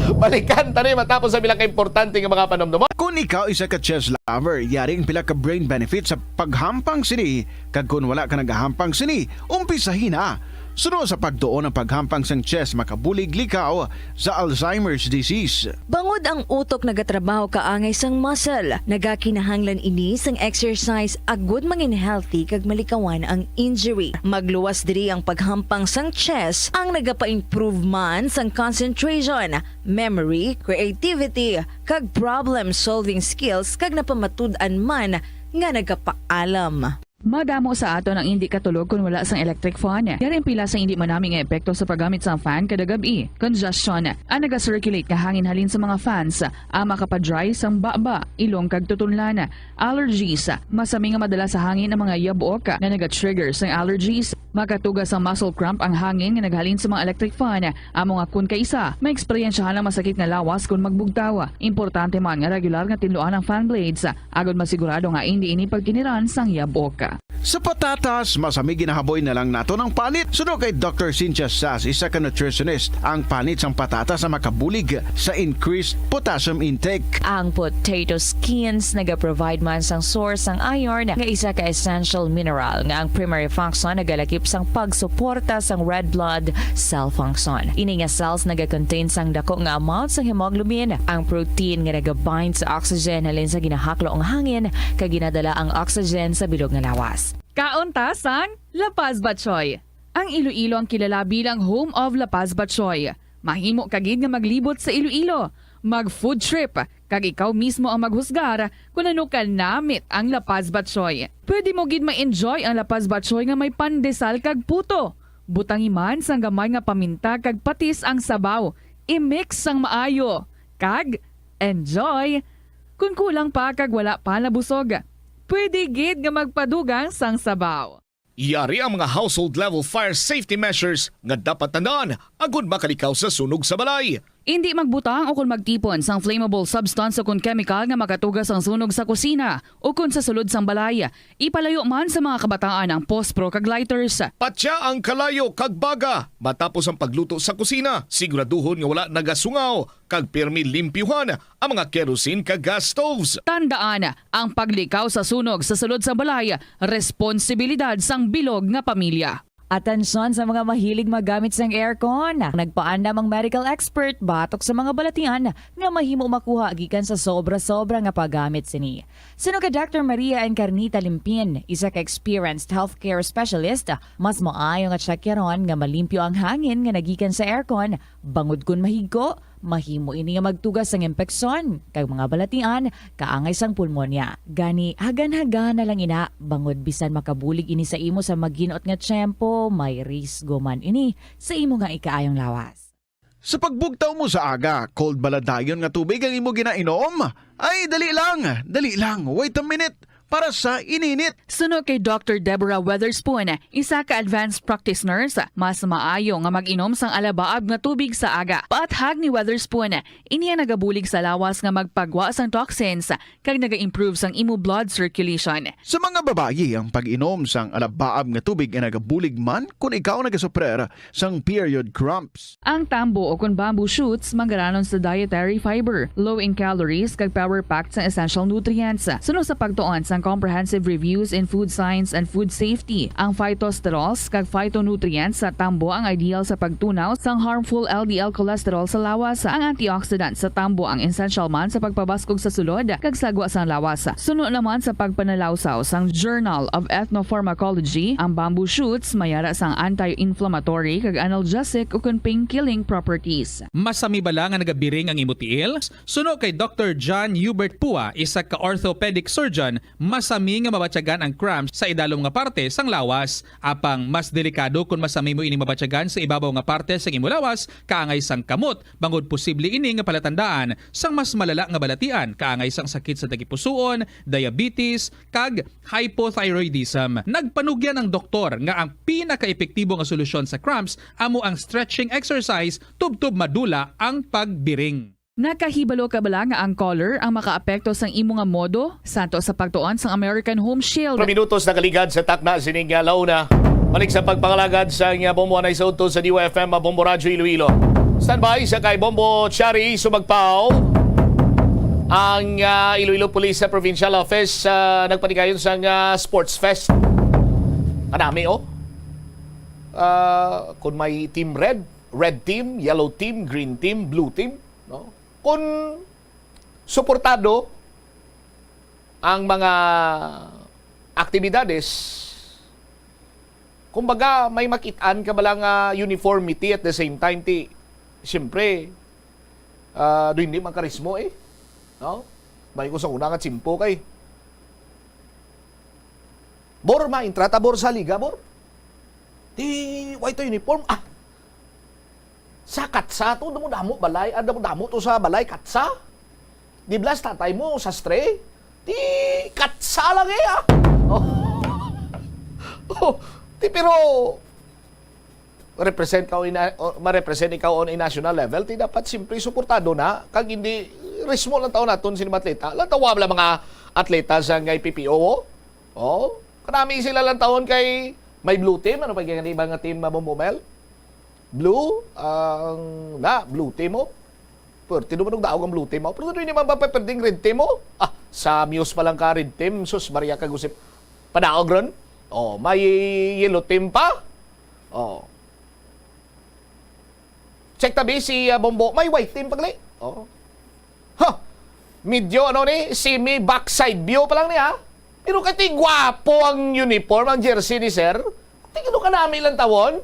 Balikan tani matapos sa bilang importante nga mga panomdom. Kung ikaw isa ka chess lover, yaring pila ka brain benefit sa paghampang sini. Kag kung wala ka nagahampang sini, umpisahin na. Sunod sa pagtuon ng paghampang sang chess makabulig likaw sa Alzheimer's disease. Bangod ang utok nagatrabaho kaangay sang muscle, nagakinahanglan ini sang exercise agud mangin healthy kag malikawan ang injury. Magluwas diri ang paghampang sang chess ang nagapa-improve man sang concentration, memory, creativity, kag problem-solving skills kag napamatud-an man nga nagapaalam. Madamo sa ato ang hindi katulog kung wala sang electric fan. Yaring pila sa hindi manaming nga epekto sa paggamit sa fan kada gabi. Congestion ang naga-circulate nga hangin halin sa mga fans, ang makapadry sang baba, ilong kag tutunlan. Allergies, masami nga madala sa hangin ang mga yabok na naga-trigger sang allergies. Makatugas ang muscle cramp ang hangin nga naghalin sa mga electric fan. Amo nga kun kaisa, may eksperyensyahan ang masakit nga lawas kung magbugtaw. Importante man nga regular nga tinluan ang fan blades agud masigurado nga hindi ini pagkiniran sang yabok. Sa patatas, masami ginahaboy na lang nato ng panit. Sunod kay Dr. Cynthia Sass, isa ka nutritionist, ang panit sang patatas sa makabulig sa increased potassium intake. Ang potato skins nagaprovide man sang source sang iron nga isa ka essential mineral nga ang primary function nagalakip sang pagsuporta sang red blood cell function. Ini nga cells nagakontain sang dako nga amount sang hemoglobin, ang protein nga nagabind sa oxygen halin sa ginahaklo ang hangin kag ginadala ang oxygen sa bilog nga lawas. Kauntasan, La Paz Batchoy. Ang Iloilo ang kilala bilang home of La Paz Batchoy. Mahimo kagid nga maglibot sa Iloilo, mag-food trip, kag ikaw mismo ang maghusgar kung ano ka namit ang La Paz Batchoy. Pwede mo gid ma-enjoy ang La Paz Batchoy nga may pandesal kag puto. Butangi man sang gamay nga paminta kag patis ang sabaw. I-mix sang maayo. Kag enjoy. Kung kulang pa kag wala pa nabusog, pwede gid nga magpadugang sang sabaw. Yari ang mga household level fire safety measures nga dapat tandaan agud makalikaw sa sunog sa balay. Hindi magbutang o kung magtipon sang flammable substance o kung chemical nga makatugas ang sunog sa kusina o kung sa sulod sang balay. Ipalayo man sa mga kabataan ang pospro kag lighters. Patya ang kalayo kag baga matapos ang pagluto sa kusina. Siguraduhon nga wala nagasungaw kag pirmi limpyuhan ang mga kerosene kag gas stoves. Tandaan, ang paglikaw sa sunog sa sulod sa balay, responsibilidad sang bilog nga pamilya. Atensyon sa mga mahilig magamit sang aircon. Nagpaandam ang medical expert batok sa mga balatian nga mahimo makuha gikan sa sobra-sobra nga paggamit sini. Suno ka Dr. Maria Encarnita Limpin, isa ka experienced healthcare specialist, mas maayo nga tsakyaron nga malimpyo ang hangin nga nagikan sa aircon, bangod kun mahigko, mahimo ini nga magtugas sang impeksyon kay mga balatian kaangay sang pulmonya. Gani hagan-hagan na lang ina bangod bisan makabulig ini sa imo sa maginot nga tiyempo, may risgo man ini sa imo nga ikaayong lawas. Sa pagbugtaw mo sa aga, cold baladayon nga tubig ang imo ginainom? Ay, dali lang, wait a minute. Para sa ininit. Suno kay Dr. Deborah Weatherspoon, isa ka advanced practice nurse, mas maayo nga mag-inom sang alabaab nga tubig sa aga. Paathag ni Weatherspoon, iniya nagabulig sa lawas nga magpagwa sang toxins kag naga-improve sang imo blood circulation. Sa mga babayi, ang pag-inom sang alabaab nga tubig ay nagabulig man kung ikaw nagasuprer sang period cramps. Ang tambo o kung bamboo shoots manggaranon sa dietary fiber, low in calories kag power-packed sa essential nutrients. Suno sa pagtuon sa comprehensive reviews in food science and food safety. Ang phytosterols kag phytonutrients sa tambo ang ideal sa pagtunaw sang harmful LDL cholesterol sa lawas. Ang antioxidant sa tambo ang essential man sa pagpabaskog sa sulod kag sagwa sang lawas. Suno naman sa pagpanalawsaw sang Journal of Ethnopharmacology, ang bamboo shoots mayara sang anti-inflammatory kag analgesic o kun pain-killing properties. Masami bala nga nagabiring ang imutiil? Suno kay Dr. John Hubert Pua, isa ka orthopedic surgeon, masami nga mabatyagan ang cramps sa idalom nga parte sang lawas. Apang mas delikado kung masami mo ini mabatyagan sa ibabaw nga parte sang imo lawas, kaangay sang kamot, bangod posible ini nga palatandaan sang mas malala nga balatian, kaangay sang sakit sa tagipusoon, diabetes, kag hypothyroidism. Nagpanugyan ang doktor nga ang pinaka-epektibo nga solusyon sa cramps amo ang stretching exercise tubtob madula ang pagbiring. Nakahibalo ka bala nga ang color ang makaapekto sang imo nga modo santo sa pagtuon sang American Home Shield. 4 minutos na kaligad sa takna sining launa. Balik sa pagpangalagad sa Bombo Anay sa Udto sa DYFM Bombo Radyo Iloilo. Standby sa kay Bombo Chari sumagpaw. Ang Iloilo Police Provincial Office nagpanigayon sa Sports Fest. Kanami kung may team red team, yellow team, green team, blue team, no? Kung suportado ang mga aktibidades, kumbaga may makitaan ka ba lang uniformity at the same time, siyempre, doon hindi makarismo no? May ko sa unang at simpo kay. Bor, maintrata bor sa liga, bor. White uniform, sa katsa to, damo balay, damo to sa balay, katsa. Di blas tatay mo sa stray, katsa lang pero ma-represent ikaw on a national level, dapat simpre suportado na, kag hindi resmo lang taon naton sinima atleta. Lang tawa bala mga atleta sa ngay PPO. Karami sila lang taon kay may blue team, ano pa yung ibang team Bombomel? Blue, blue team mo. Pero tinumang daog ang blue team mo. Pero hindi naman ba pwedeng red team mo? Sa Muse pa lang ka red team. Sus, Maria Kagusip. Padaog ron. May yellow team pa. Check tabi si Bombo. May white team pagli. Medyo semi backside view pa lang niya. Pero kati gwapo ang uniform, ang jersey ni sir. Tingin ka namin ilang tawon.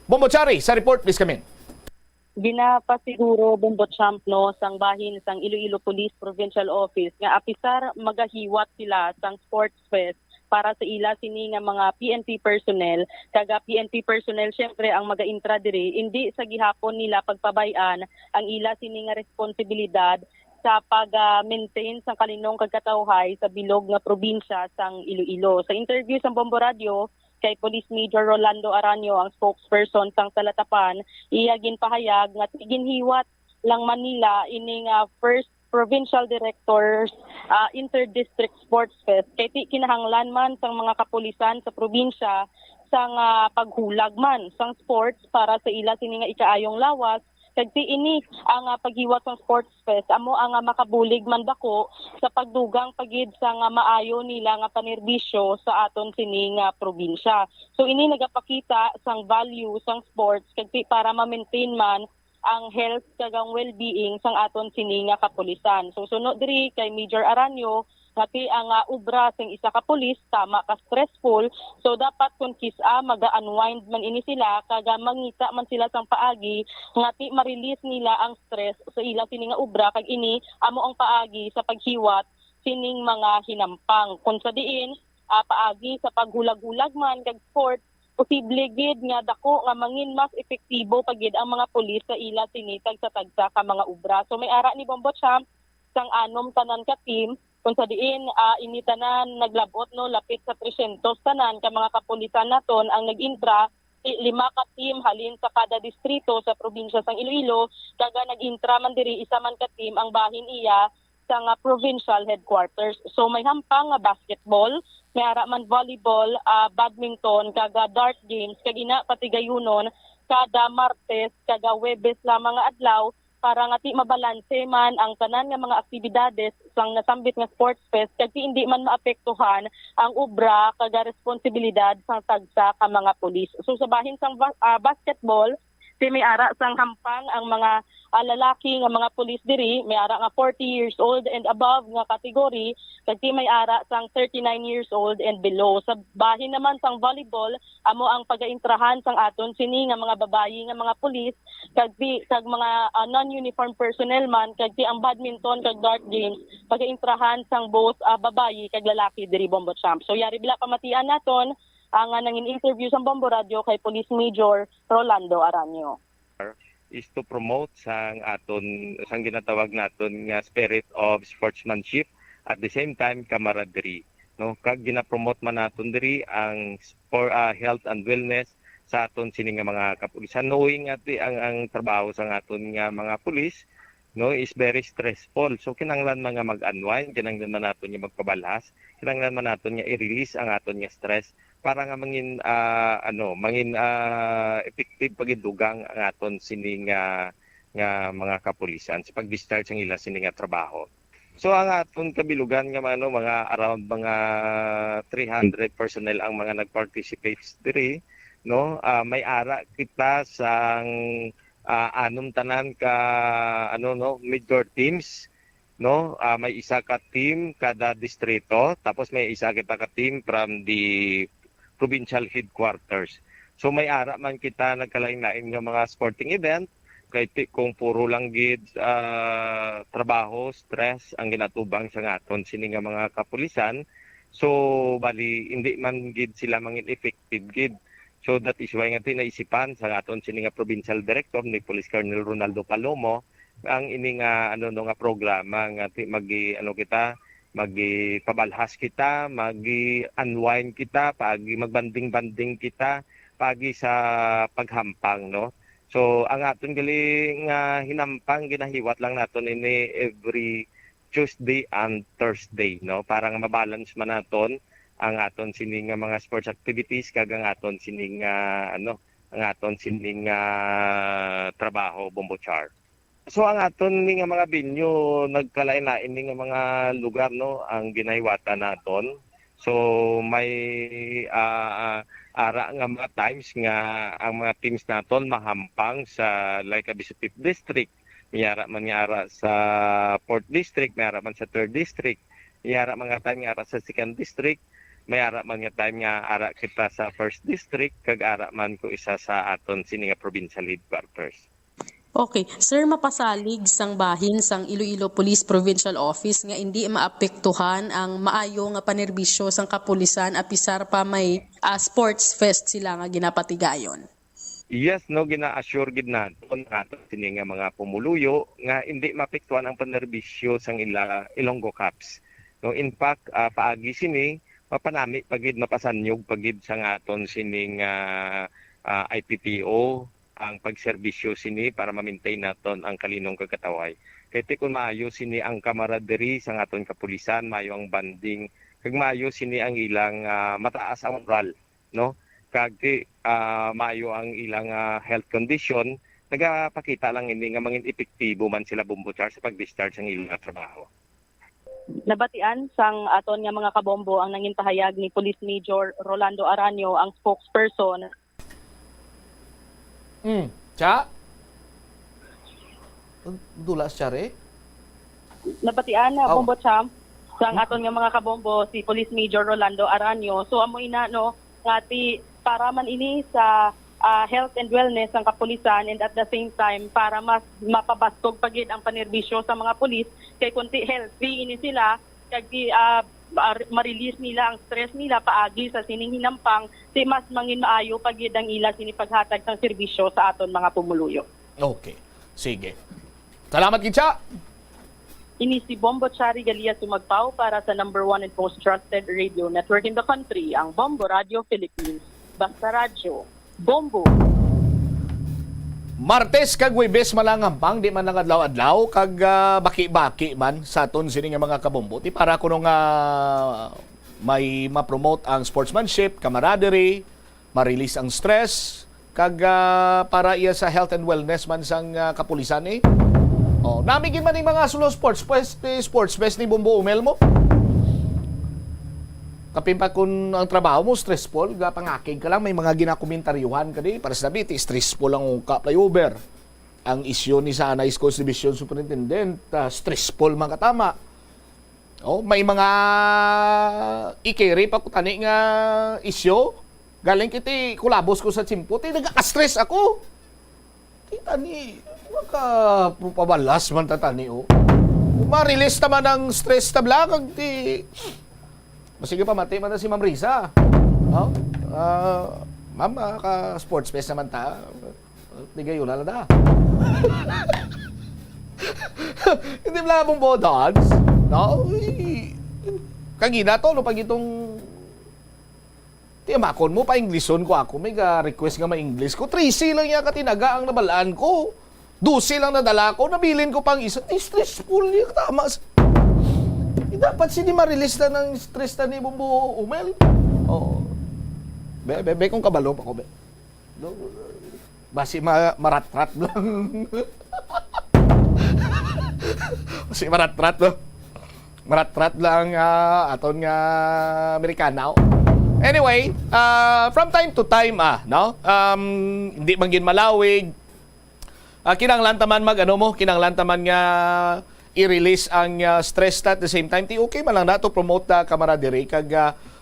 Bombo Chari, sa report, please come in. Ginapasiguro Bombo Champ sang bahin sang Iloilo Police Provincial Office nga apisar magahiwat sila sang Sports Fest para sa ila sini nga mga PNP personnel. Kaga PNP personnel syempre ang maga-intra diri, hindi sa gihapon nila pagpabayan ang ila sini nga responsibilidad sa pag-maintain sang kalinong kagkatawhay sa bilog nga probinsya sang Iloilo. Sa interview sa Bombo Radio kay Police Major Rolando Aranio, ang spokesperson sang Talatapan, iya ginpahayag nga ginhiwat lang Manila ining first provincial directors inter-district sports fest kay kinahanglan man sang mga kapulisan sa probinsya sang paghulag man sang sports para sa ila sini nga ikaayong lawas Kag ti ini ang paghiwat sa sports fest amo ang makabulig man dako sa pagdugang pagid sa nga maayo nila nga panerbisyo sa aton sining probinsya. So ini nagapakita sang value sang sports kag ti para ma-maintain man ang health kag ang well-being sang aton sining kapulisan. So sunod diri kay Major Aranyo ngati ang ubra sing isa ka pulis tama ka stressful, so dapat kun kisa maga-unwind man ini sila kaga mangita man sila sang paagi ngati ma-release nila ang stress sa ila sini nga ubra kag ini amo ang paagi sa paghiwat sining mga hinampang kun sa diin paagi sa paghulag-hulag man kag sport posible gid nga dako nga mangin mas epektibo pagid ang mga pulis sa ila sinitag sa tagsa ka mga ubra. So may ara ni Bombo Champ sang anom tanan ka team kung sa diin ini tanan naglabot no lapit sa 300 tanan ka mga kapulisan naton ang nag-intra 5 ka team halin sa kada distrito sa probinsya sang Iloilo kaga nag-intra man diri isa man ka team ang bahin iya sa nga provincial headquarters. So may hampang nga basketball, may ara man volleyball, badminton, kaga dart games, kag ina pati gayunon kada Martes, kaga Webes la mga adlaw para nga ti mabalanse man ang tanan nga mga aktibidades sang nasambit nga sports fest kag ti hindi man maapektuhan ang ubra kaga responsibilidad sang tagsa ka mga pulis. So sa bahin sang basketball, ti may ara sang hampang ang mga lalaki nga mga pulis diri, may ara nga 40 years old and above nga kategory, kag ti may ara sang 39 years old and below. Sa bahin naman sang volleyball, amo ang pagaintrahan sang aton sini nga mga babayi nga mga pulis, kag mga non-uniform personnel man, kag ti ang badminton kag dart games, pagaintrahan sang both babayi kag lalaki diri Bombo Champ. So yari bila pamatian naton ang nangin interview sa Bombo Radio kay Police Major Rolando Aranyo. Is to promote sang aton sang ginatawag naton nga spirit of sportsmanship at the same time camaraderie, no, kag ginapromote man naton diri ang health and wellness sa aton sini nga mga kapulisan, knowing at ang trabaho sa aton nga mga pulis, no, is very stressful. So kinahanglan man nga mag-unwind, kinahanglan man naton nga magpabalhas, kinahanglan man naton nga i-release ang aton nga stress para nga mangin effective pagidugang ang aton sini nga mga kapulisan sa pag-discharge ang ila sini nga trabaho. So ang aton kabilugan nga mga around mga 300 personnel ang mga nag-participate diri, no, may ara kita sang anom tanan ka major teams, no, may isa ka team kada distrito, tapos may isa kita ka team from the provincial headquarters. So may ara man kita nagkalain-lain nga mga sporting event kay kung puro lang gid trabaho, stress ang ginatubang sa aton sini nga mga kapulisan. So bali hindi man gid sila mangin effective gid. So that is why nga naisipan sa aton sini nga provincial director ni Police Colonel Ronaldo Palomo ang ini nga nga programa nga pabalhas kita, unwind kita, magbanding-banding kita pagi sa paghampang, no. So ang aton galing hinampang ginahiwat lang naton ini every Tuesday and Thursday, no, para nga mabalance man naton ang aton sining mga sports activities kag ang aton sining trabaho Bombo Char. So ang aton nga mga binyo nagkalain-lain nga mga lugar, no, ang ginahiwatan naton. So may ara nga mga times nga ang mga teams naton mahampang sa like Abisip District, may ara man nga ara sa 4th District, may ara man sa 3rd District, may ara mga time nga ara sa 2nd District, may ara man nga time nga ara kita sa 1st District, kag ara man ko isa sa aton sini nga provincial headquarters. Okay. Sir, mapasalig sang bahin sang Iloilo Police Provincial Office nga hindi maapektuhan ang maayo nga panerbisyo sang kapulisan apisar pa may sports fest sila nga ginapatigayon. Yes, no, gina-assure gid naton aton sini nga mga pumuluyo nga hindi maapektuhan ang panerbisyo sang Ilonggo Cups. No, in fact, paagi sini mapanami pagid mapasanyog pagid sang aton sining IPTO ang pagserbisyo sini para ma-maintain naton ang kalinong kagkataway. Kay kung maayo sini ang camaraderie sa aton kapulisan, maayo ang banding, kag maayo sini ang ilang mataas ang moral, no? Kag maayo ang ilang health condition, nagapakita lang hindi nga mangin epektibo man sila Bombo Char sa pag-discharge ng ilang trabaho. Nabatian sang aton nga mga kabombo ang nangin pahayag ni Police Major Rolando Aranio, ang spokesperson. Cha? Dulas siya rin? Nabatian na Bombo Champ sang aton nga mga kabombo si Police Major Rolando Aranio. So amoy na no ngati para man ini sa health and wellness ng kapulisan, and at the same time para mas mapabastog pagid ang panerbisyo sa mga pulis kay kunti healthy ini sila kag ma-release nila ang stress nila paagi sa sining hinampang si mas mangin maayo pagid ang ila sini paghatag ng serbisyo sa aton mga pumuluyo. Okay. Sige. Salamat Kitsa. Ini si Bombo Chari Galia sumagpaw para sa number 1 and most trusted radio network in the country, ang Bombo Radio Philippines. Basta Radio, Bombo. Martes kag Huwebes malangambang di man nangadlaw-adlaw kag baki-baki man sa aton sini nga mga kabombo. Ti para kuno nga may ma-promote ang sportsmanship, camaraderie, ma-release ang stress kag para iya sa health and wellness man sang kapulisan eh. Oh, namigin man yung mga sulo sports fest ni Bombo Umel mo. Kapimpa kung ang trabaho mo stressful, pangakig ka lang, may mga ginakomentaryuhan ka di para sabi, stressful ang flyover. Ang isyu ni sa Anay Schools Division Superintendent, stressful man katama. Oh, may mga ikeri pa ko tani nga isyu. Galing kiti kulabos ko sa Chimpo, nagka-stress ako. Tani, makapabalas man tatani o. Ma-release naman ang stress tabla kag ti masige pa mati man na si Ma'am Risa. Oh? Ma'am, ka-sports fest naman ta. Tigayo na da. Hindi mo labong bodons. No? Kagina to, no, pag itong tiyamakon mo, pa-Ingleson ko ako. May request nga ma-English ko. 3C lang yan katinaga ang nabalaan ko. 12 lang nadala ko. Nabilin ko pang isa. Stressful niya. Tama. Dapat sini ma-release na ng stress na ni Bombo Umel. Oh. Be, kung kabalo pa ko, be. Basi maratrat lang. Basi maratrat lang. Maratrat lang aton nga Amerikana. Anyway, from time to time, no? Hindi man gin malawig. Kinanglan taman kinanglan taman nga i-release ang stress at the same time okay man lang na to promote camaraderie kag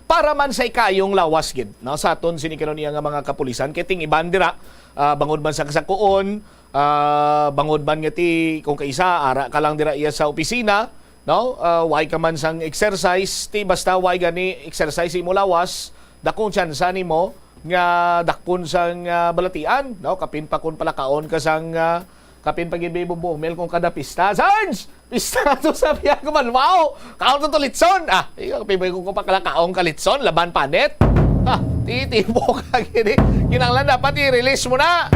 para man sa ikayong lawas gid no sa aton sinikanon niya nga mga kapulisan kay ting ibandira bangod man sa kasakuon bangod man nga ti kung kaisa ara ka lang dira iya sa opisina no way ka man sang exercise ti basta way gani exercise imo lawas dakong tsansa nimo nga dakpon sang balatian no kapin pa kun palakaon ka sang kapin pag-ibig Bombo kung kada pista. Sarge! Pista to sabi ako man. Wow! Kaon to litson. Kapin kung pakalakaong kalitson. Laban panet. Titibo ka gini. Kinanglan dapat i-release mo na.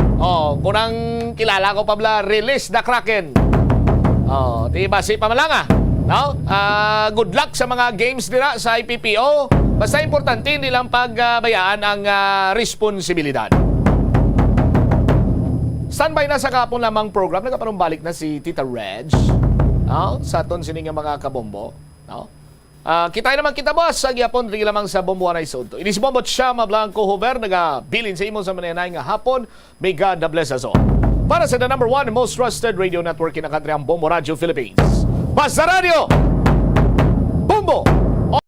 Kung ang kilala ko pabla, release the Kraken. Basi pa malanga. No? Good luck sa mga games nila sa IPPO. Basta importante nilang pagbayaan ang responsibilidad. Standby na sa kapon lamang program. Nagkapanumbalik na si Tita Reg. No? Sa aton sining mga kabombo. No? Kita naman kita boss. Sa gyapon rin lamang sa Bombo Anay Soto. Ini si Bombo Chama Blanco Hover. Nagabilin sa imo sa mananay nga hapon. May God bless us all. Para sa the number 1 most trusted radio network in the country, ang Bombo Radio Philippines. Basta Radio! Bombo!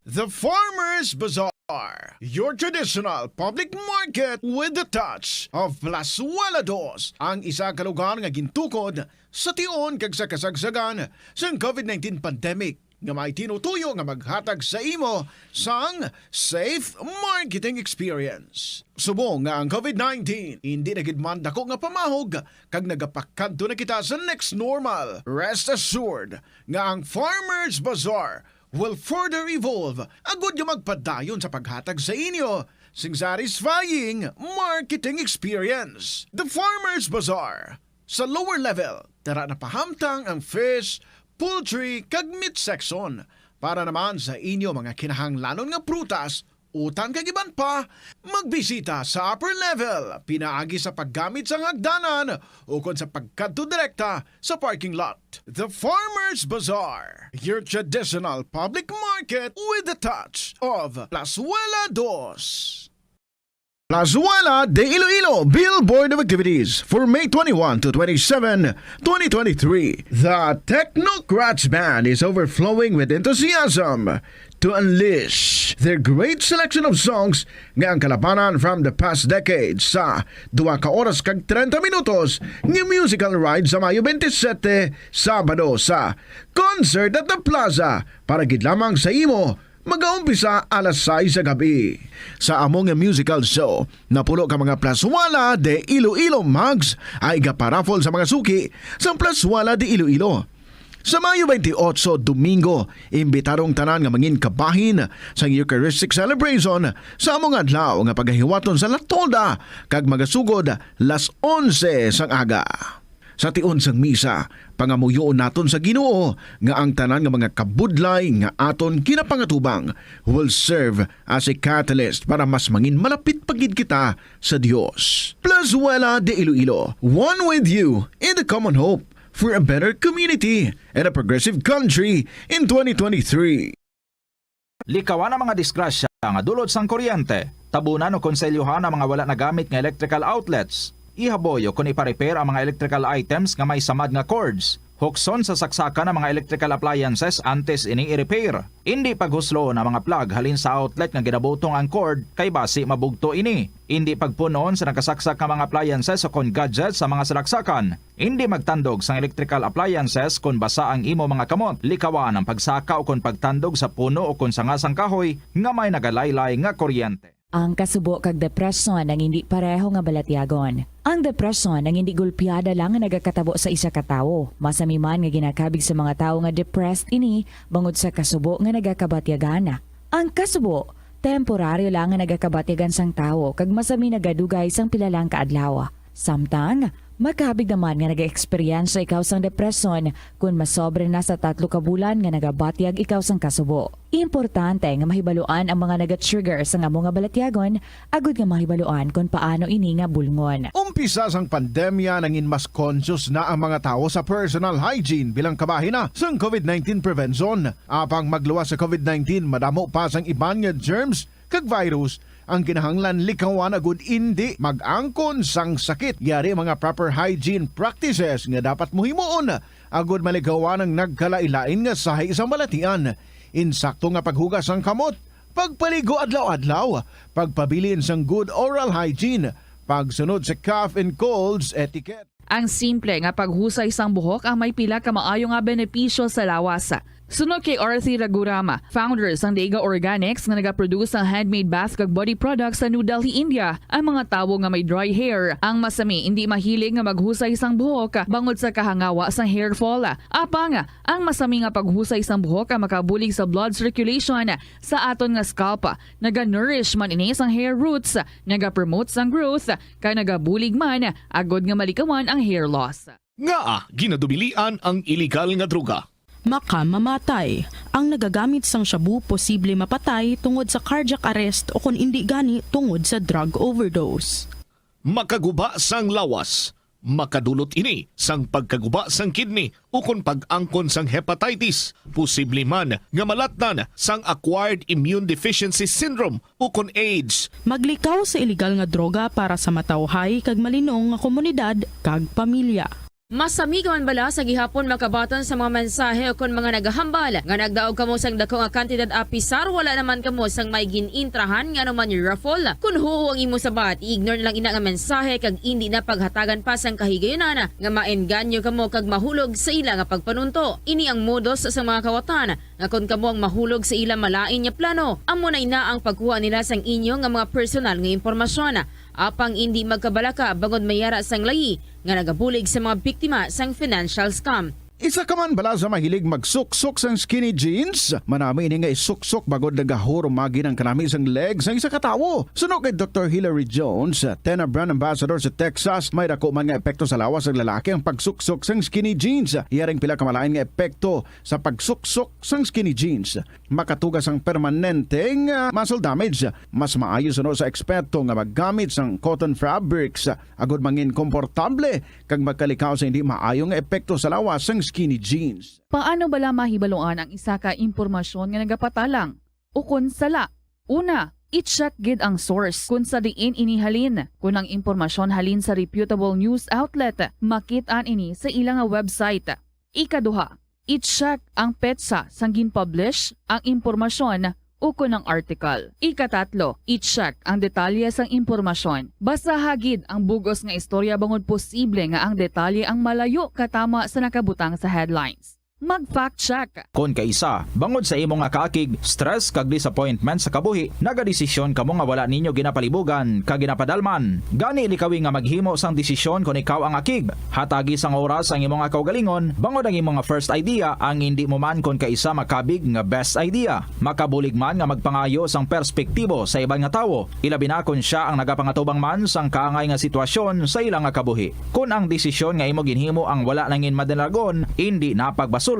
The Farmers Bazaar, your traditional public market with the touch of Plasualados, ang isa ka lugar nga gintukod sa tion kag sa kasagsagan sa COVID-19 pandemic nga may tinutuyo nga maghatag sa imo sang safe marketing experience. Subong nga ang COVID-19 hindi nagidman dako nga pamahog kag nagapakadto na kita sa next normal. Rest assured nga ang Farmers Bazaar will further evolve agud yung magpadayon sa paghatag sa inyo sing satisfying marketing experience. The Farmers Bazaar. Sa lower level, tara na pahamtang ang fish, poultry, kag meat section para naman sa inyo mga kinahanglanon nga prutas Utan kagiban pa, magbisita sa upper level, pinaagi sa paggamit sa hagdanan ukon sa pagkadto direkta sa parking lot. The Farmers Bazaar, your traditional public market with a touch of Plazuela Dos. Plazuela de Iloilo Billboard of Activities for May 21 to 27, 2023. The Technocrats Band is overflowing with enthusiasm to unleash their great selection of songs nga ang kalabanan from the past decades sa 2 ka oras kag 30 minutos nga musical ride sa Mayo 27, Sabado sa Concert at the Plaza para gid lamang sa imo mag-aumpisa alas 6 sa gabi. Sa among musical show, napulo ka mga Plazuela de Iloilo mugs ay gaparaffle sa mga suki sa Plazuela de Iloilo. Sa Mayo 28, Domingo, imbitarong tanan nga mangin kabahin sa Eucharistic celebration sa among adlaw nga pagahiwaton sa Latolda kag magasugod las 11 sang aga. Sa tion sang misa, pangamuyoon naton sa Ginoo nga ang tanan nga mga kabudlay nga aton kinapangatubang will serve as a catalyst para mas mangin malapit pagid kita sa Dios. Plazuela de Iloilo, one with you in the common hope for a better community and a progressive country in 2023. Likawan ang mga disgrasya nga dulot sang kuryente. Tabunan o konselyuhan ang mga wala nagamit nga electrical outlets. Ihaboyo kung ipa-repair ang mga electrical items nga may samad nga cords. Hukson sa saksakan ng mga electrical appliances antes ini i-repair. Hindi paghuslo ng mga plug halin sa outlet nga ginabutong ang cord kay basi mabugto ini. Hindi pagpunon sa nakasaksak ng mga appliances o kon gadgets sa mga salaksakan. Hindi magtandog sa electrical appliances kung basa ang imo mga kamot. Likawan ang pagsaka o kon pagtandog sa puno o kon sangasang kahoy nga may nagalaylay nga kuryente. Ang kasubo kag depresyon ang hindi pareho nga balatyagon. Ang depresyon ang hindi gulpiyada lang nga nagakatabo sa isa ka tawo. Masami man nga ginakabig sa mga tawo nga depressed ini bangod sa kasubo nga nagakabatyagana. Ang kasubo, temporaryo lang nga nagakabatyagan sang tawo kag masami nagadugay sang pilalang kaadlaw. Samtang makabig naman nga nag-experience ikaw sang depresyon kung masobre na sa 3 ka bulan nga nagabatyag ikaw sang kasubo. Importante nga mahibaluan ang mga naga-trigger sa nga mga balatyagon agud nga mahibaluan kung paano ini nga bulngon. Umpisa sang pandemya nangin mas conscious na ang mga tao sa personal hygiene bilang kabahina sang COVID-19 prevention. Apang magluwas sa COVID-19 madamo pa sang iban nga germs kag virus ang kinahanglan likawan agud hindi mag-angkon sang sakit. Yari mga proper hygiene practices nga dapat muhimuon agud maligawan ang nagkalailain nga sahay isang balatian. Insakto nga paghugas sang kamot, pagpaligo adlaw-adlaw, pagpabilin sang good oral hygiene, pagsunod sa cough and colds etiquette. Ang simple nga paghusay sang buhok ang may pila ka maayo nga benepisyo sa lawas. Sunod kay Arthur Ragurama, founder sang Dega Organics nga nagaproduce ng handmade bath kag body products sa New Delhi, India. Ang mga tawo nga may dry hair, ang masami hindi mahilig nga maghusay sang buhok bangod sa kahangawa sang hair fall. Apang ang masami nga paghusay sang buhok ang makabulig sa blood circulation sa aton nga scalp. Naga-nourish man ini sang hair roots, naga-promote sang growth, kay nagabulig man agod nga malikawan ang hair loss. Nga ginadubilian ang illegal nga droga. Makamamatay. Ang nagagamit sang shabu posible mapatay tungod sa cardiac arrest o kung hindi gani tungod sa drug overdose. Makaguba sang lawas. Makadulot ini sang pagkaguba sang kidney o kung pag-angkon sang hepatitis. Posible man nga malatnan sang acquired immune deficiency syndrome o kung AIDS. Maglikaw sa illegal nga droga para sa matawhay kag malinong nga komunidad kag pamilya. Masami ka man bala sa gihapon makabatan sa mga mensahe o kung mga nagahambal nga nagdaog kamo sang dako nga kantidad apisar wala naman kamo sang may ginintrahan nga naman yung raffle. Kung huo ang imo sabat, ignore lang ina nga mensahe kag hindi na paghatagan pa sang kahigayonan nga maenganyo kamo kag mahulog sa ila nga pagpanunto. Ini ang modus sa mga kawatan nga kung kamo ang mahulog sa ila malain nga plano, amo na ina ang pagkuha nila sang inyo nga mga personal nga impormasyon. Apang hindi magkabalaka bangod mayara sang layi nga nagabulig sa mga biktima sang financial scam. Isa ka man bala sa mahilig magsuksok sang skinny jeans? Manami ini nga isuksok bagod nagahuro magi ng kanami sang legs ang isa katawo. Sunog kay Dr. Hillary Jones, Tena brand ambassador sa Texas, may dako man nga epekto sa lawas ng lalaki ang pagsuksok sang skinny jeans. Iyaring pila kamalain nga epekto sa pagsuksok sang skinny jeans. Makatugas ang permanenteng muscle damage. Mas maayo suno sa eksperto nga maggamit sang cotton fabrics agod mangin komportable kag magkalikaw sa hindi maayong epekto sa lawas sang skinny jeans. Paano bala mahibaloan ang isa ka impormasyon nga nagapatalang? Ukon sala. Una, i-check gid ang source kung sa diin inihalin. Kung ang impormasyon halin sa reputable news outlet, makit-an ini sa ilang website. Ikaduha, i-check ang petsa sang gin-publish ang impormasyon ukon ng article. Ikatatlo, i-check ang detalye sang impormasyon. Basta hagid ang bugos nga istorya bangod posible nga ang detalye ang malayo katama sa nakabutang sa headlines. Mag-fact check. Kung kaisa, bangod sa imong nga kaakig, stress kag disappointment sa kabuhi, nagadesisyon kamo nga wala ninyo ginapalibugan kag ginapadalman. Gani likawi nga maghimo sang desisyon kung ikaw ang akig. Hatagi sang oras ang imong nga kaugalingon, bangod ang imong nga first idea ang hindi mo man kung kaisa makabig nga best idea. Makabulig man nga magpangayo sang perspektibo sa ibang nga tawo, ilabi na kung siya ang nagapangatubang man sang kaangay nga sitwasyon sa ilang nga kabuhi. Kung ang desisyon nga imo ginhimo ang wala nangin madalagon, hindi napagbasulon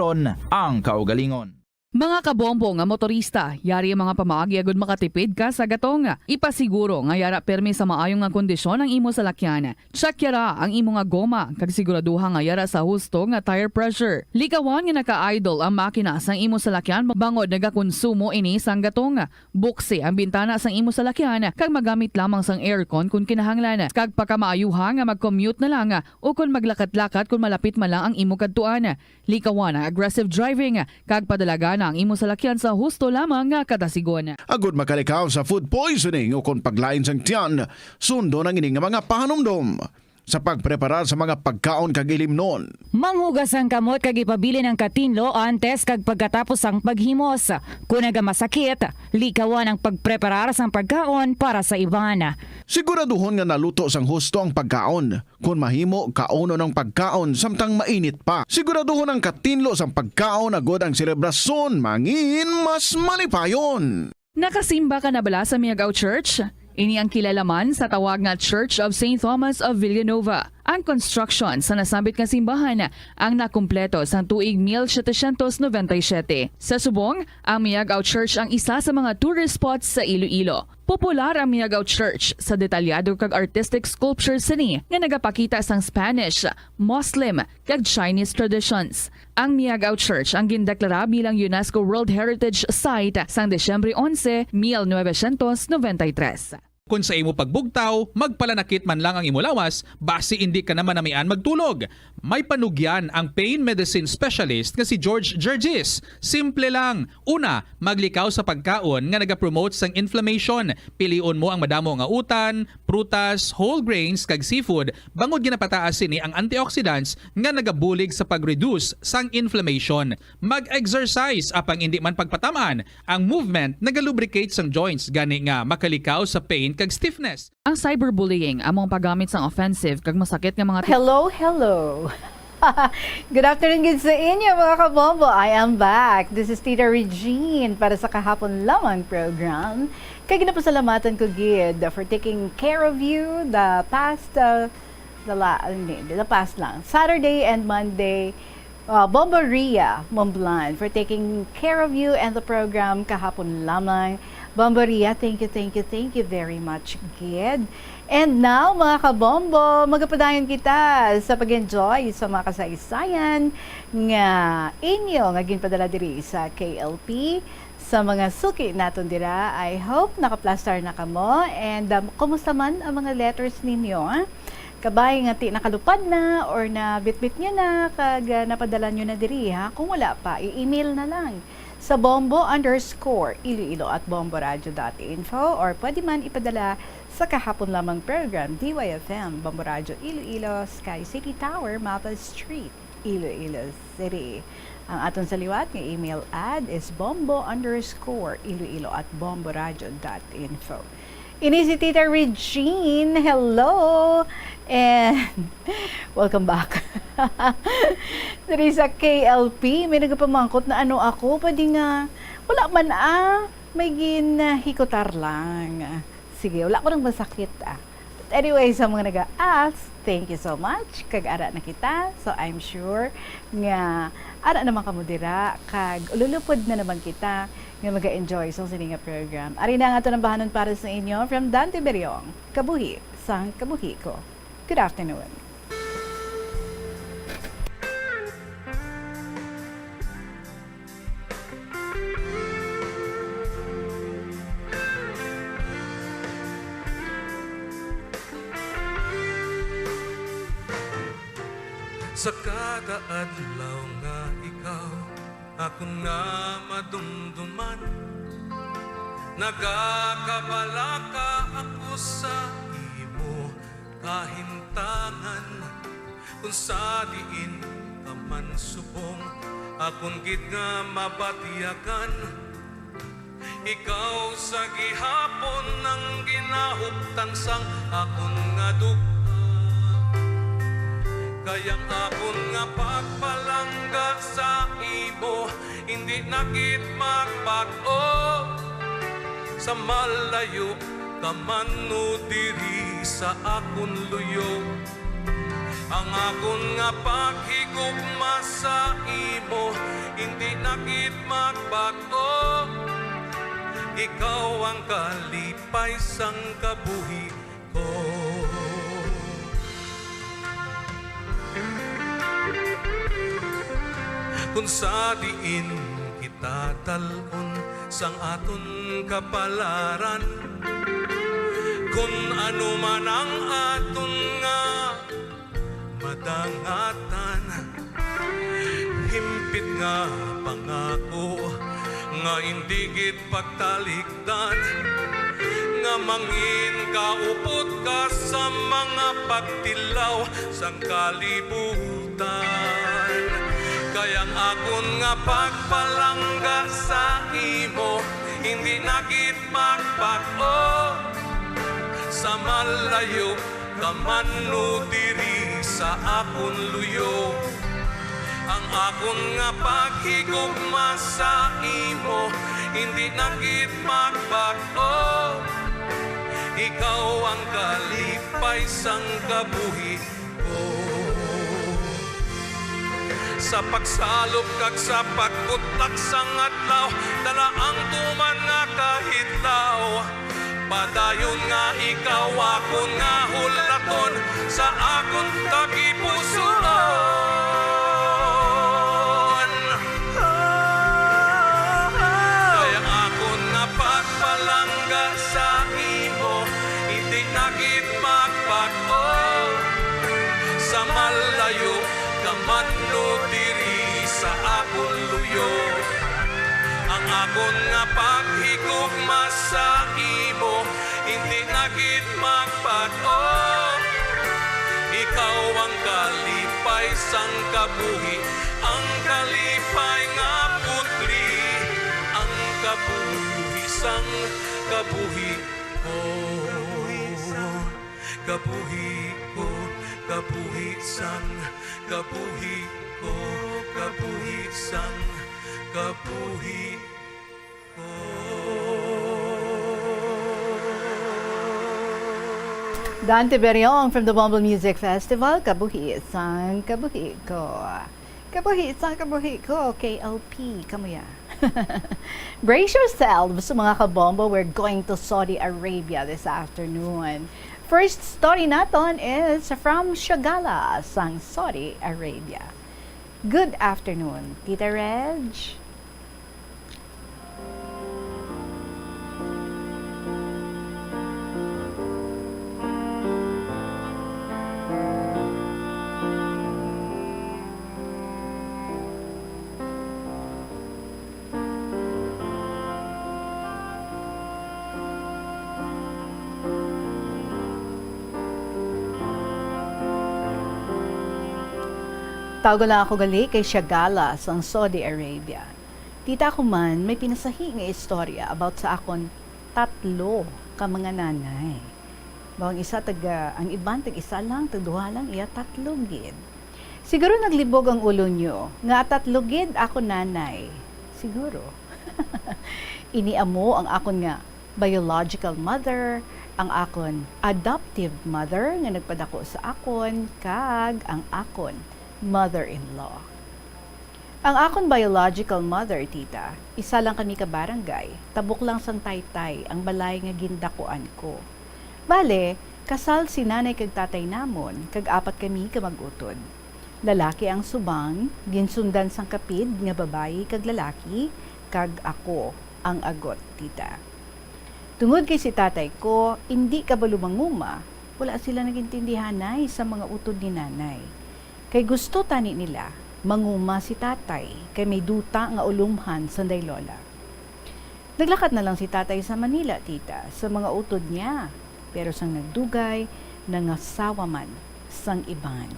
ang kaugalingon. Mga kabombo nga motorista, yari ang mga pamaagi agud makatipid ka sa gatong. Ipasiguro nga yara permi sa maayong nga kondisyon ang imo salakyan. Check yara ang imo nga goma kag siguraduha nga yara sa husto nga tire pressure. Likawan nga naka-idle ang makina sang imo salakyan bangod nagakonsumo ini sang gatong. Buksi ang bintana sang imo salakyan kag magamit lamang sang aircon kung kinahanglan. Kag pagkamaayuha nga mag-commute na lang o kung maglakat-lakat kung malapit man lang ang imo kadtuan. Likawan ang aggressive driving kag padalagan ang imo salakyan sa husto lamang nga kadasigon. Agud makalikaw sa food poisoning o kung paglain sang tiyan, sundo ng ining mga pahanumdom sa pagprepara sa mga pagkaon kag ilimnon. Manghugas ang kamot kag ipabili ng katinlo antes kag pagkatapos ang paghimos. Kung nagamasakit, likawan ang pagpreparar sang pagkaon para sa iban. Siguraduhon nga naluto sang husto ang pagkaon. Kung mahimo, kauno ng pagkaon samtang mainit pa. Siguraduhon ang katinlo sang pagkaon agod ang selebrasyon mangin mas malipayon. Nakasimba ka na bala sa Miagaw Church? Ini ang kilalaman sa tawag nga Church of St. Thomas of Villanova. Ang construction sa nasabit nga simbahan ang nakumpleto sa tuig 1797. Sa subong, ang Miagaw Church ang isa sa mga tourist spots sa Iloilo. Popular ang Miagaw Church sa detalyado kag artistic sculptures sini nga nagapakita sang Spanish, Muslim kag Chinese traditions. Ang Miagaw Church ang gindeklara bilang UNESCO World Heritage Site sang Desyembre 11, 1993. Kung sa imo pagbugtaw, magpalanakit man lang ang imo lawas, basi hindi ka naman namian magtulog. May panugyan ang pain medicine specialist nga si George Gergis. Simple lang. Una, maglikaw sa pagkaon nga nagapromote sang inflammation. Pilion mo ang madamo nga utan, prutas, whole grains kag seafood bangod ginapataas sini ang antioxidants nga nagabulig sa pag-reduce sang inflammation. Mag-exercise apang hindi man pagpatamaan. Ang movement nagalubricate sang joints gani nga makalikaw sa pain kag stiffness. Ang cyberbullying among paggamit sang offensive kag masakit nga mga Hello. Good afternoon good sa inyo mga kabombo. I am back. This is Tita Regine para sa kahapon lamang program. Kaya ginapasalamatan ko gid for taking care of you the past Saturday and Monday. Bombo Ria Momblan for taking care of you and the program kahapon lamang. Bombo Ria, thank you very much, Gid. And now, mga kabombo, magapadayon kita sa pag-enjoy sa mga kasaysayan nga inyo nga ginpadala diri sa KLP sa mga suki naton dira. I hope nakaplastar na kamo and kumusta man ang mga letters ninyo, kabay nga nakalupad na or na bitbit nyo na kag napadala nyo na diri ha. Kung wala pa, i-email na lang sa bombo_iloilo@bomboradio.info or pwede man ipadala sa kahapon lamang program DYFM Bombo Radio Iloilo, Sky City Tower, Mapa Street, Iloilo City. Ang aton sa liwat nga email ad is bombo_iloilo@bomboradio.info. Ini si Tita Regine. Hello! And welcome back. Dari sa KLP, may nagpamangkot na ano ako, pwede nga, wala man may ginahikotar lang. Sige, wala ko nang masakit But anyway, sa mga nag-ask, thank you so much. Kag-ara na kita. So I'm sure nga, ara naman kamudira, kag ululupod na naman kita nga mag-enjoy sa sininga program. Ari na nga ito ng bahanon para sa inyo from Dante Beriong, Kabuhi, sang Kabuhi ko. Good afternoon. Sa kada adlaw nga ikaw ako nga madumduman, nagakabalaka ako sa imo kahintangan. Kung sa diin ka man subong akong gid nga mabatiyagan, ikaw sa gihapon ng ginahuptan sang akong nga dugta. Kayang akon nga pagpalangga sa imo, hindi nakit magbago. Sa malayo ka man no diri sa akon luyo, ang akon nga paghigugma sa imo, hindi nakit magbago. Ikaw ang kalipay sang kabuhi ko. Kung sa diin kita talon sang aton kapalaran, kung ano man ang aton nga madangatan, himpit nga pangako nga hindi gid pagtalikdan, nga mangin kaupot ka sa mga pagtilaw sang kalibutan. Kayang akon nga pagpalangga sa imo, hindi nakit magbago. Sa malayo ka man no diri sa akon luyo, ang akon nga paghigugma sa imo, hindi nakit magbago. Ikaw ang kalipay sang kabuhi ko. Sa pagsalop kag sa pagkutak sang adlaw, dala ang tuman nga kahitlaw. Padayon nga ikaw akon nga hulaton sa akon tagipusoon. Kaya akon nga pagpalangga sa imo, hindi nakit magbago. Sa malayo ka man no diri sa akon luyo, ang akon nga paghigugma sa imo, hindi nakit magbago. Ikaw ang kalipay sang kabuhi, ang kalipay nga putli, ang kabuhi sang kabuhi ko. Kabuhi ko, kabuhi sang kabuhi ko, kabuhi sang kabuhi ko. Dante Beriong from the Bumble Music Festival, Kabuhi sang Kabuhi ko. Kabuhi sang Kabuhi ko, KLP, kamuya. Brace yourselves, mga kabombo, we're going to Saudi Arabia this afternoon. First story natin is from Shagala, sang Saudi Arabia. Good afternoon, Tita Reg. Tawag lang ako gali kay Shagala sa Saudi Arabia. Tita ko man, may pinasahi nga istorya about sa akon tatlo ka mga nanay. Bawang isa ang iban isa lang, duha lang, iya tatlo gid. Siguro naglibog ang ulo nyo, nga tatlo gid ako nanay. Siguro. Iniamo ang akon nga biological mother, ang akon adoptive mother nga nagpadako sa akon, kag ang akon mother-in-law. Ang akon biological mother, tita, isa lang kami ka barangay, tabok lang sang taytay ang balay nga gindakuan ko. Bale, kasal si nanay kag tatay namon, kag apat kami ka mag-utod. Lalaki ang subang, ginsundan sang kapid nga babayi kag lalaki, kag ako ang agot, tita. Tungod kay si tatay ko, hindi ka ba lumanguma, wala sila nagintindihanay sa mga utod ni nanay. Kay gusto tani nila, manguma si tatay, kay may duta nga ulumhan sanday lola. Naglakad na lang si tatay sa Manila, tita, sa mga utod niya, pero sang nagdugay, nangasawa man sang iban.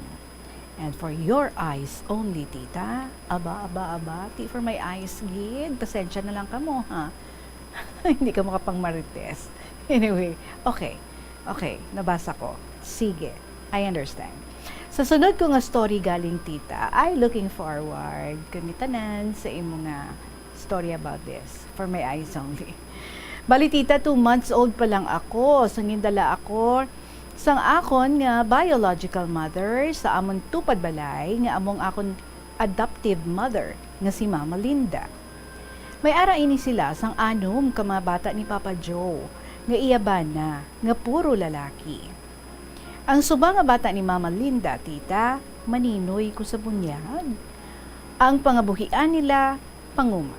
And for your eyes only, tita. Aba, ti for my eyes, gid. Pasensya na lang ka mo, ha? Hindi ka makapang marites. Anyway, okay, nabasa ko. Sige, I understand. Sa sunod ko nga story galing, tita, I looking forward kamitanan sa imo nga story about this. For my eyes only. Bali, tita, 2 months old pa lang ako. Sangindala ako sang akon nga biological mother sa amon tupad balay nga among akon adoptive mother nga si Mama Linda. May ara ini sila sang anom ka mga bata ni Papa Joe nga iyaban na nga puro lalaki. Ang suba nga bata ni Mama Linda, tita, maninoy ko sa bunyag. Ang pangabuhian nila, panguma.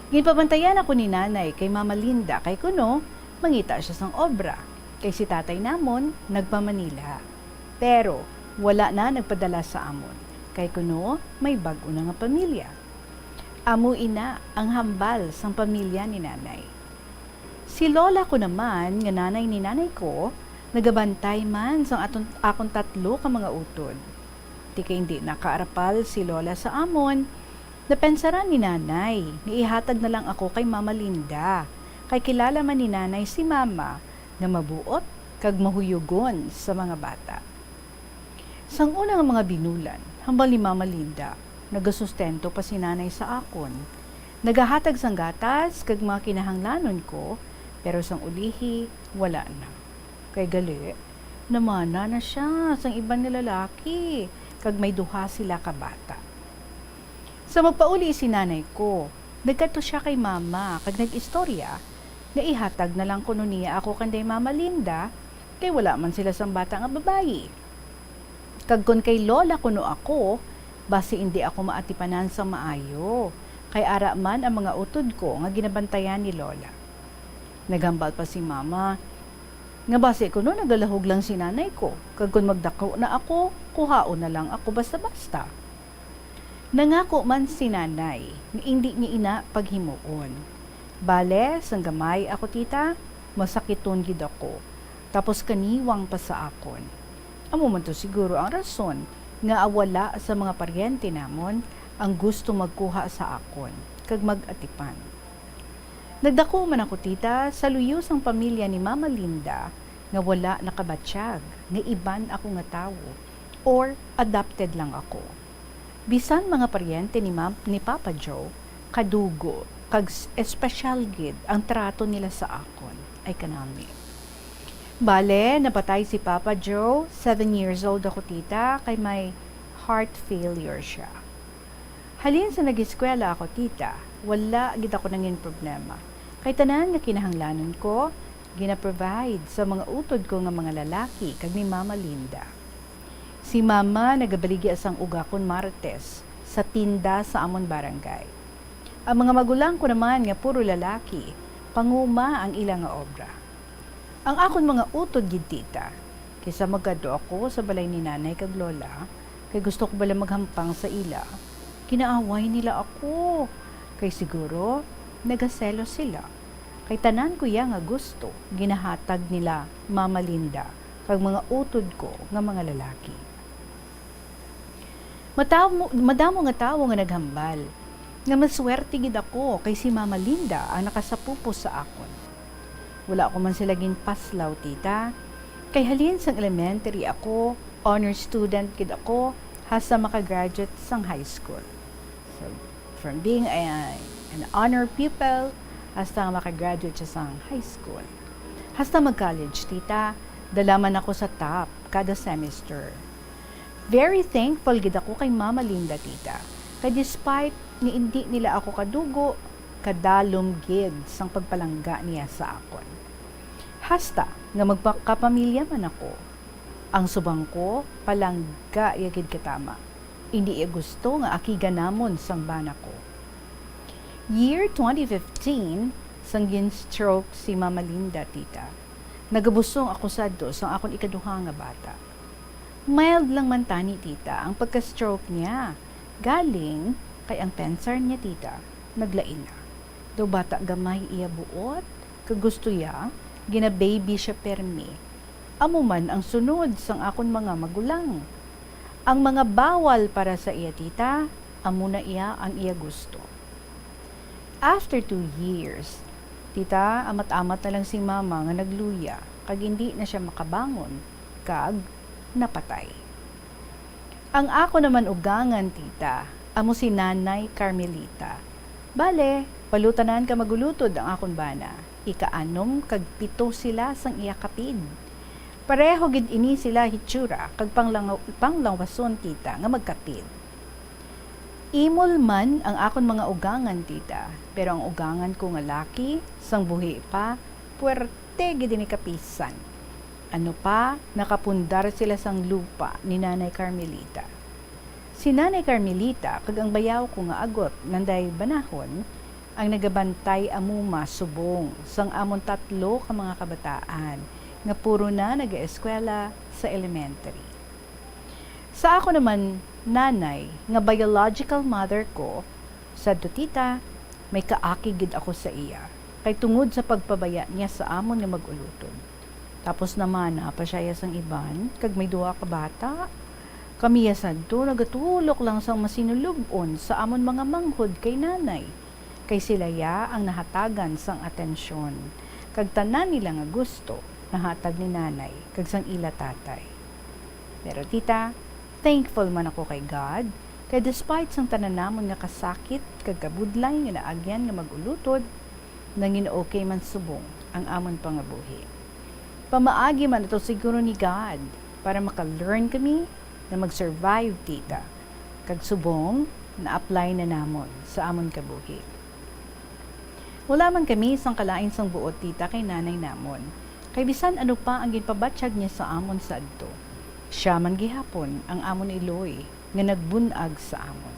Ginpabantayan ako ni nanay kay Mama Linda kay kuno mangita siya sang obra. Kay si tatay namon, nagpa-Manila. Pero, wala na nagpadala sa amon. Kay kuno, may bago na nga pamilya. Amo ina ang hambal sang pamilya ni nanay. Si lola ko naman, nga nanay ni nanay ko, nagabantay man sang akong tatlo ka mga utod. Di kay hindi nakaarapal si lola sa amon, napensaran ni nanay, niihatag na lang ako kay Mama Linda. Kay kilala man ni nanay si Mama, na mabuot kag mahuyugon sa mga bata. Sang unang mga binulan, hambal ni Mama Linda, nagasustento pa si nanay sa akon. Nagahatag sang gatas kag mga kinahanglanon ko, pero sang ulihi, wala na. Kay gali, namana na siya sang ibang nga lalaki, kag may duha sila ka bata. Sa magpauli si nanay ko, nagkato siya kay mama, kag nag-istorya, naihatag na lang kuno niya ako kanday Mama Linda, kay wala man sila sang bata nga babayi. Kag kon kay lola kuno ako, basi hindi ako maatipanan sa maayo, kay ara man ang mga utod ko nga ginabantayan ni lola. Nagambal pa si mama, nga basi kuno nagalahog lang si nanay ko, kag kon magdako na ako, kuhaon na lang ako basta-basta. Nangako man si nanay, nga hindi ni ina paghimuon. Bale, sang gamay ako, tita, masakiton gid ako. Tapos kaniwang pa sa akon. Amo man to siguro ang rason nga awala sa mga paryente namon ang gusto magkuha sa akon, kag mag-atipan. Nagdako man ako, tita, sa luyos ang pamilya ni Mama Linda nga wala nakabatsyag, nga iban ako nga tawo, or adopted lang ako. Bisan mga paryente ni Papa Joe, kadugo, kag espesyal gid ang trato nila sa akon ay kanami. Bale, napatay si Papa Joe, 7 years old ako, tita, kay may heart failure siya. Halin sa nag-eskwela ako, tita, wala gid ako nangin problema. Kay tanan nga kinahanglanon ko, gina-provide sa mga utod ko nga mga lalaki kag ni Mama Linda. Si Mama nagabaligi asang ugakon Martes sa tinda sa amon barangay. Ang mga magulang ko naman nga puro lalaki, panguma ang ilang nga obra. Ang akon mga utod gid, tita, kaysa magkado ako sa balay ni nanay kag lola, kay gusto ko bala maghampang sa ila, kinaaway nila ako, kay siguro nagaselo sila. Kay tanan ko ya nga gusto, ginahatag nila Mama Linda kag mga utod ko nga mga lalaki. Madamo nga tawo nga naghambal, nga maswerte gid ako kay si Mama Linda ang nakasapupo sa akon. Wala ko man sila ginpaslaw, tita. Kay halin sang elementary ako, honor student gid ako, hasta makagraduate sang high school. So, from being an honor pupil, hasta makagraduate siya sang high school. Hasta mag-college, tita, dalaman ako sa top kada semester. Very thankful gid ako kay Mama Linda, tita. Kay despite ni hindi nila ako kadugo, kadalom gid sang pagpalangga niya sa akon. Hasta nga magkapamilya man ako, ang subang ko palangga yagid katama. Hindi iya gusto nga akiga namon sang bana ko. Year 2015, sang gin-stroke si Mama Linda, tita. Nagabusong ako sa sang akon ikaduha nga bata. Mild lang man tani, tita, ang pagka-stroke niya. Galing kay ang cancer niya, tita, naglain na. Do bata gamay iya buot, kagusto ya, gina-baby siya permi. Amo man ang sunod sang akon mga magulang. Ang mga bawal para sa iya, tita, amo na iya ang iya gusto. After 2 years, tita, amat-amat na lang si mama nga nagluya, kag hindi na siya makabangon, kag napatay. Ang ako naman ugangan, tita, amo si Nanay Carmelita. Bale, palutanan ka magulutod ang akon bana. Ika-6 kag 7 sila sang iya kapid. Pareho gid ini sila hitsura kag panglangwason, tita, nga magkapid. Imol man ang akon mga ugangan, tita, pero ang ugangan ko nga laki sang buhi pa, puwerte gid ni kapisan. Ano pa, nakapundar sila sang lupa ni Nanay Carmelita. Si Nanay Carmelita, kag ang bayaw ko nga agot nanday banahon, ang nagabantay amuma subong sang amon 3 ka mga kabataan nga puro na nag-eskwela sa elementary. Sa ako naman, nanay, nga biological mother ko, sa tita, may kaakigid ako sa iya, kay tungod sa pagpabaya niya sa amon nga mag-ulutod. Tapos naman, pa siya sang iban, kag may 2 ka bata. Kami yasan to, nagatulok lang sang masinulubon sa amon mga manghod kay nanay. Kay sila ya ang nahatagan sang atensyon. Kag tanan nila nga gusto, nahatag ni nanay, kag sang ila tatay. Pero tita, thankful man ako kay God, kay despite sang tanan namon nga kasakit, kag kabudlay nga naagyan nga mag-ulutod, nangin okay man subong ang amon pangabuhi. Pamaagi man ito siguro ni God para maka-learn kami na mag-survive, tita. Kag subong, na-apply na namon sa amon kabuhi. Wala man kami sang kalain sang buot, tita, kay nanay namon. Kay bisan ano pa ang ginpabatsyag niya sa amon sa adto. Siya man gihapon ang amon iloy nga nagbunag sa amon.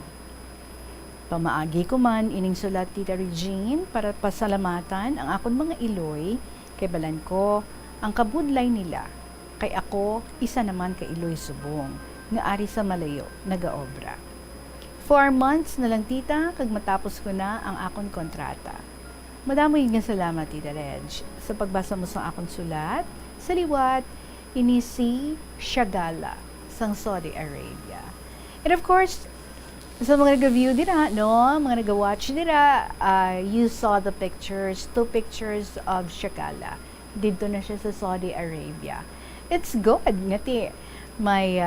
Pamaagi ko man ining sulat, tita Regine, para pasalamatan ang akon mga iloy kay balan ko ang kabudlay nila. Kay ako, isa naman kay iloy subong nga ari sa malayo nagaobra. 4 months na lang, tita, kag matapos ko na ang akon kontrata. Madamo nga salamat, tita Reg, sa pagbasa mo sa akon sulat. Sa liwat, ini si Shagala sang Saudi Arabia. And of course, sa mga nag-view dira, no, mga nag-watch dira, you saw the pictures, 2 pictures of Shagala. Dito na siya sa Saudi Arabia. It's good, ngati. May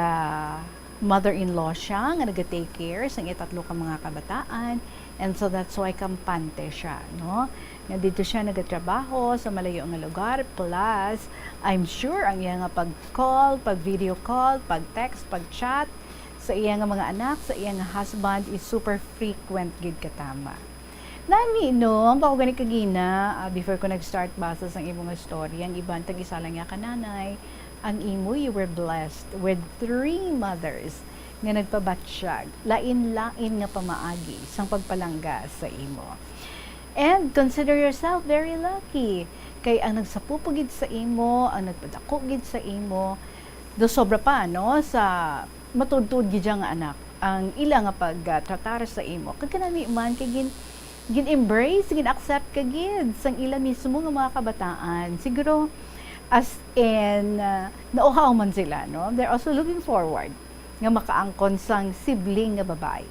mother-in-law siya nga nag-take care sa 3 ka mga kabataan. And so that's why kampante siya, no? Nga dito siya nagatrabaho sa malayo nga lugar. Plus, I'm sure ang iya nga pag-call, pag-video call, pag-text, pag-chat sa iya nga mga anak, sa iya nga husband is super frequent gid katama. Nami, no, ang ako gani kagina, before ko nag-start basa sa imong nga story, ang iban tag-isa lang nga kananay, ang imo, you were blessed with 3 mothers nga nagpabatsyag, lain-lain nga pamaagi sang pagpalangga sa imo. And consider yourself very lucky kay ang nagsapupugid sa imo, ang nagpadako gid sa imo, do sobra pa, no, sa matudtud gid nga anak ang ila nga pagtratar sa imo. Kag kanami man kay gin-embrace, gin-accept ka gid sang ila mismo nga mga kabataan. Siguro as in nauhaw man sila, no? They're also looking forward nga makaangkon sang sibling nga babae.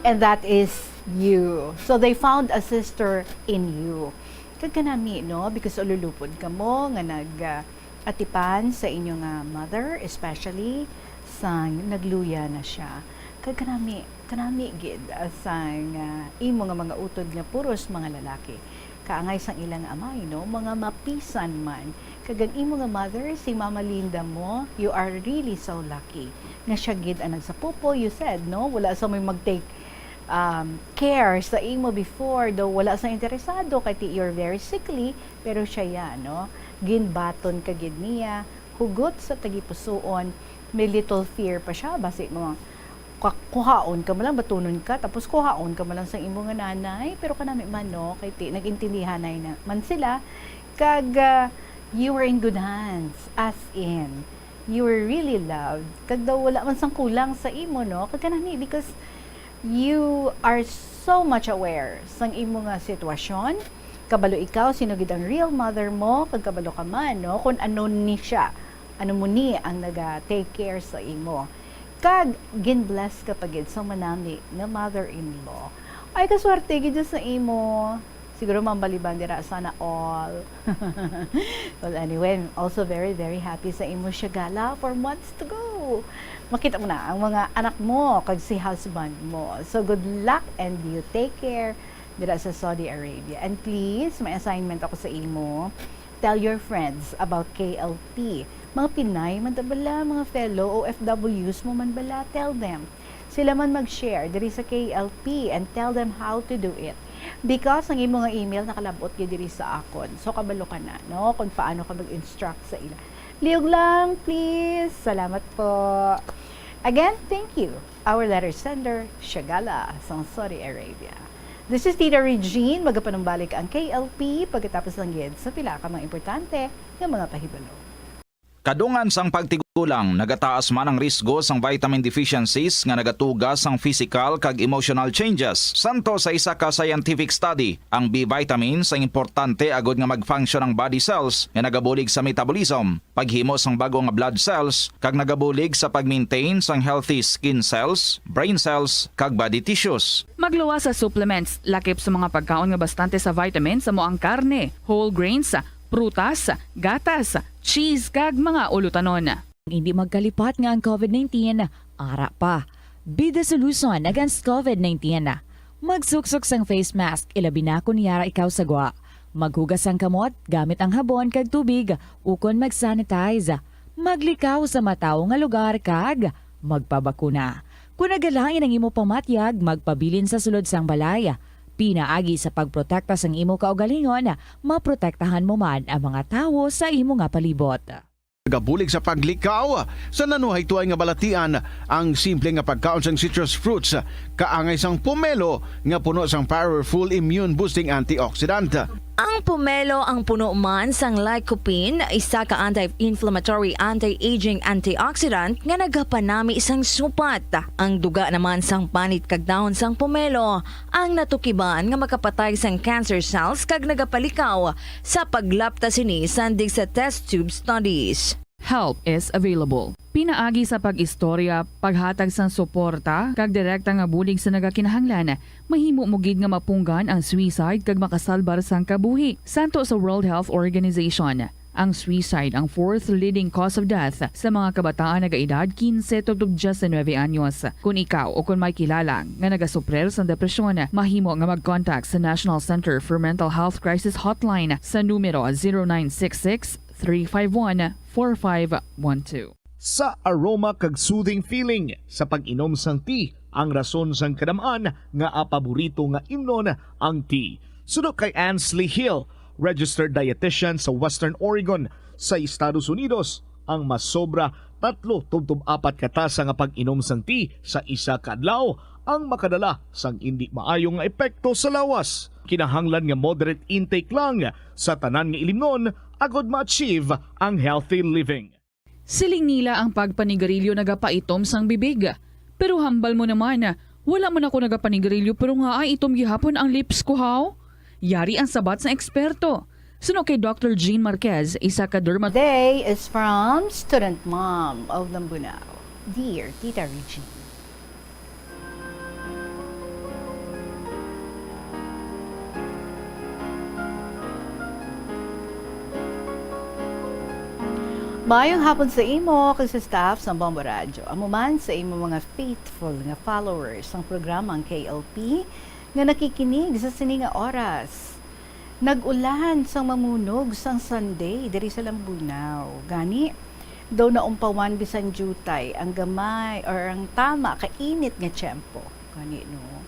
And that is you. So they found a sister in you. Kagkanami, no? Because ululupod ka mo nga atipan sa inyong mother, especially sang nagluya na siya. Kanami gid sang imo nga mga utod nga puros mga lalaki. Kaangay sang ilang amay, no? Mga mapisan man. Kagang imo nga mother, si Mama Linda mo, you are really so lucky. Nga siya gid ang nagsapupo, you said, no? Wala sa may mag-take care sa imo before, though wala sa interesado kay you're very sickly, pero siya yan, no? Ginbaton ka gid niya, hugot sa tagipusoon, may little fear pa siya, basi mo, kuhaon ka man lang, batunon ka, tapos kuhaon ka man lang sa imo nga nanay, pero kanami man, no? Kay nagintindihan na man sila, kag you were in good hands, as in, you were really loved, kag daw wala man sang kulang sa imo, no? Kag kanami, because you are so much aware sang imo nga sitwasyon. Kabalo ikaw, sino gid ang real mother mo, kag kabalo ka man, no? Kung ano ni siya, ano mo ni ang naga-take care sa imo. Kag gin-bless ka pagid sa manami nga mother-in-law. Ay, kaswerte gid sa imo. Siguro mambaliban dira sana all. Well, anyway, I'm also very, very happy sa imo siya gala for months to go. Makita mo na ang mga anak mo kag si husband mo. So good luck and you take care dira sa Saudi Arabia. And please, may assignment ako sa imo. Tell your friends about KLP. Mga Pinay man bala, mga fellow OFWs mo man bala, tell them. Sila man mag-share diri sa KLP and tell them how to do it. Because ang imo nga email nakalabot gyud diri sa akon. So kabalo ka na, no? Kung paano ka mag-instruct sa ila. Liog lang, please. Salamat po. Again, thank you. Our letter sender, Shagala, sa Saudi Arabia. This is Tita Regine. Magapanumbalik ang KLP pagkatapos ng gid sa pila ka mga importante nga mga pahibalo. Kadungan sang pagtigulang, nagataas man ang risgo sang vitamin deficiencies nga nagatugas sang physical kag emotional changes. Santo sa isa ka scientific study, ang B vitamins ang importante agod nga mag-function ang body cells nga nagabulig sa metabolism, paghimo sang bago nga blood cells, kag nagabulig sa pag-maintain sang healthy skin cells, brain cells, kag body tissues. Magluwa sa supplements, lakip sa mga pagkaon nga bastante sa vitamins sa moang karne, whole grains, prutas, gatas, cheese kag mga ulutanon. Hindi magkalipat nga ang COVID-19, ara pa. Be the solution against COVID-19. Magsuksok sang face mask, ilabi na kung niyara ikaw sagwa. Maghugas ang kamot, gamit ang habon kag tubig, ukon mag-sanitize. Maglikaw sa mataw nga lugar kag magpabakuna. Kung nagalangin ang imo pamatyag, magpabilin sa sulod sang balay. Pinaagi sa pagprotekta sang imo kaugalingon, maprotektahan mo man ang mga tawo sa imo nga palibot. Gabulig sa paglikaw sa nanuhay tuay nga balatian ang simple nga pagkaon sang citrus fruits kaangay sang pomelo nga puno sang powerful immune boosting antioxidant. Ang pomelo ang puno man sang lycopene, isa ka anti-inflammatory, anti-aging antioxidant nga nagapanami sang supat. Ang duga naman sang panit kag dahon sang pomelo ang natukiban nga makapatay sang cancer cells kag nagapalikaw sa paglapta sini sandig sa test tube studies. Help is available. Pinaagi sa pag-istorya, paghatag sang suporta, kag direkta nga bulig sa nagakinahanglan, mahimo mo gid nga mapunggan ang suicide kag makasalbar sang kabuhi. Santo sa World Health Organization, ang suicide ang fourth leading cause of death sa mga kabataan nagaedad 15 to 19 anyos. Kung ikaw o kung may kilala nga nagasuprer sa depresyon, mahimo nga mag-contact sa National Center for Mental Health Crisis Hotline sa numero 0966-351-4512. Sa aroma kag soothing feeling sa pag-inom sang tea, ang rason sang kadamaan nga paborito nga imnon ang tea. Suno kay Ansley Hill, registered dietitian sa Western Oregon sa Estados Unidos, ang mas sobra 3-4 katasa nga pag-inom sang tea sa isa ka adlaw ang makadala sang hindi maayong nga epekto sa lawas. Kinahanglan nga moderate intake lang sa tanan nga ilimnon agod ma-achieve ang healthy living. Siling nila ang pagpanigarilyo nagapaitom sang bibig. Pero hambal mo naman, wala man ako nagapanigarilyo pero nga ay itom gihapon ang lips ko haw. Yari ang sabat sa eksperto. Suno kay Dr. Jean Marquez, isa ka Today is from Student Mom of Lambunao. Dear Tita Regine, Mayong hapon sa imo kag sa staff sa Bombo Radyo. Amo man sa imo mga faithful nga followers ng programang KLP nga nakikinig sa sini nga oras. Nag-ulan sang mamunog sang Sunday diri sa Lambunaw. Gani daw na umpawan bisan jutay ang gamay or ang tama kainit nga tiyempo. Gani no.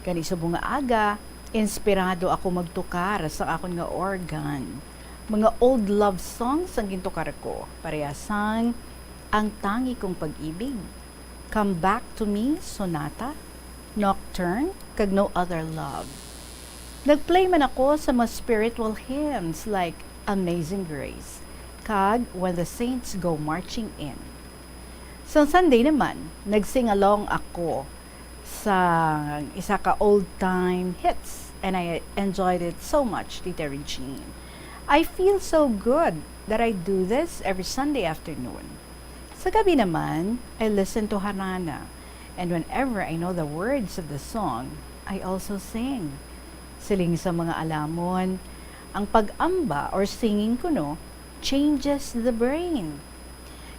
Gani sa bunga aga, inspirado ako magtukar sa akon nga organ. Mga old love songs ang gintukar ko. Parehasang Ang Tangi Kong Pag-ibig, Come Back to Me, Sonata, Nocturne, kag No Other Love. Nagplay man ako sa mga spiritual hymns like Amazing Grace, kag When the Saints Go Marching In. Sa Sunday naman, nagsing along ako sa isa ka old-time hits and I enjoyed it so much, Tita Regine. I feel so good that I do this every Sunday afternoon. Sa gabi naman, I listen to Harana, and whenever I know the words of the song, I also sing. Siling sa mga alamon, ang pag-amba or singing ko no, changes the brain.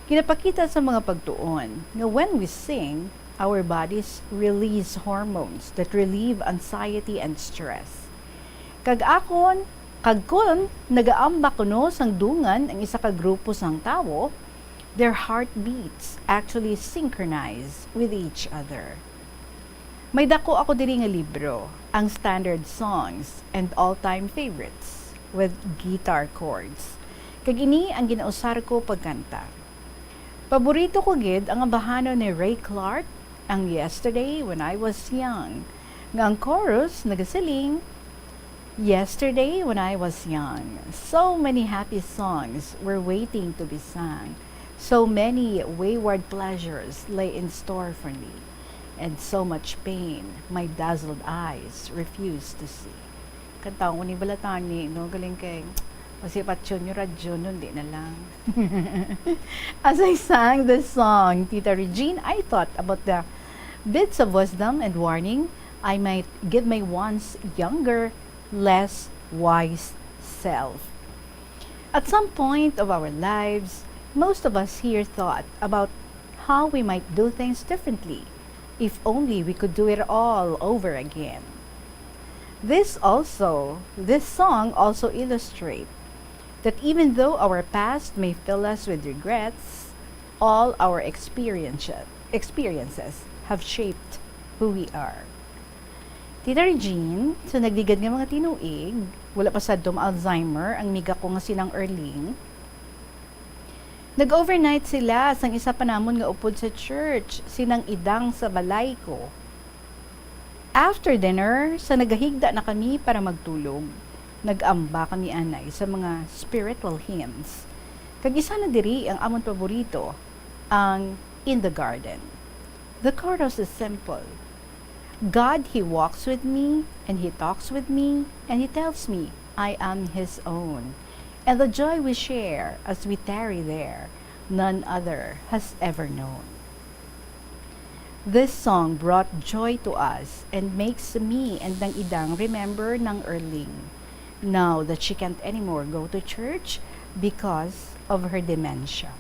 Ginapakita sa mga pagtuon na when we sing, our bodies release hormones that relieve anxiety and stress. Kag kun nagaamba kuno sang dungan ang isa ka grupo sang tawo, their heartbeats actually synchronize with each other. May dako ako diri nga libro, ang standard songs and all-time favorites with guitar chords. Kag ini ang ginausar ko pagkanta. Paborito ko gid ang abahano ni Ray Clark, ang Yesterday When I Was Young. Nga ang chorus nagasiling, Yesterday when I was young, so many happy songs were waiting to be sung. So many wayward pleasures lay in store for me, and so much pain my dazzled eyes refused to see. Kanta ko ni Balatani, no? Galing kay masipat yun yung radyo nun, di na lang. As I sang this song, Tita Regine, I thought about the bits of wisdom and warning I might give my once younger, less wise self. At some point of our lives, most of us here thought about how we might do things differently if only we could do it all over again. This song also illustrates that even though our past may fill us with regrets, all our experiences have shaped who we are. Tita Regine, sa nagligad nga mga tinuig, wala pa sa Alzheimer, ang miga ko nga silang Erling. Nag-overnight sila sang isa pa namon nga upod sa church, sinang idang sa balay ko. After dinner, sa nagahigda na kami para magtulog, nag-amba kami anay sa mga spiritual hymns. Kag isa na diri ang amon paborito, ang In the Garden. The chorus is simple. God, He walks with me, and He talks with me, and He tells me I am His own. And the joy we share as we tarry there, none other has ever known. This song brought joy to us and makes me and ng idang remember ng Erling, now that she can't anymore go to church because of her dementia.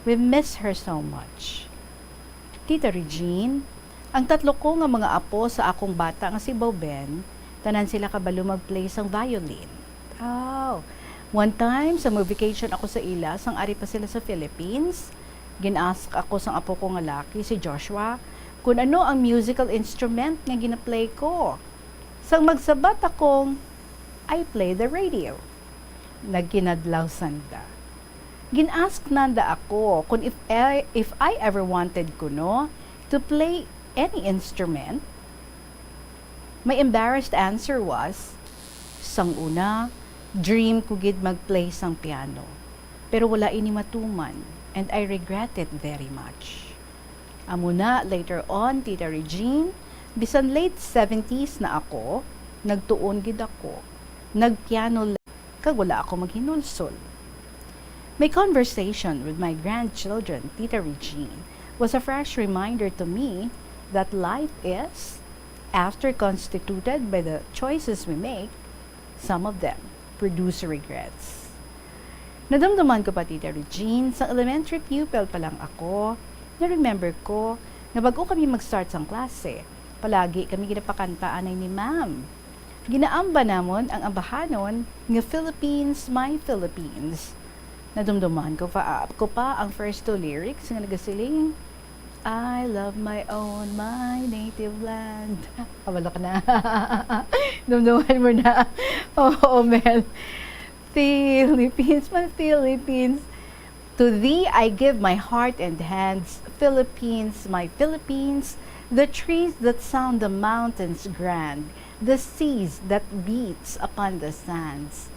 We miss her so much. Tita Regine, ang tatlo ko nga mga apo sa akong bata nga si Boben, tanan sila kabalo mag-play sang violin. Oh, one time sa vacation ako sa ila, sang ari pa sila sa Philippines, ginask ako sang apo ko nga laki, si Joshua, kung ano ang musical instrument nga gina-play ko. Sang magsabat akong, I play the radio. Nagkinadlaw sanda. Ginask nanda ako kung if I ever wanted ko no, to play any instrument. My embarrassed answer was, sang una, dream ko gid mag-play sang piano. Pero wala ini matuman, and I regret it very much. Amo na, later on, Tita Regine, bisan late 70s na ako, nagtuon gid ako, nagpiano kag wala ako maghinulsol. My conversation with my grandchildren, Tita Regine, was a fresh reminder to me that life is, after constituted by the choices we make, some of them produce regrets. Nadamdaman ko pa, Tita Regine, sa elementary pupil pa lang ako, na-remember ko na bago kami mag-start sa klase, palagi kami ginapakanta anay ni ma'am. Ginaamba namon ang ambahanon nga Philippines, my Philippines. Nadumduman ko pa ang first two lyrics nga nagasiling, I love my own, my native land. Kabalo ka na. Dumduman mo na. Oo, Mel. Philippines, my Philippines. To thee I give my heart and hands. Philippines, my Philippines. The trees that sound the mountains grand. The seas that beats upon the sands.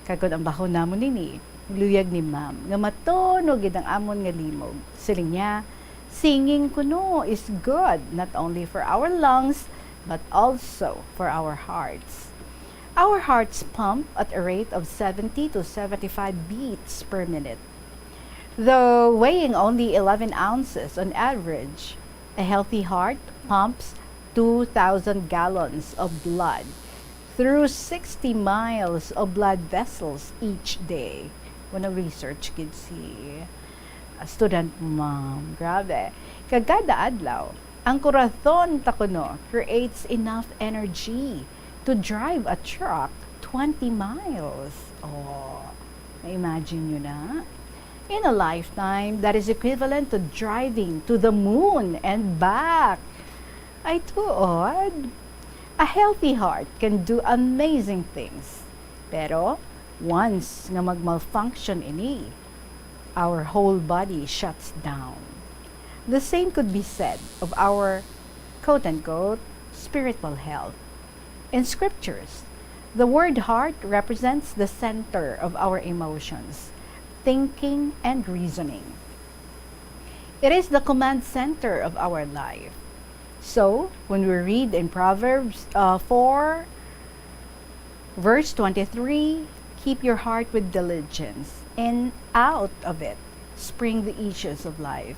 Kagod ang baho namon nini. Luyag ni ma'am. Nga matunog ang amon nga limog. Siling niya, singing kuno is good not only for our lungs but also for our hearts. Our hearts pump at a rate of 70 to 75 beats per minute. Though weighing only 11 ounces on average, a healthy heart pumps 2,000 gallons of blood through 60 miles of blood vessels each day. When a research kid si student mom. Grabe. Kagada adlaw, ang corazon takuno creates enough energy to drive a truck 20 miles. Oh, imagine nyo na. In a lifetime, that is equivalent to driving to the moon and back. Ay tuod. A healthy heart can do amazing things. Pero, once nga mag-malfunction ini, our whole body shuts down. The same could be said of our quote-unquote spiritual health. In scriptures, the word heart represents the center of our emotions, thinking and reasoning. It is the command center of our life. So, when we read in Proverbs 4, verse 23, keep your heart with diligence, and out of it spring the issues of life.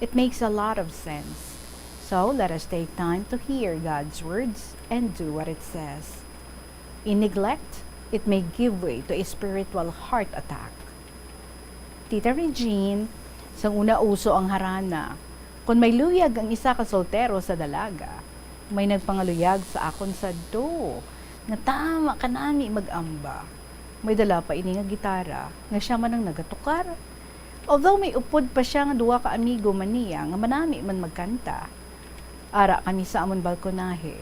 It makes a lot of sense. So, let us take time to hear God's words and do what it says. In neglect, it may give way to a spiritual heart attack. Tita Regine, sa una uso ang harana, kung may luyag ang isa ka soltero sa dalaga, may nagpangaluyag sa akon sa do, nga tama ka nami mag-amba. May dala pa ini nga gitara, nga siya man ang nagatukar. Although may upod pa siya nga duwa ka amigo man niya, nga manami man magkanta. Ara kami sa amon balkonahe.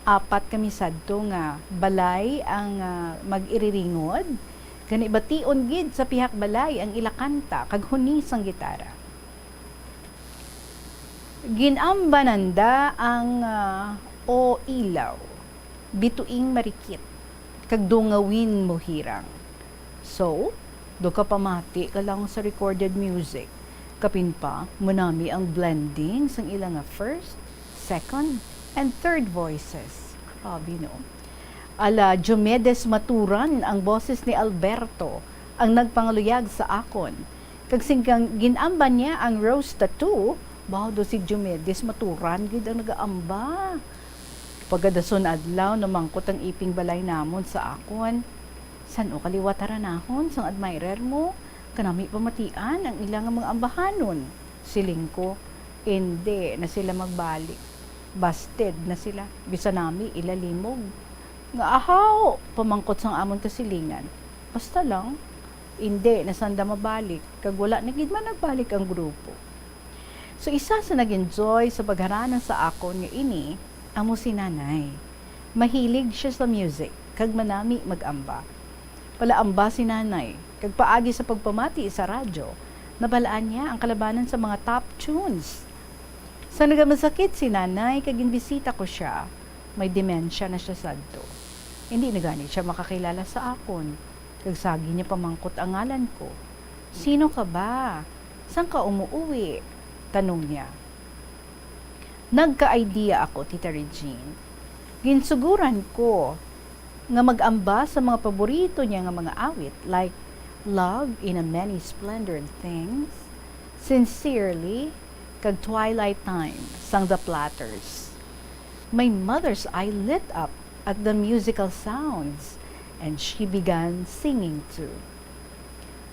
Apat kami sadto nga balay ang mag-iriringod. Gani bation gid sa pihak balay ang ilakanta kag hunis ang gitara. Ginambananda ang o ilaw. Bituing marikit kag dungawin mo hirang. So, do ka pamati ka lang sa recorded music. Kapin pa, manami ang blending sang ilang first, second, and third voices. Grabe no. Ala Diomedes Maturan ang boses ni Alberto ang nagpangaluyag sa akon. Kag singkang ginamba niya ang Rose Tattoo, bawo do si Diomedes Maturan gid ang nagaamba. Pagadason adlaw na mangkot ang iping balay namon sa akon. San o kaliwataran nahon sang admirer mo? Kanami pamatian ang ilang mga ambahanon. Siling ko, hindi na sila magbalik. Busted na sila. Bisa nami ilalimog. Nga ahaw, pamangkot sang amon kasilingan. Basta lang, hindi na sanda mabalik. Kag wala na gid man nagbalik ang grupo. So isa sa nag-enjoy sa pagharanan sa akon nga ini, amo si nanay. Mahilig siya sa music, kag manami mag-amba. Palaamba si nanay, kag paagi sa pagpamati sa radyo, nabalaan niya ang kalabanan sa mga top tunes. Sa nagamasakit si nanay, kag inbisita ko siya, may demensya na siya sadto. Hindi na gani siya makakilala sa akon, kag sagi niya pamangkot ang ngalan ko. Sino ka ba? Saan ka umuuwi? Tanong niya. Nagka-idea ako, Tita Regine. Ginsuguran ko nga mag-amba sa mga paborito niya nga mga awit like Love in a Many Splendored Things, Sincerely, kag Twilight Time, sang The Platters. My mother's eye lit up at the musical sounds and she began singing too.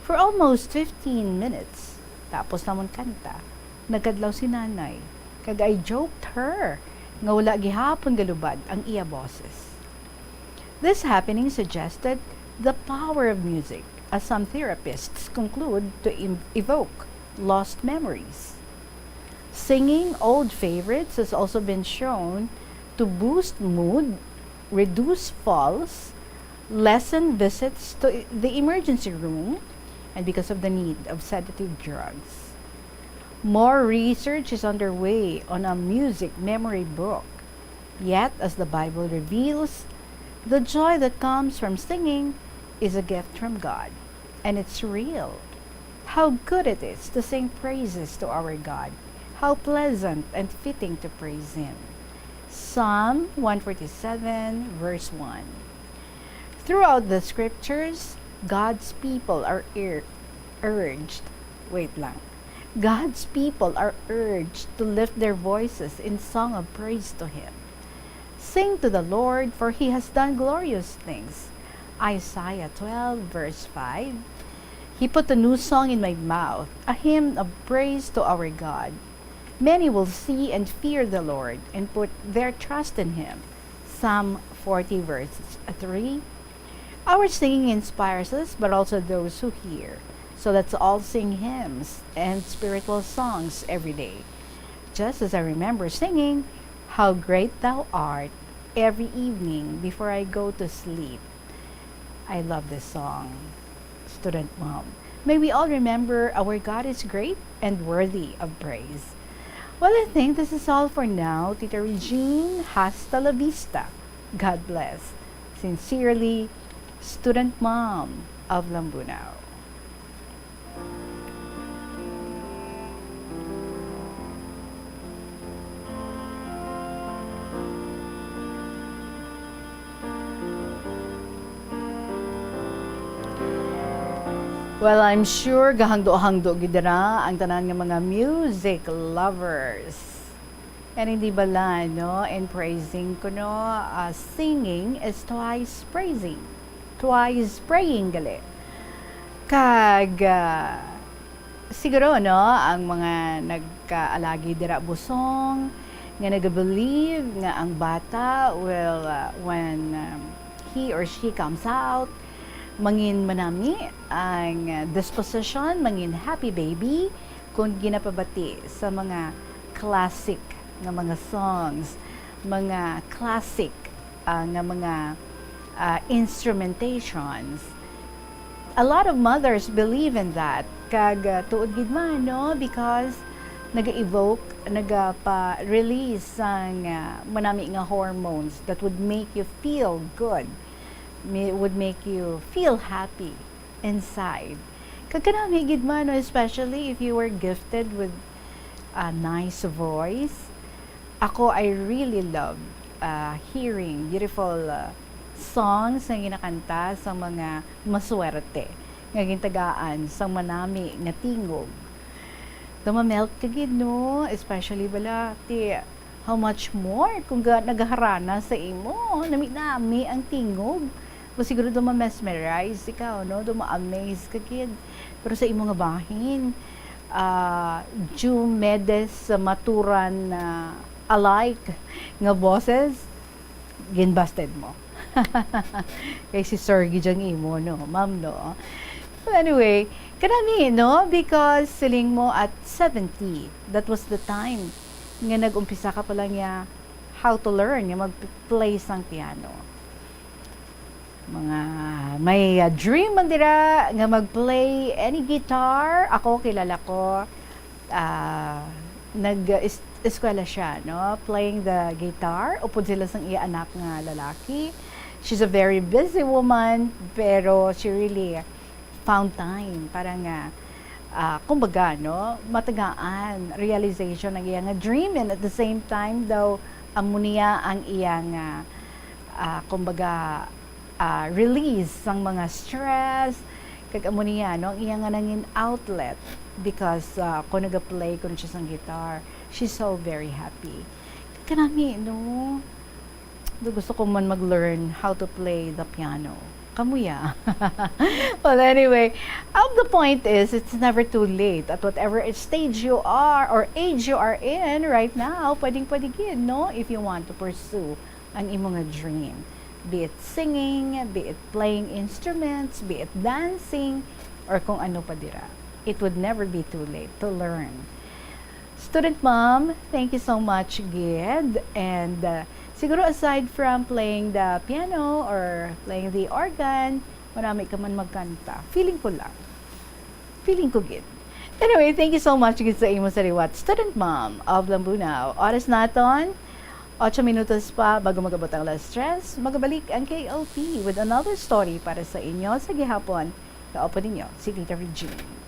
For almost 15 minutes. Tapos naman kanta. Nagkadlaw si nanay. Kag I joked her nga wala gihapon galubad ang iya boses. This happening suggested the power of music, as some therapists conclude to evoke lost memories. Singing old favorites has also been shown to boost mood, reduce falls, lessen visits to the emergency room, and because of the need of sedative drugs. More research is underway on a music memory book. Yet, as the Bible reveals, the joy that comes from singing is a gift from God, and it's real. How good it is to sing praises to our God. How pleasant and fitting to praise Him. Psalm 147, verse 1. Throughout the scriptures, God's people are urged, God's people are urged to lift their voices in song of praise to Him. Sing to the Lord, for He has done glorious things. Isaiah 12, verse 5. He put a new song in my mouth, a hymn of praise to our God. Many will see and fear the Lord and put their trust in Him. Psalm 40, verse 3. Our singing inspires us, but also those who hear. So let's all sing hymns and spiritual songs every day. Just as I remember singing, How Great Thou Art, every evening before I go to sleep. I love this song, Student Mom. May we all remember our God is great and worthy of praise. Well, I think this is all for now. Tita Regine, hasta la vista. God bless. Sincerely, Student Mom of Lambunao. Well, I'm sure gahangdo-hangdo gidara ang tanan nga mga music lovers. And hindi bala, no? In praising ko, no? Singing is twice praising. Twice praying gali. Kag, siguro, no? Ang mga nagkaalagi dira busong, nga nag-believe nga ang bata will, when he or she comes out, mangin manami ang disposition, mangin happy baby kung ginapabati sa mga classic nga mga songs, mga classic nga mga instrumentations. A lot of mothers believe in that. Kag tuod gid man, no? Because naga-evoke, nagapa-release ang manami nga hormones that would make you feel good. Would make you feel happy inside. Kaganami gid man, especially if you were gifted with a nice voice. Ako, I really love hearing beautiful songs na ginakanta sa mga maswerte nga gintagaan sa manami nga tingog. Dumamelt ka gid, no? Especially bala ti how much more kung nagaharana sa imo, nami ang tingog. O siguro mesmerize ikaw, no? Ma-amaze ka, kid. Pero sa imo nga bahin, Medes maturan alike nga boses, ginbasted mo. Kay si Sergi dyan imo, no? Ma'am, no? But anyway, kanami, no? Because siling mo at 70, that was the time nga nag-umpisa ka pala niya how to learn, nga mag-play sang piano. Mga may dream man dira nga mag-play any guitar. Ako kilala ko nag-eskwela siya, no, playing the guitar. Upod sila sang iya anak nga lalaki. She's a very busy woman, pero she really found time para nga kumbaga, no, matagaan realization ng iya nga dream, and at the same time daw amuniya ang iya nga kumbaga release sang mga stress, kag amo niya, no, iya nga nangin outlet because kung nag-play kung siya sang guitar, she's so very happy. Kanami, no, gusto ko man mag-learn how to play the piano. kamuya. Well, anyway, the point is, it's never too late. At whatever stage you are or age you are in right now, pwedeng-pwede gid, no? If you want to pursue ang imong dream. Be it singing, be it playing instruments, be it dancing, or kung ano pa dira. It would never be too late to learn. Student mom, thank you so much, Gid. And siguro aside from playing the piano or playing the organ, marami ka man magkanta. Feeling ko lang. Feeling ko, Gid. Anyway, thank you so much, Gid, sa imo sariwat. Student mom of Lambunaw. Oras naton, 8 minutos pa bago magabot ang last stress. Magabalik ang KLP with another story para sa inyo sa gihapon. Kaupo ninyo, si Tita Regine.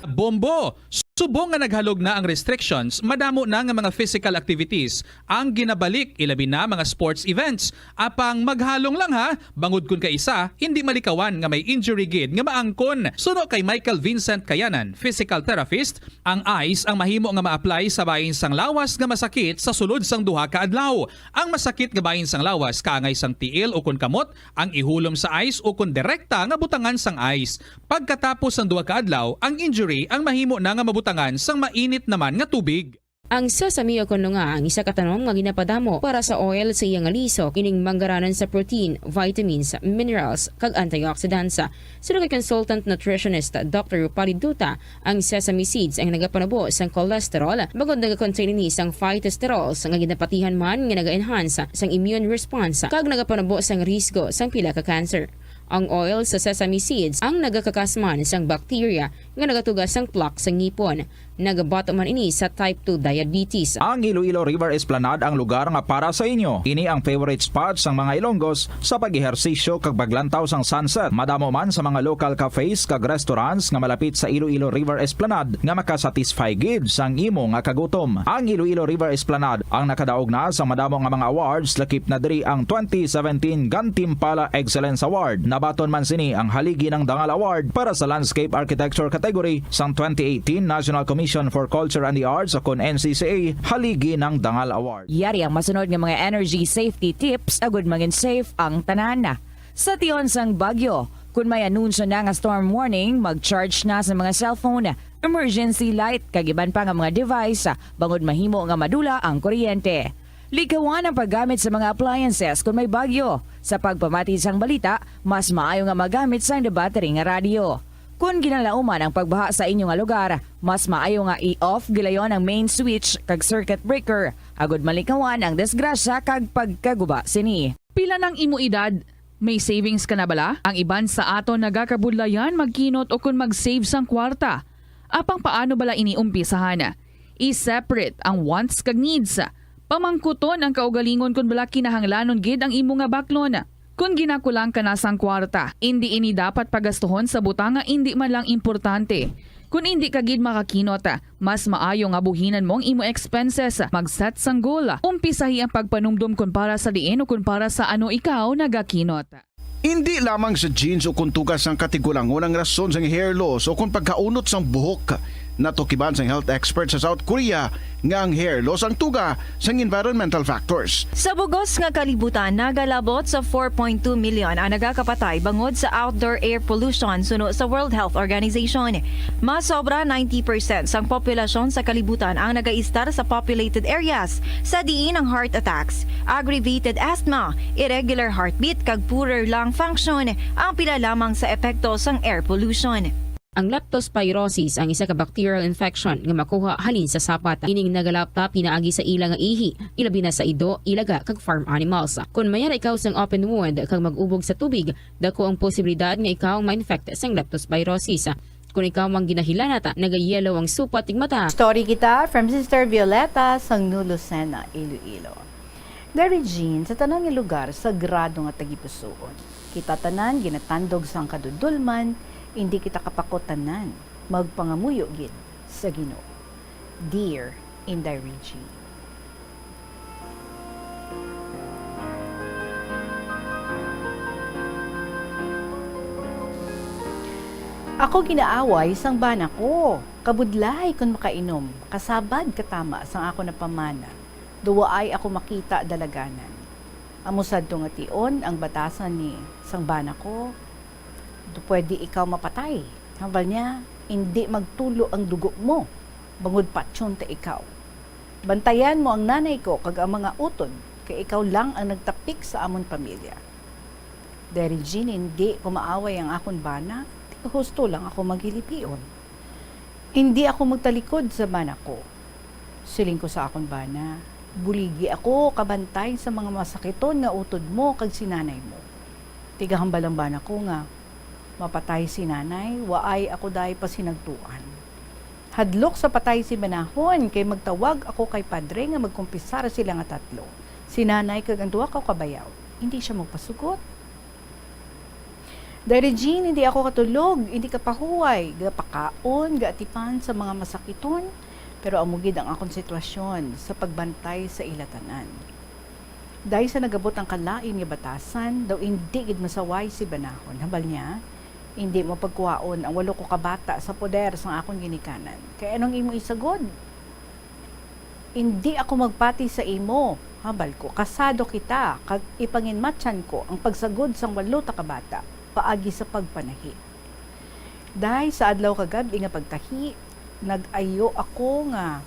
Bombo! Subong nga naghalog na ang restrictions, madamo na nga mga physical activities ang ginabalik, ilabi na mga sports events. Apang maghalong lang ha, bangod kun ka isa, hindi malikawan nga may injury gid nga maangkon. Suno kay Michael Vincent Kayanan, physical therapist, ang ice ang mahimo nga ma-apply sa bahin sang lawas nga masakit sa sulod sang duha ka adlaw. Ang masakit nga bahin sang lawas kaangay sang tiil o kun kamot, ang ihulom sa ice o kun direkta nga butangan sang ice. Pagkatapos sang duha ka adlaw, ang injury ang mahimo na nga mabutangan sang mainit naman nga tubig. Ang sesame o kuno nga ang isa ka tanom nga ginapadamo para sa oil sa iyang alisok kining manggaranan sa protein, vitamins, minerals kag antioxidants. Sino kay consultant nutritionist Dr. Rupali Duta, ang sesame seeds ang nagapanabo sang cholesterol bagod nagakontain ni sang phytosterols nga ginapatihan man nga naga-enhance sang immune response kag nagapanabo sang risgo sang pila ka cancer. Ang oil sa sesame seeds ang nagakakasman sang bacteria nga nagatugas sang plaque sa ngipon. Nagabato man ini sa type 2 diabetes. Ang Iloilo River Esplanade ang lugar nga para sa inyo. Ini ang favorite spot sang mga Ilonggos sa pag-ehersisyo kag paglantaw sang sunset. Madamo man sa mga local cafes kag restaurants nga malapit sa Iloilo River Esplanade nga makasatisfy gid sang imo nga kagutom. Ang Iloilo River Esplanade ang nakadaog na sa madamo nga mga awards, lakip na diri ang 2017 Gantimpala Excellence Award. Nabaton man sini ang haligi ng Dangal Award para sa Landscape Architecture category sang 2018 National Commission for Culture and the Arts o kon NCCA haligi ng Dangal Award. Yari ang masunod nga mga energy safety tips agud maging safe ang tanan. Sa tion sang bagyo, kung may anunsyo na nga storm warning, mag-charge na sa mga cellphone, emergency light, kag iban pa nga mga device, bangod mahimo nga madula ang kuryente. Likawan ang paggamit sa mga appliances kung may bagyo. Sa pagpamati sang balita, mas maayo nga magamit sang battery nga radio. Kung ginalauman ang pagbaha sa inyong lugar, mas maayo nga i-off gilayon ang main switch kag circuit breaker. Agud malikawan ang disgrasya kag pagkaguba sini. Pila ng imo edad? May savings ka na bala? Ang iban sa ato nagakabudlayan magkinot o kung mag-save sang kwarta. Apang paano bala iniumpisahan? I-separate ang wants kag needs. Pamangkuton ang kaugalingon kung bala kinahanglanon gid ang imo nga baklon. Kung ginakulang ka na sang kwarta, hindi ini dapat pagastuhon sa butang nga hindi man lang importante. Kung hindi ka gid makakinot, mas maayo nga buhinan mong imo expenses. Mag-set sang goal. Umpisahi ang pagpanumdum kung para sa diin o kung para sa ano ikaw nagakinot. Hindi lamang sa jeans o kung tugas ang katigulangon ang rason sang hair loss o kung pagkaunot sang buhok. Natukiban sang health expert sa South Korea nga ang hair loss ang tuga sang environmental factors. Sa bugos nga kalibutan, nagalabot sa 4.2 million ang nagakapatay bangod sa outdoor air pollution suno sa World Health Organization. Mas sobra 90% sang populasyon sa kalibutan ang nagaistar sa populated areas, sa diin ang heart attacks, aggravated asthma, irregular heartbeat kag poorer lung function ang pila lamang sa epekto sang air pollution. Ang leptospirosis ang isa ka bacterial infection nga makuha halin sa sapat. Ining nagalapta pinaagi sa ila nga ihi, ilabi na sa ido, ilaga kag farm animals. Kung mayara ikaw sang open wound kag mag-ubog sa tubig, dako ang posibilidad nga ikaw ma-infect sang leptospirosis. Kung ikaw mang ginahilanata, nagayelo ang supat tig mata. Story kita from Sister Violeta sang New Lucena, Iloilo. Dari Jean, sa tanang lugar sa grado nga tagipusoon. Kita tanan ginatandog sang kadudulman, hindi kita kapakotanan, magpangamuyo gid sa Ginoo. Dear Inday Regine. Ako ginaaway sang bana ko, kabudlay kun makainom, kasabad katama sang ako na pamana, duwaay ako makita dalaganan. Amusad to nga tion ang batasan ni sangbana ko. Pwede ikaw mapatay. Hambal niya, hindi magtulo ang dugo mo. Bangod patsyon ta ikaw. Bantayan mo ang nanay ko kag ang mga utod, kay ikaw lang ang nagtapik sa amon pamilya. Dahil Jean, hindi ko maaway ang akon bana, husto lang ako maghilipion. Hindi ako magtalikod sa bana ko. Siling ko sa akon bana, buligi ako kabantay sa mga masakiton nga utod mo kag sinanay mo. Tigahambal ang bana ko nga, mapatay si nanay, waay ako dahi pa sinagtuan. Hadlok sa patay si banahon, kay magtawag ako kay padre nga magkumpisar sila nga tatlo. Si nanay kag ang duwa ka kabayaw, hindi siya magpasugot. Dahil Jean, hindi ako katulog, hindi ka pahuway, gapakaon, gaatipan sa mga masakiton, pero amugid ang akong sitwasyon sa pagbantay sa ilatanan. Dahil sa nagabot ang kalain nga batasan, daw hindi gid masaway si banahon. Habal niya, hindi mo pagkuhaon ang 8 ko kabata sa poder sa akong ginikanan. Kaya anong imo isagod? Hindi ako magpati sa imo. Habal ko, kasado kita, kag ipanginmatsan ko ang pagsagod sang 8 ta kabata, paagi sa pagpanahi. Dahil sa adlaw kagabi nga pagtahi, nag-ayo ako nga,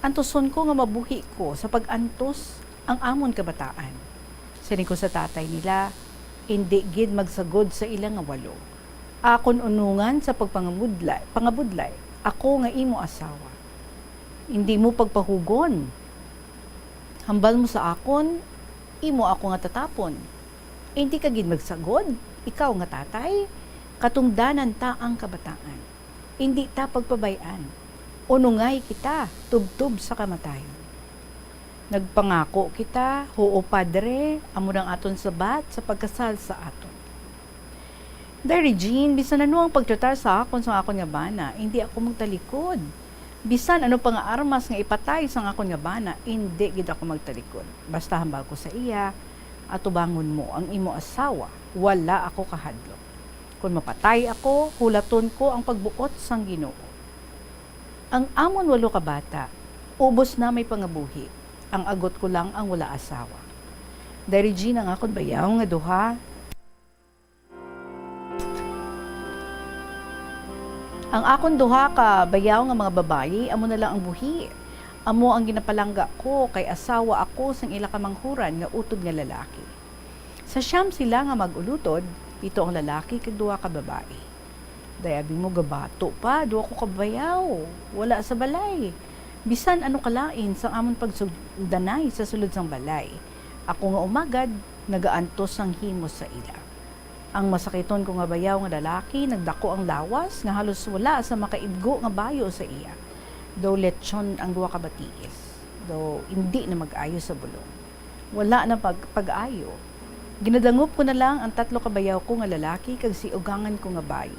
antoson ko nga mabuhi ko sa pag-antos ang amon kabataan. Sining ko sa tatay nila, hindi gid magsagod sa ilang nga 8. Akon unungan sa pangabudlay, ako nga imo asawa. Hindi mo pagpahugon. Hambal mo sa akon, imo ako nga tatapon. Hindi ka gid magsagod, ikaw nga tatay, katungdanan ta ang kabataan. Hindi ta pagpabayan. Unungay kita, tubtub sa kamatayon. Nagpangako kita, hoo padre, amo nang aton sabat sa pagkasal sa aton. Dahil Jean, bisan ano ang pagtratar sa akon sa akon nga bana, hindi ako magtalikod. Bisan ano pa nga armas nga ipatay sa akon nga bana, hindi gid ako magtalikod. Basta hambal ko sa iya, at tubangon mo ang imo asawa, wala ako kahadlok. Kung mapatay ako, hulaton ko ang pagbuot sang Ginoo. Ang amon 8 ka bata, ubos na may pangabuhi. Ang agot ko lang ang wala asawa. Dahil Jean, ang akon bayaw nga duha, ang akon duha ka bayaw nga mga babayi, amo na lang ang buhi. Amo ang ginapalangga ko, kay asawa ako sang ila ka manghuran nga utod nga lalaki. Sa siyam sila nga magulutod, ito ang lalaki kag duha ka babae. Dayabi mo gabato pa, duha ko kabayaw, wala sa balay. Bisan ano kalain sang amon pagsugdanay sa sulod sang balay. Ako nga umagad, nagaantos sang himos sa ila. Ang masakiton ko nga bayaw nga lalaki, nagdako ang lawas, nga halos wala sa makaibgo nga bayo sa iya. Daw lechon ang duwa ka batiis. Daw hindi na mag-ayo sa bulong. Wala na pag-ayo. Ginadangup ko na lang ang 3 ka bayaw ko nga lalaki, kag si ugangan ko nga bayi.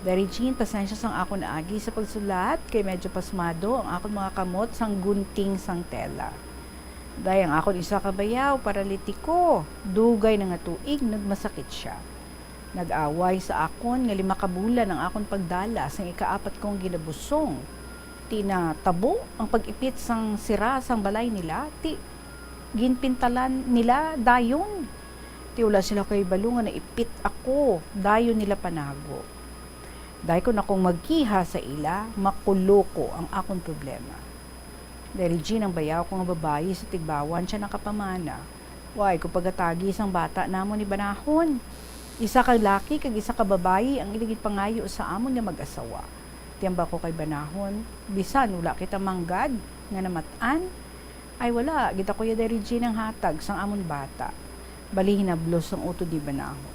Dari Jean, pasensya sang ako na agi sa pagsulat, kay medyo pasmado ang akong mga kamot sang gunting sang tela. Dahil ang akon isa kabayaw, paralitiko, dugay na nga tuig, nagmasakit siya. Nag-away sa akon nga 5 ka bulan ang akon pagdala sang ika-4 kong ginabusong. Tinatabo ang pag-ipit sang sira sang balay nila, ginpintalan nila dayon. Wala sila kay balungan na ipit ako, dayon nila panago. Dahil ko na kong magkiha sa ila, makulo ko ang akon problema. Dahil Jean, ang bayaw ko nga babayi sa tigbawan siya nakapamana. Why, kung pagatagi isang bata namon ni banahon. Isa ka laki kag isa ka babayi ang iligid pangayo sa amon nga mag-asawa. Tiyamba ko kay banahon, bisan wala kita manggad nga namatan. Ay wala, kita ko ya dahil Jean ang hatag sang amon bata. Balihin na blos ang uto di banahon.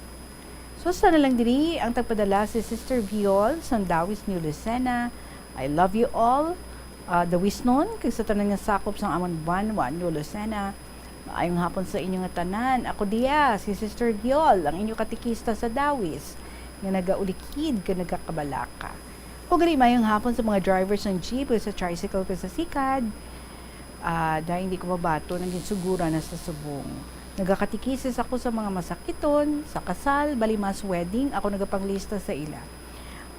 So sa na lang diri ang tagpadala si Sister Viol sang Dawis New Lucena. I love you all. The wisnon, kag sa tanan nga sakop sang amon banwan, New Lucena. Maayong hapon sa inyo nga tanan. Ako diya, si Sister Viol, ang inyo katikista sa Dawis, nga nagaulikid ka nagakabalaka. O gali mayong hapon sa mga drivers ng jeep, sa tricycle, sa sikad. Dahil hindi ko mabato, naging sugura na sa subong. Nagakatikisis ako sa mga masakiton, sa kasal, balimas wedding, ako nagapanglista sa ila.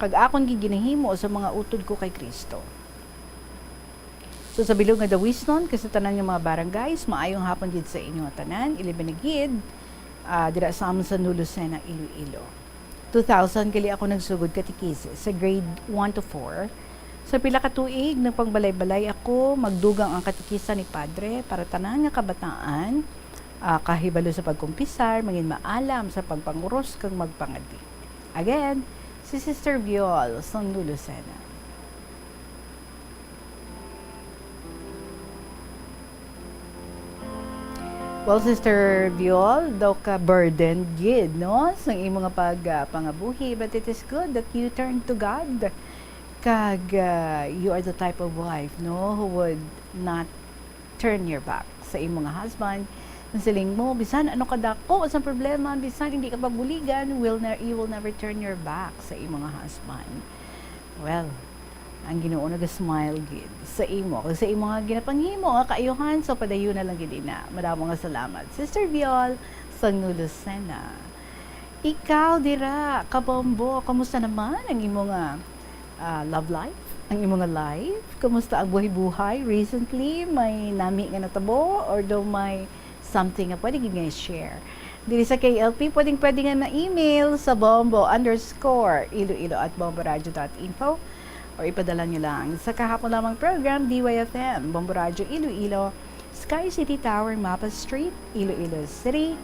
Kag akon giginahimo sa mga utod ko kay Kristo. So sa bilog nga dawisnon kasi tanan yung mga barangays, maayong hapon gid sa inyo tanan, ilibanagid dira sa amon sa Lucena, Iloilo. 2000 gali ako nagsugod katikise sa grade 1 to 4. Sa pila ka tuig nagpangbalay-balay ako, magdugang ang katikisa ni Padre para tanan nga kabataan kahibalo sa pagkumpisar, maging maalam sa pagpanguros kang magpangadi. Again, si Sister Viol sa Lucena. Well, Sister Viol, daw ka burden gid, no? Sa imo nga pangabuhi, but it is good that you turn to God. Kag you are the type of wife, no, who would not turn your back sa imo nga husband. Ang siling mo, bisan ano ka dako sa problema, bisan hindi ka pabuligan, you will never turn your back sa imo nga husband. Well, ang Ginoo naga-smile gid sa imo. Kag sa imo nga ginapanghimo nga kaayuhan, so padayon na lang gid ina. Madamo nga salamat. Sister Viol sa Lucena. Ikaw dira, kabombo, kamusta naman ang imo nga love life? Ang imo nga life? Kamusta ang buhay-buhay? Recently, may nami nga natabo or do may something nga pwede gid nga share? Dili sa KLP, pwede nga na-email sa bombo_iloilo@bomboradio.info or ipadala nyo lang sa kahapon lamang program DYFM, Bombo Radio Iloilo, Sky City Tower, Mapa Street, Iloilo City.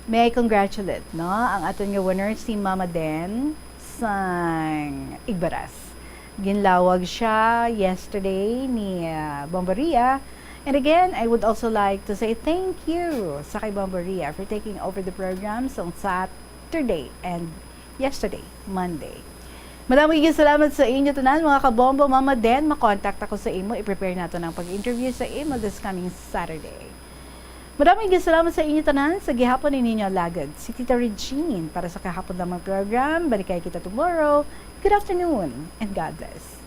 May I congratulate, no, ang aton nga winner si Mama Den sang Igbaras. Ginlawag siya yesterday ni Bomboria. And again, I would also like to say thank you sa kay Bomboria for taking over the programs on Saturday and yesterday, Monday. Maraming salamat sa inyo tanan mga kabombo. Mama Den, makontak ako sa imo. I-prepare nato ng pag-interview sa imo this coming Saturday. Maraming salamat sa inyo tanan sa gihapon ninyo lagad. Si Tita Regine para sa kahapon namang program. Balikay kita tomorrow. Good afternoon and God bless.